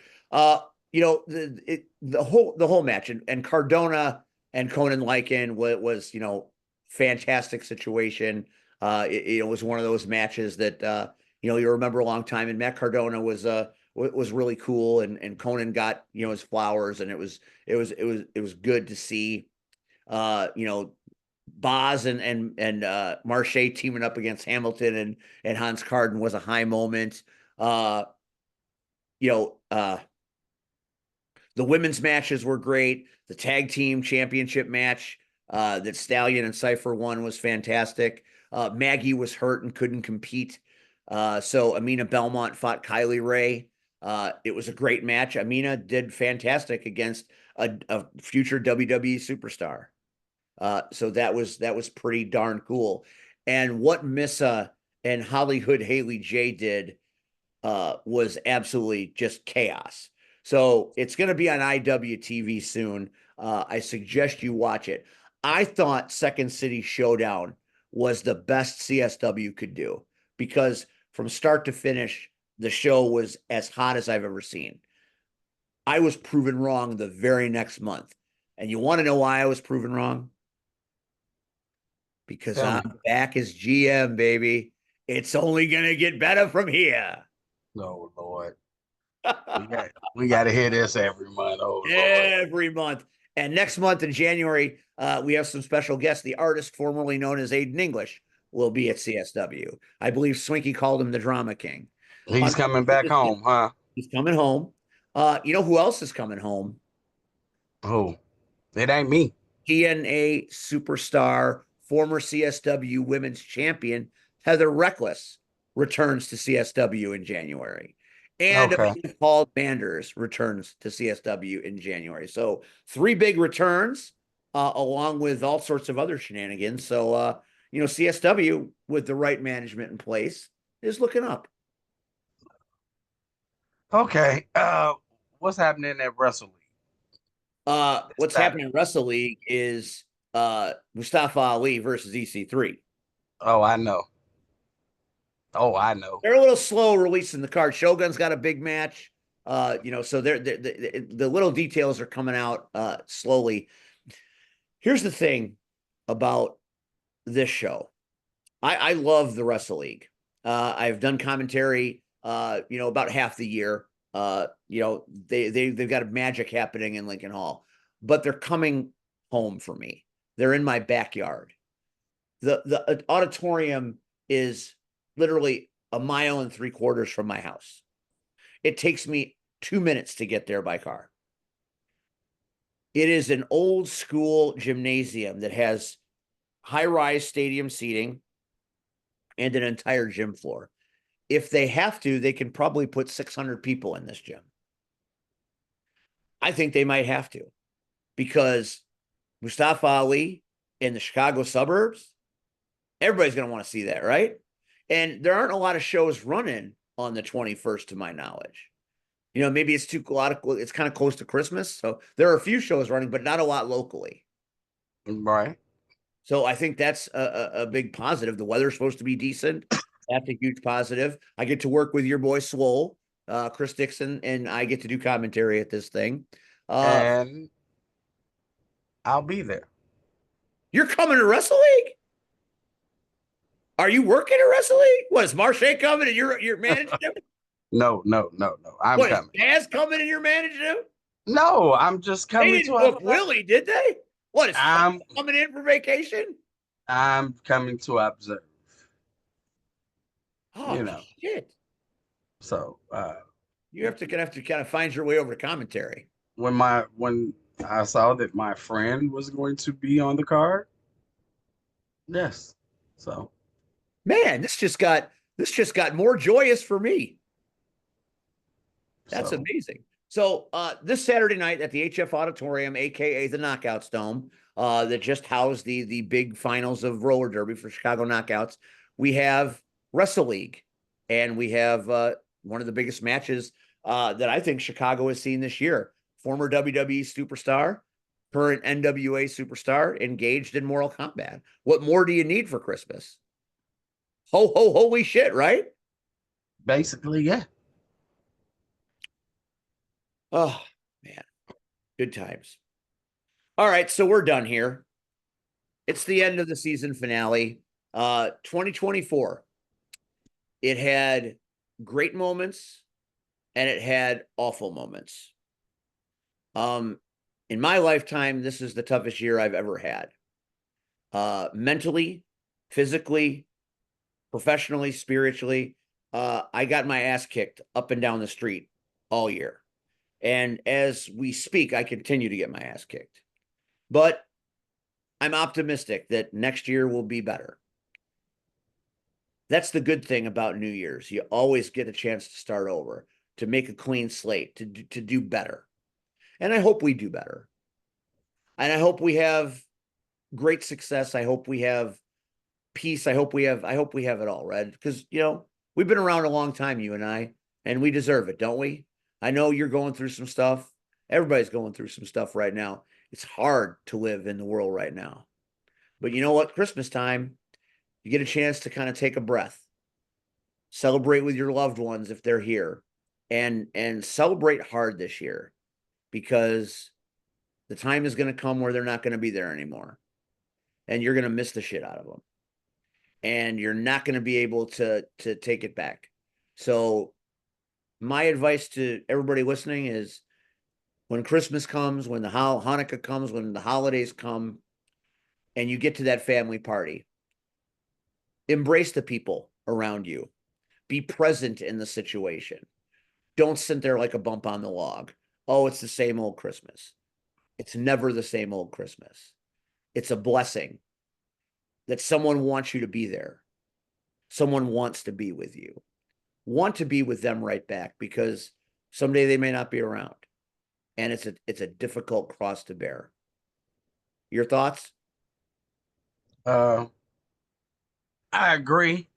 You know, the whole match, and Cardona and Conan Lycan was you know, fantastic situation. It was one of those matches that you know, you remember a long time, and Matt Cardona was really cool, and Conan got, you know, his flowers, and it was good to see. You know, Boz and Marche teaming up against Hamilton and Hans Carden was a high moment. Uh, you know, the women's matches were great. The tag team championship match that Stallion and Cypher won was fantastic. Maggie was hurt and couldn't compete. So Amina Belmont fought Kylie Ray. It was a great match. Amina did fantastic against a future WWE superstar. So that was pretty darn cool. And what Missa and Hollywood Haley J did was absolutely just chaos. So it's going to be on IWTV soon. I suggest you watch it. I thought Second City Showdown was the best CSW could do because from start to finish, the show was as hot as I've ever seen. I was proven wrong the very next month. And you want to know why I was proven wrong? Because I'm back as GM, baby. It's only going to get better from here. No, Lord. We got to hear this every month. Oh, every month. And next month in January, we have some special guests. The artist formerly known as Aiden English will be at CSW. I believe Swinky called him the Drama King. He's coming back home, huh? He's coming home. You know who else is coming home? Who? It ain't me. TNA superstar, former CSW women's champion, Heather Reckless returns to CSW in January. And Paul Manders returns to CSW in January. So 3 big returns, along with all sorts of other shenanigans. So, you know, CSW with the right management in place is looking up. Okay. What's happening at Wrestle League? What's happening in Wrestle League is Mustafa Ali versus EC3. Oh, I know. They're a little slow releasing the card. Shogun's got a big match. You know, so the little details are coming out slowly. Here's the thing about this show. I love the Wrestle League. I've done commentary you know, about half the year. You know, they've got a magic happening in Lincoln Hall, but they're coming home for me. They're in my backyard. The auditorium is literally 1.75 miles from my house. It takes me 2 minutes to get there by car. It is an old school gymnasium that has high-rise stadium seating and an entire gym floor. If they have to, they can probably put 600 people in this gym. I think they might have to, because Mustafa Ali in the Chicago suburbs, everybody's going to want to see that, right? And there aren't a lot of shows running on the 21st, to my knowledge. You know, maybe it's it's kind of close to Christmas. So there are a few shows running, but not a lot locally. Right. So I think that's a big positive. The weather's supposed to be decent. That's a huge positive. I get to work with your boy Swole, Chris Dixon, and I get to do commentary at this thing. And I'll be there. You're coming to Wrestle League? Are you working at Wrestle League? What is Marche coming and you're managing him? No. I'm What is coming. Taz coming and you're managing him? No, I'm just They coming didn't to book observe. Willie, did they? What is I'm coming in for vacation? I'm coming to observe. Oh shit! So You have to kind of find your way over to commentary. when I saw that my friend was going to be on the card, yes. So Man, this just got more joyous for me. That's so amazing. So this Saturday night at the HF Auditorium, aka the Knockouts Dome, that just housed the big finals of roller derby for Chicago Knockouts, we have Wrestle League, and we have one of the biggest matches that I think Chicago has seen this year. Former WWE superstar, current NWA superstar, engaged in Mortal Kombat. What more do you need for Christmas? Ho ho holy shit, right? basically, yeah. Oh man, good times. All right, so we're done here. It's the end of the season finale. 2024. It had great moments and it had awful moments. In my lifetime, this is the toughest year I've ever had. Mentally, physically, professionally, spiritually, I got my ass kicked up and down the street all year. And as we speak, I continue to get my ass kicked. But I'm optimistic that next year will be better. That's the good thing about New Year's. You always get a chance to start over, to make a clean slate, to do better. And I hope we do better. And I hope we have great success. I hope we have peace. I hope we have it all, Red. Because we've been around a long time, you and we deserve it, don't we? I know you're going through some stuff. Everybody's going through some stuff right now. It's hard to live in the world right now. But you know what? Christmas time, you get a chance to kind of take a breath, celebrate with your loved ones if they're here, and celebrate hard this year, because the time is going to come where they're not going to be there anymore, and you're going to miss the shit out of them, and you're not going to be able to take it back. So my advice to everybody listening is, when Christmas comes, when the Hanukkah comes, when the holidays come, and you get to that family party, embrace the people around you. Be present in the situation. Don't sit there like a bump on the log. Oh, it's the same old Christmas. It's never the same old Christmas. It's a blessing that someone wants you to be there. Someone wants to be with you. Want to be with them right back, because someday they may not be around. And it's a difficult cross to bear. Your thoughts? I agree.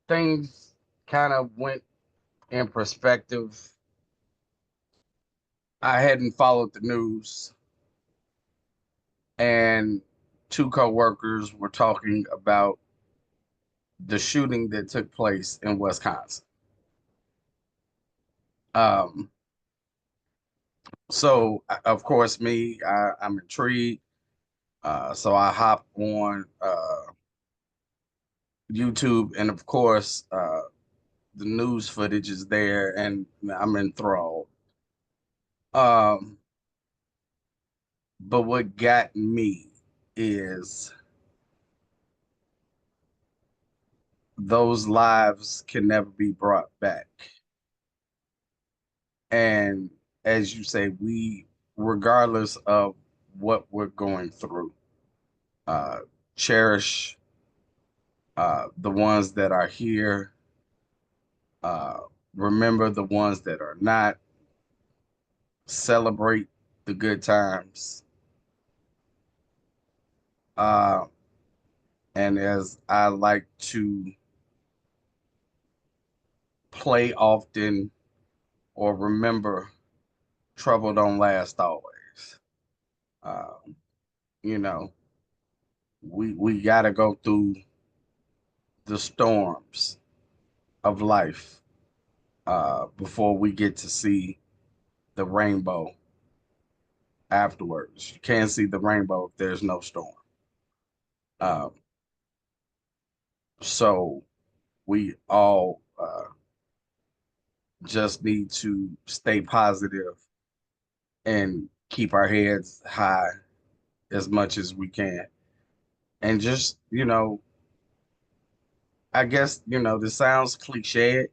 Things kind of went in perspective. I hadn't followed the news, and two coworkers were talking about the shooting that took place in Wisconsin. So of course, I'm intrigued. So I hop on YouTube, and of course, the news footage is there, and I'm enthralled. But what got me is those lives can never be brought back. And as you say, regardless of what we're going through, cherish the ones that are here. Remember the ones that are not. Celebrate the good times. And as I like to play often or remember, trouble don't last always. You know, we got to go through the storms of life before we get to see the rainbow afterwards. You can't see the rainbow if there's no storm. Um, so we all just need to stay positive and keep our heads high as much as we can. And just, I guess, this sounds cliche,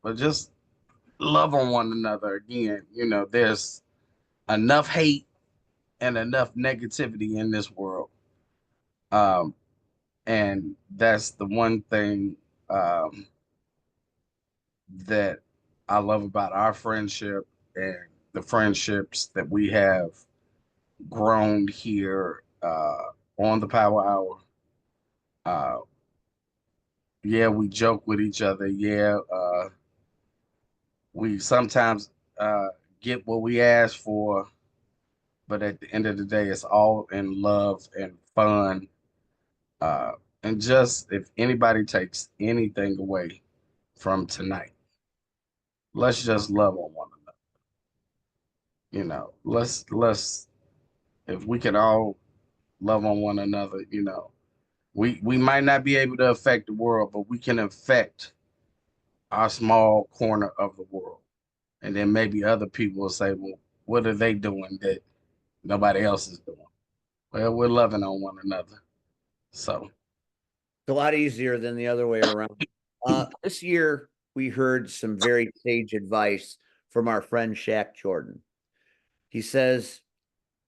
but just love on one another again. There's enough hate and enough negativity in this world. Um, and that's the one thing um, that I love about our friendship and the friendships that we have grown here on the Power Hour. Uh, yeah, we joke with each other. Yeah, we sometimes get what we ask for, but at the end of the day, it's all in love and fun. Uh, and just if anybody takes anything away from tonight, let's just love on one another. Let's if we can all love on one another, we might not be able to affect the world, but we can affect our small corner of the world. And then maybe other people will say, well, what are they doing that nobody else is doing? Well, we're loving on one another. So It's a lot easier than the other way around. This year, we heard some very sage advice from our friend Shaq Jordan. He says,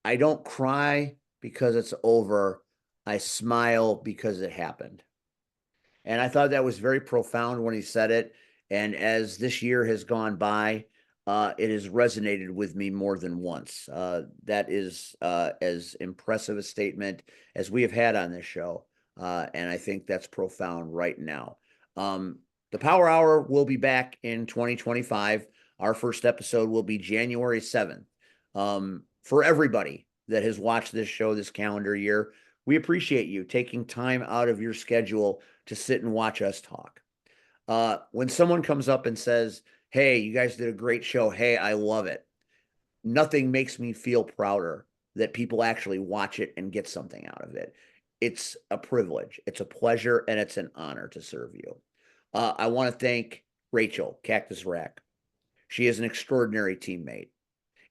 I don't cry because it's over. I smile because it happened. And I thought that was very profound when he said it. And as this year has gone by, it has resonated with me more than once. That is as impressive a statement as we have had on this show. And I think that's profound right now. The Power Hour will be back in 2025. Our first episode will be January 7th. For everybody that has watched this show this calendar year, we appreciate you taking time out of your schedule to sit and watch us talk. When someone comes up and says, hey, you guys did a great show. Hey, I love it. Nothing makes me feel prouder that people actually watch it and get something out of it. It's a privilege. It's a pleasure, and it's an honor to serve you. I want to thank Rachel, Cactus Rack. She is an extraordinary teammate.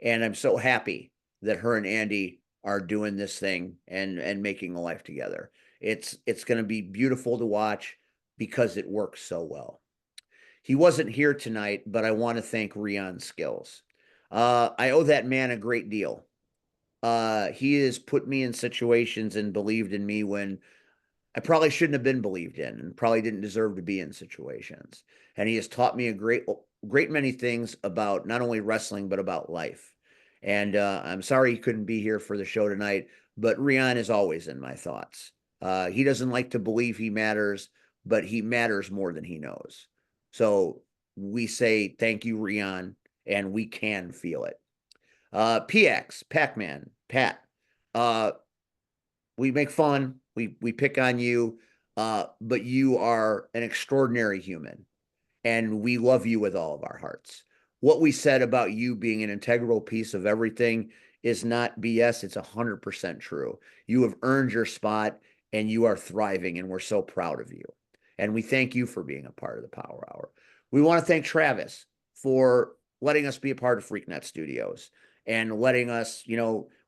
And I'm so happy that her and Andy are doing this thing and making a life together. It's going to be beautiful to watch because it works so well. He wasn't here tonight, but I want to thank Rion Skills. I owe that man a great deal. He has put me in situations and believed in me when I probably shouldn't have been believed in and probably didn't deserve to be in situations. And he has taught me a great many things about not only wrestling, but about life. And I'm sorry he couldn't be here for the show tonight, but Rion is always in my thoughts. He doesn't like to believe he matters, but he matters more than he knows. So we say thank you, Rion, and we can feel it. PX, Pac-Man, Pat, we make fun, we pick on you, but you are an extraordinary human, and we love you with all of our hearts. What we said about you being an integral piece of everything is not BS. It's 100% true. You have earned your spot, and you are thriving, and we're so proud of you. And we thank you for being a part of the Power Hour. We want to thank Travis for letting us be a part of FreakNet Studios and letting us,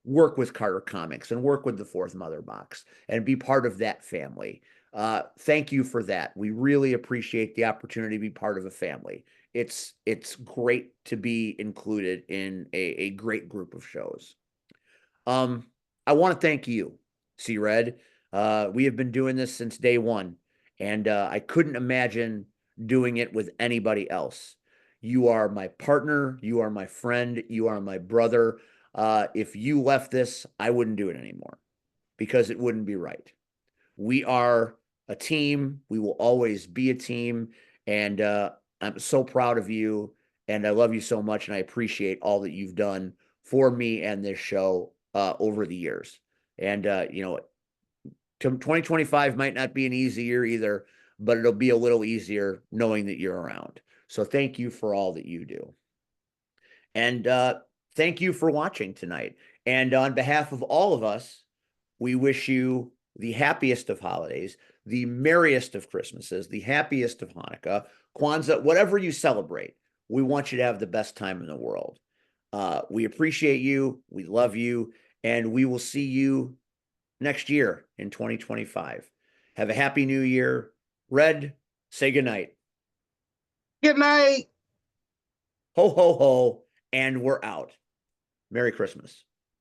work with Carter Comics and work with the Fourth MotherBox and be part of that family. Thank you for that. We really appreciate the opportunity to be part of a family. It's great to be included in a great group of shows. I want to thank you, C-Red. We have been doing this since day one, and I couldn't imagine doing it with anybody else. You are my partner. You are my friend. You are my brother. If you left this, I wouldn't do it anymore because it wouldn't be right. We are a team. We will always be a team. And I'm so proud of you. And I love you so much. And I appreciate all that you've done for me and this show over the years. And, 2025 might not be an easy year either, but it'll be a little easier knowing that you're around. So thank you for all that you do. And thank you for watching tonight. And on behalf of all of us, we wish you the happiest of holidays, the merriest of Christmases, the happiest of Hanukkah, Kwanzaa, whatever you celebrate. We want you to have the best time in the world. We appreciate you. We love you. And we will see you next year in 2025. Have a happy new year. Red, say goodnight. Good night. Ho, ho, ho. And we're out. Merry Christmas.